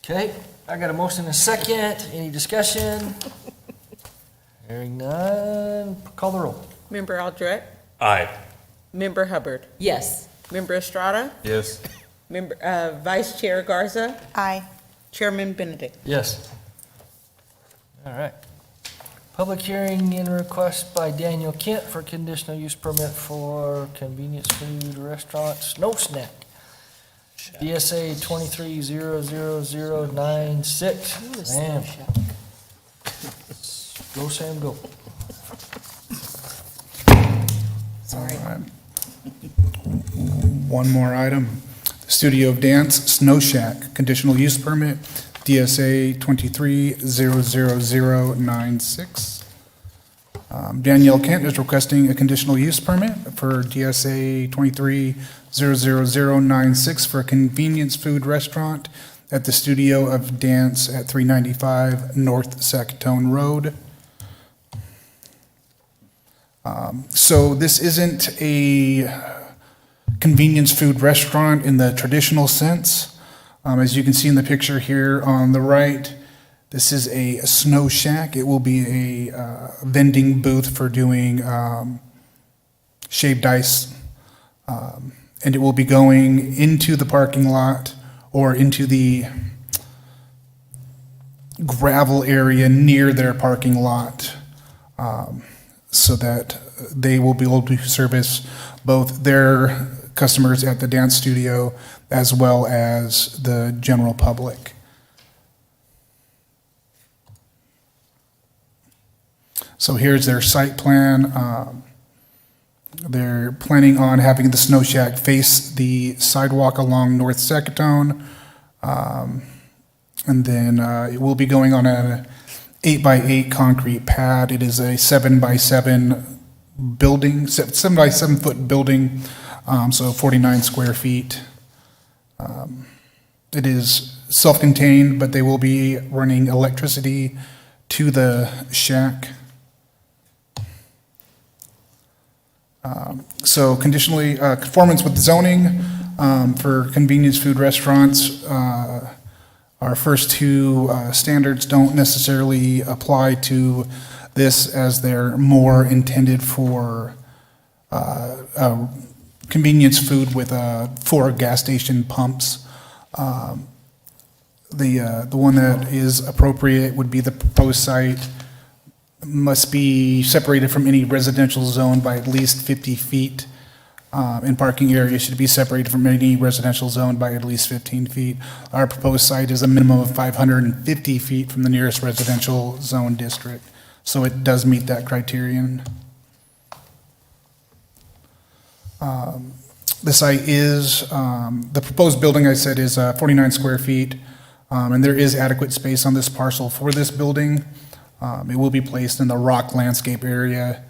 Okay, I got a motion and a second. Any discussion? Hearing none. Call the roll. Member Aldrete, Aye. Member Hubbard, Yes. Member Estrada, Yes. Vice Chair Garza, Aye. Chairman Benedict. Yes. All right. Public hearing and request by Daniel Kent for conditional use permit for convenience food restaurant Snow Snack. DSA 23-00096. Sam. Go, Sam, go. Sorry. All right. One more item. Studio of Dance Snow Shack, conditional use permit, DSA 23-00096. Danielle Kent is requesting a conditional use permit for DSA 23-00096 for a convenience food restaurant at the Studio of Dance at 395 North Sackatone Road. So this isn't a convenience food restaurant in the traditional sense. As you can see in the picture here on the right, this is a snow shack. It will be a vending booth for doing shaved ice. And it will be going into the parking lot or into the gravel area near their parking lot, so that they will be able to service both their customers at the dance studio as well as the general public. So here's their site plan. They're planning on having the snow shack face the sidewalk along North Sackatone. And then it will be going on an 8x8 concrete pad. It is a 7x7 building, 7x7 foot building, so 49 square feet. It is self-contained, but they will be running electricity to the shack. So conditionally, conformance with zoning for convenience food restaurants. Our first two standards don't necessarily apply to this, as they're more intended for convenience food with 4 gas station pumps. The one that is appropriate would be the proposed site must be separated from any residential zone by at least 50 feet. And parking area should be separated from any residential zone by at least 15 feet. Our proposed site is a minimum of 550 feet from the nearest residential zone district. So it does meet that criterion. The site is, the proposed building, I said, is 49 square feet. And there is adequate space on this parcel for this building. It will be placed in the rock landscape area.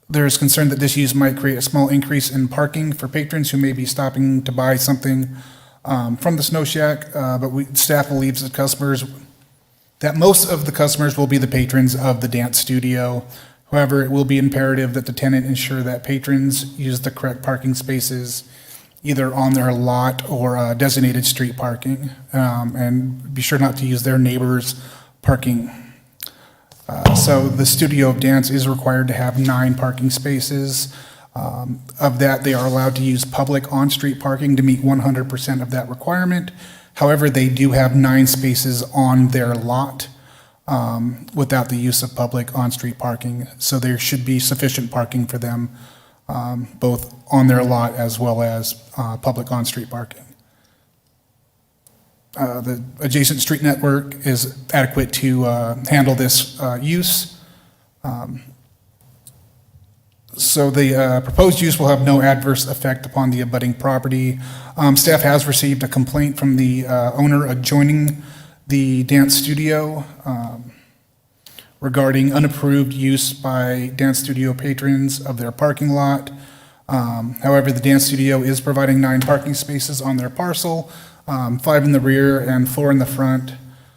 There is concern that this use might create a small increase in parking for patrons who may be stopping to buy something from the snow shack, but staff believes that most of the customers will be the patrons of the dance studio. However, it will be imperative that the tenant ensure that patrons use the correct parking spaces either on their lot or designated street parking, and be sure not to use their neighbor's parking. So the Studio of Dance is required to have 9 parking spaces. Of that, they are allowed to use public on-street parking to meet 100% of that requirement. However, they do have 9 spaces on their lot without the use of public on-street parking. So there should be sufficient parking for them, both on their lot as well as public on-street parking. the adjacent street network is adequate to handle this use. So the proposed use will have no adverse effect upon the abutting property. Staff has received a complaint from the owner adjoining the dance studio regarding unapproved use by dance studio patrons of their parking lot. However, the dance studio is providing 9 parking spaces on their parcel, 5 in the rear and 4 in the front.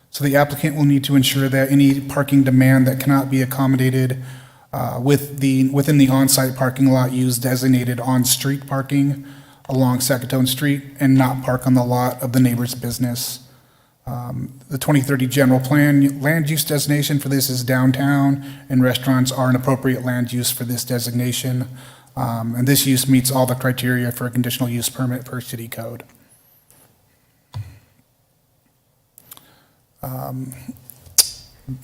So the applicant will need to ensure that any parking demand that cannot be accommodated within the on-site parking lot use designated on-street parking along Sackatone Street and not park on the lot of the neighbor's business. The 2030 general plan land use designation for this is downtown, and restaurants are an appropriate land use for this designation. And this use meets all the criteria for a conditional use permit per city code. The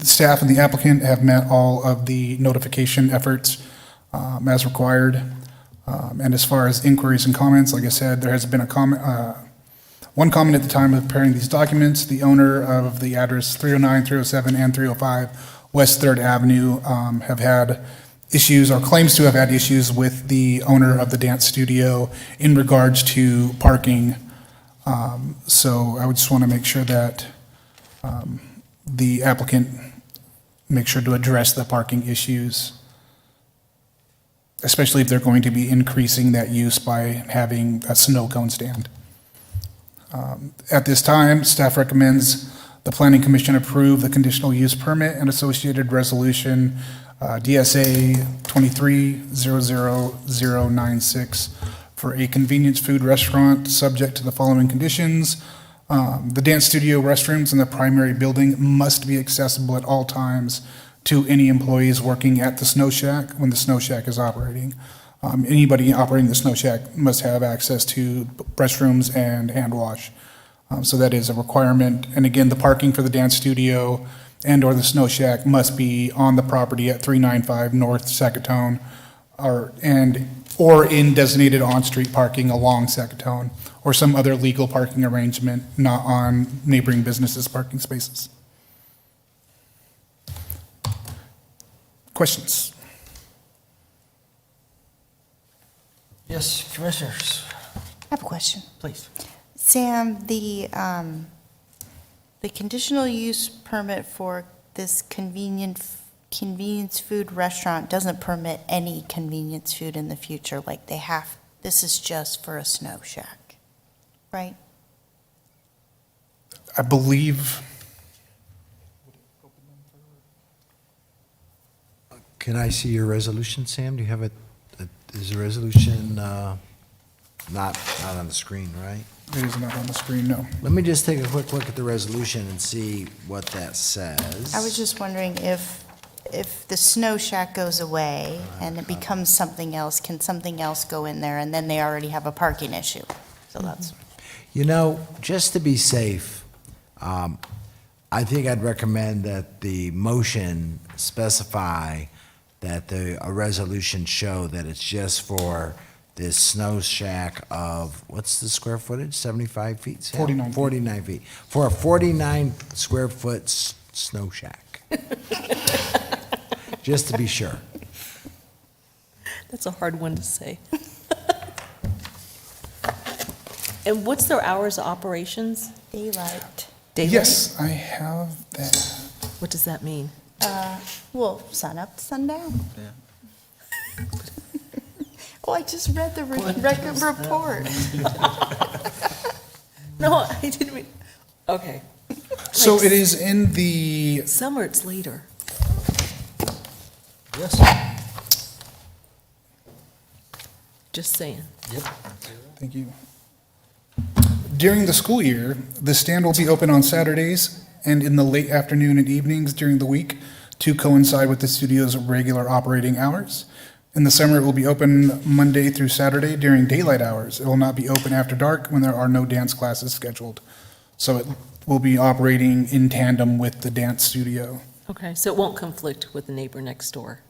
staff and the applicant have met all of the notification efforts as required. And as far as inquiries and comments, like I said, there has been a comment, one comment at the time of preparing these documents. The owner of the address 309, 307, and 305 West 3rd Avenue have had issues or claims to have had issues with the owner of the dance studio in regards to parking. So I would just want to make sure that the applicant make sure to address the parking issues, especially if they're going to be increasing that use by having a snow cone stand. At this time, staff recommends the Planning Commission approve the conditional use permit and associated resolution DSA 23-00096 for a convenience food restaurant subject to the following conditions. The dance studio restrooms in the primary building must be accessible at all times to any employees working at the Snow Shack when the Snow Shack is operating. Anybody operating the Snow Shack must have access to restrooms and hand wash. So that is a requirement. And again, the parking for the dance studio and/or the Snow Shack must be on the property at 395 North Sackatone or in designated on-street parking along Sackatone or some other legal parking arrangement, not on neighboring businesses' parking spaces. Questions? Yes, commissioners, I have a question. please. Sam, the conditional use permit for this convenience food restaurant doesn't permit any convenience food in the future, like this is just for a Snow Shack, right? I believe, Can I see your resolution, Sam? Do you have is the resolution not on the screen, right? it is not on the screen, no. Let me just take a quick look at the resolution and see what that says. I was just wondering if the Snow Shack goes away and it becomes something else, can something else go in there and then they already have a parking issue? So that's, You know, just to be safe, I think I'd recommend that the motion specify that a resolution show that it's just for this Snow Shack of, what's the square footage, 75 feet? Sam? 49 feet. 49 feet. For a 49 square foot Snow Shack. Just to be sure. That's a hard one to say. And what's their hours of operations? daylight. Daylight? Yes, I have that. What does that mean? Well, sun up to sundown. Yeah. Oh, I just read the record report. No, I didn't mean, okay. So Like it is in the, Summer, it's later. Yes. Just saying. Yep. thank you. During the school year, the stand will be open on Saturdays and in the late afternoon and evenings during the week to coincide with the studio's regular operating hours. In the summer, it will be open Monday through Saturday during daylight hours. It will not be open after dark when there are no dance classes scheduled. So it will be operating in tandem with the dance studio. Okay, so it won't conflict with the neighbor next door?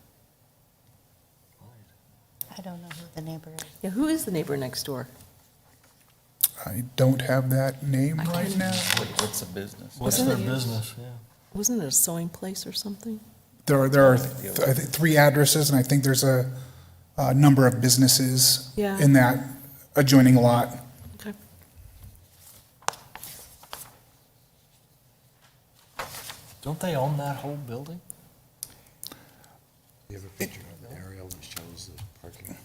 I don't know who the neighbor is. Yeah, who is the neighbor next door? I don't have that name right now. What's the business? What's their business, yeah. Wasn't it a sewing place or something? There are, I think, 3 addresses, and I think there's a number of businesses Yeah. in that adjoining lot. Okay. Don't they own that whole building? You have a picture of the aerial that shows the parking?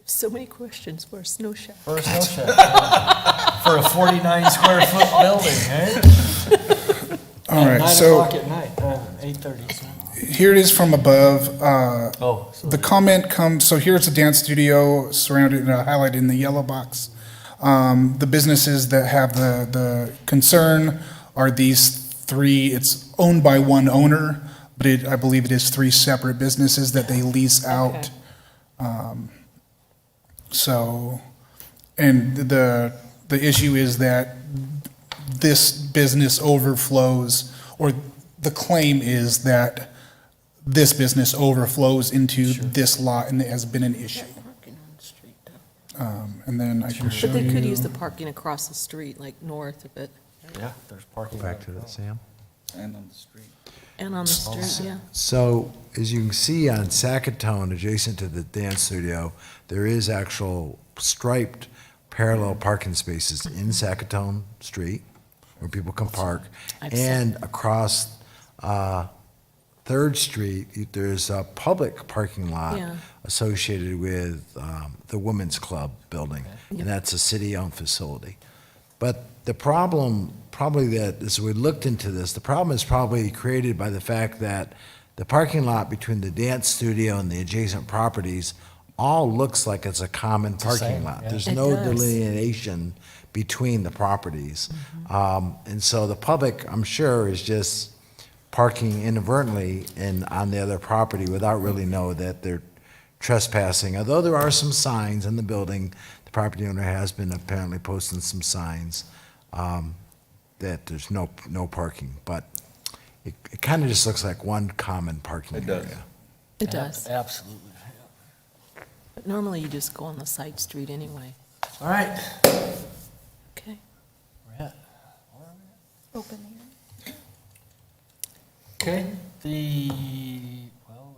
So many questions for a snow shack. For a snow shack. For a 49 square foot building, eh? All right, 9 so- o'clock at night, 8:30. Here it is from above. Oh, The comment comes, so here's a dance studio surrounded, highlighted in the yellow box. The businesses that have the concern are these 3, it's owned by one owner, but I believe it is 3 separate businesses that they lease out. So, and the issue is that this business overflows, or the claim is that this business overflows into this lot, and it has been an issue. And then I can show But they could you- use the parking across the street, like north of it, Yeah, there's parking. Back to that, Sam. And on the street. and on the street, yeah. So, as you can see on Sackatone, adjacent to the dance studio, there is actual striped parallel parking spaces in Sackatone Street where people can park. I've seen- And across 3rd Street, there's a public parking lot Yeah. associated with the Women's Club building, and that's a city-owned facility. But the problem, probably that, as we looked into this, the problem is probably created by the fact that the parking lot between the dance studio and the adjacent properties all looks like it's a common the parking same, lot. yeah. There's It no does. delineation between the properties. And so the public, I'm sure, is just parking inadvertently on the other property without really know that they're trespassing. Although there are some signs in the building, the property owner has been apparently posting some signs that there's no parking. But it kind of just looks like one common parking It does. area. It does. Absolutely. But normally you just go on the side street anyway. All right. Okay. We're at- Open here. Okay, well,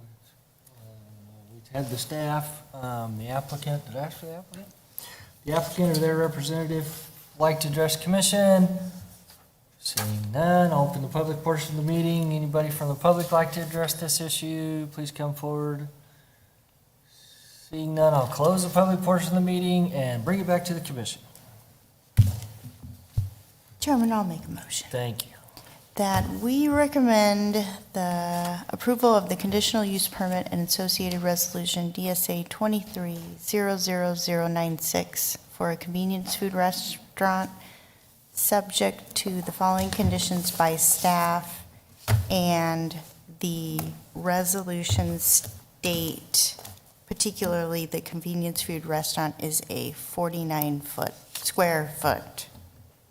we've had the staff, the applicant, did I ask for the applicant? The applicant or their representative like to address commission? Seeing none, I'll open the public portion of the meeting. Anybody from the public like to address this issue, please come forward. Seeing none, I'll close the public portion of the meeting and bring it back to the commission. Chairman, I'll make a motion. Thank you. That we recommend the approval of the conditional use permit and associated resolution DSA 23-00096 for a convenience food restaurant, subject to the following conditions by staff, and the resolution state, particularly the convenience food restaurant is a 49 square foot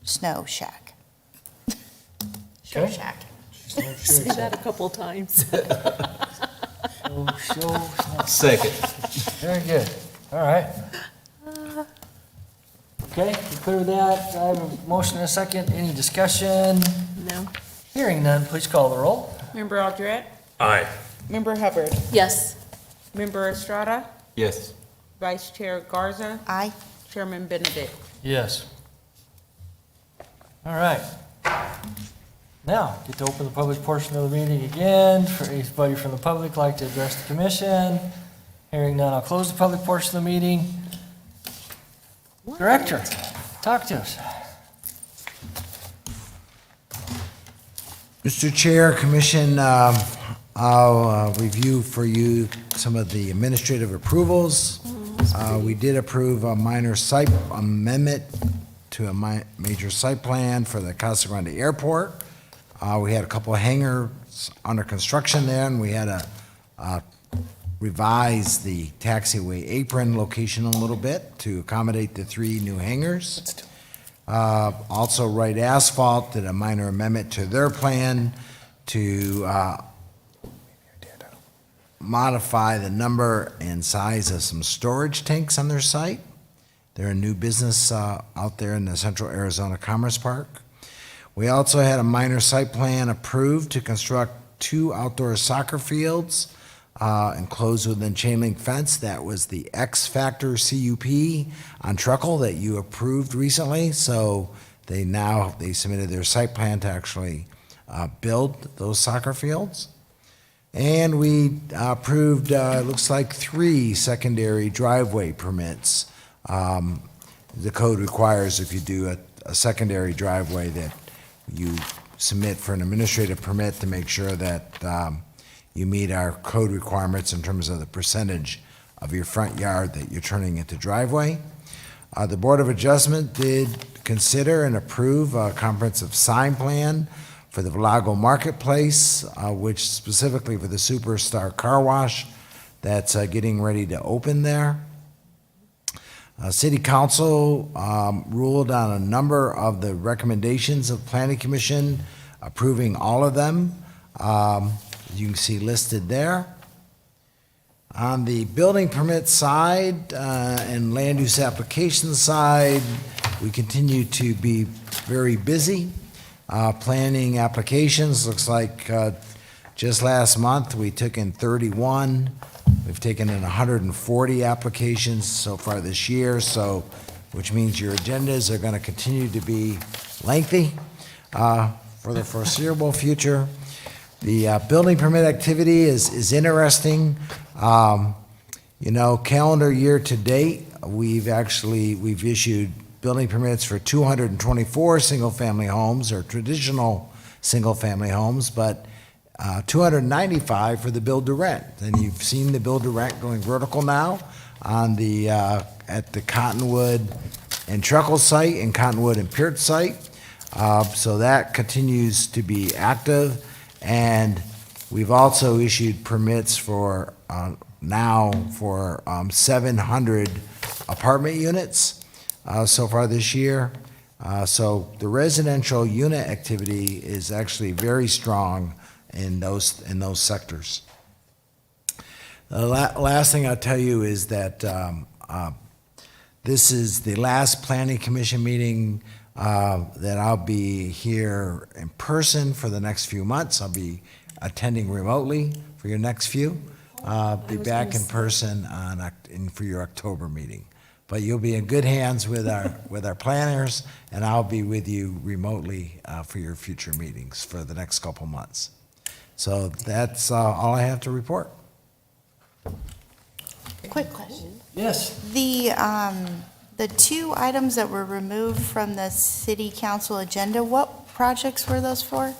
snow shack. Show Okay. shack. Say that a couple times. Second. Very good, all right. Okay, you clear with that? I have a motion and a second. Any discussion? No? Hearing none, please call the roll. Member Aldred? Aye. Member Hubbard? Yes. Member Estrada? Yes. Vice Chair Garza? Aye. Chairman Benedict? Yes. All right. Now, get to open the public portion of the meeting again. For anybody from the public like to address the commission. Hearing none, I'll close the public portion of the meeting. Director, talk to us. Mr. Chair, Commission, I'll review for you some of the administrative approvals. We did approve a minor site amendment to a major site plan for the Casa Grande Airport. We had a couple of hangars under construction there, and we had to revise the taxiway apron location a little bit to accommodate the 3 new hangars. Also, Wright Asphalt did a minor amendment to their plan to modify the number and size of some storage tanks on their site. They're a new business out there in the Central Arizona Commerce Park. We also had a minor site plan approved to construct 2 outdoor soccer fields enclosed within chain link fence. That was the X Factor CUP on Truckle that you approved recently. So they submitted their site plan to actually build those soccer fields. And we approved, it looks like 3 secondary driveway permits. The code requires if you do a secondary driveway that you submit for an administrative permit to make sure that you meet our code requirements in terms of the percentage of your front yard that you're turning into driveway. The Board of Adjustment did consider and approve a comprehensive sign plan for the Valago Marketplace, which specifically for the Superstar Car Wash that's getting ready to open there. City Council ruled on a number of the recommendations of Planning Commission, approving all of them. You can see listed there. On the building permit side and land use application side, we continue to be very busy. Planning applications, looks like just last month, we took in 31. We've taken in 140 applications so far this year, so, which means your agendas are gonna continue to be lengthy for the foreseeable future. The building permit activity is interesting. You know, calendar year to date, we've issued building permits for 224 single-family homes, or traditional single-family homes, but 295 for the build-to-rent. And you've seen the build-to-rent going vertical now on the, at the Cottonwood and Truckle site and Cottonwood and Peart site. So that continues to be active. And we've also issued permits for, now for 700 apartment units so far this year. So the residential unit activity is actually very strong in those sectors. The last thing I'll tell you is that this is the last Planning Commission meeting that I'll be here in person for the next few months. I'll be attending remotely for your next few. Be back in person for your October meeting. But you'll be in good hands with our planners, and I'll be with you remotely for your future meetings for the next couple months. So that's all I have to report. Quick question. Yes. The 2 items that were removed from the city council agenda, what projects were those for?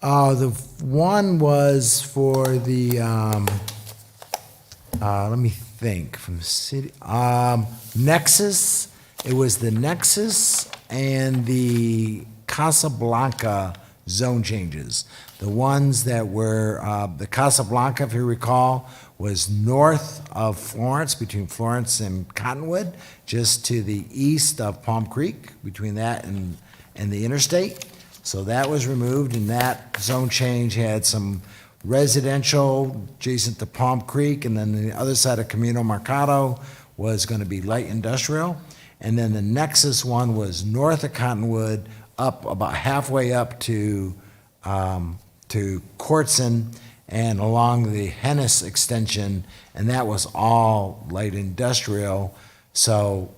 The one was for the, let me think, from the city, Nexus. It was the Nexus and the Casablanca zone changes. The ones that were, the Casablanca, if you recall, was north of Florence, between Florence and Cottonwood, just to the east of Palm Creek, between that and the interstate. So that was removed, and that zone change had some residential adjacent to Palm Creek, and then the other side of Camino Mercado was going to be light industrial. And then the Nexus one was north of Cottonwood, up about halfway up to Courtson and along the Hennis extension, and that was all light industrial. So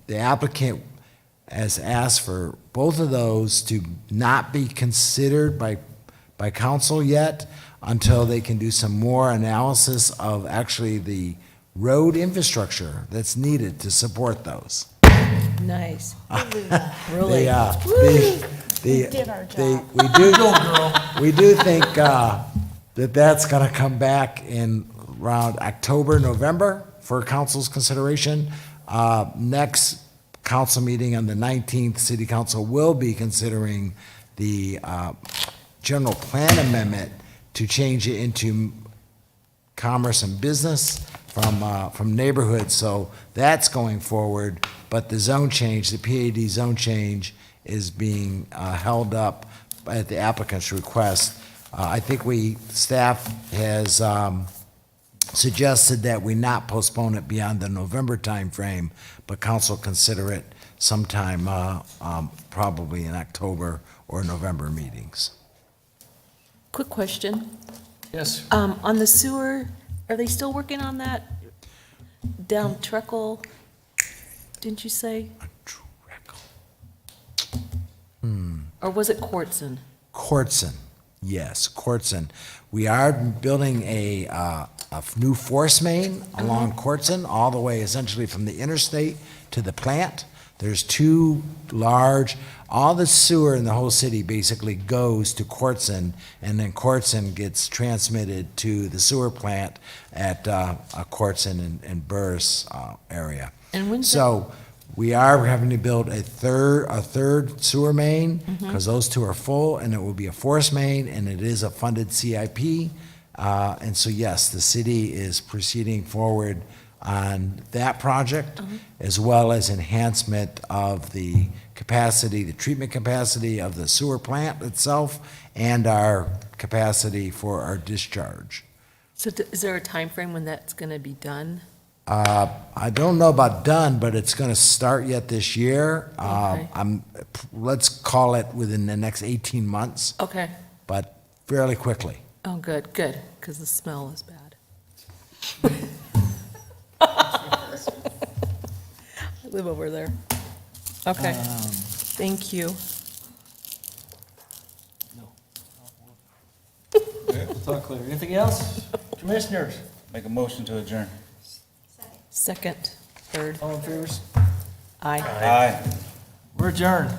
the applicant has asked for both of those to not be considered by council yet until they can do some more analysis of actually the road infrastructure that's needed to support those. Nice. Really? We did our job. we do think that's going to come back in around October, November for council's consideration. Next council meeting on the 19th, City Council will be considering the general plan amendment to change it into commerce and business from neighborhoods. So that's going forward, but the zone change, the PAD zone change, is being held up at the applicant's request. I think staff has suggested that we not postpone it beyond the November timeframe, but council consider it sometime, probably in October or November meetings. Quick question. Yes. On the sewer, are they still working on that down Treckle? Didn't you say? Or was it Quartzen? Quartzen, yes, Quartzen. We are building a new force main along Quartzen, all the way essentially from the interstate to the plant. There's two large, all the sewer in the whole city basically goes to Quartzen, and then Quartzen gets transmitted to the sewer plant at Quartzen and Burris area. And when's So we are having to build a third sewer main, because those two are full, and it will be a force main, and it is a funded CIP. And so, yes, the city is proceeding forward on that project, as well as enhancement of the capacity, the treatment capacity of the sewer plant itself, and our capacity for our discharge. So is there a time frame when that's going to be done? I don't know about done, but it's going to start yet this year. Okay. Let's call it within the next 18 months, Okay. but fairly quickly. Oh, good, because the smell is bad. I live over there. Okay, thank you. It's all clear. Anything else? Commissioners? Make a motion to adjourn. Second, third. All in favor? Aye. Aye. We're adjourned.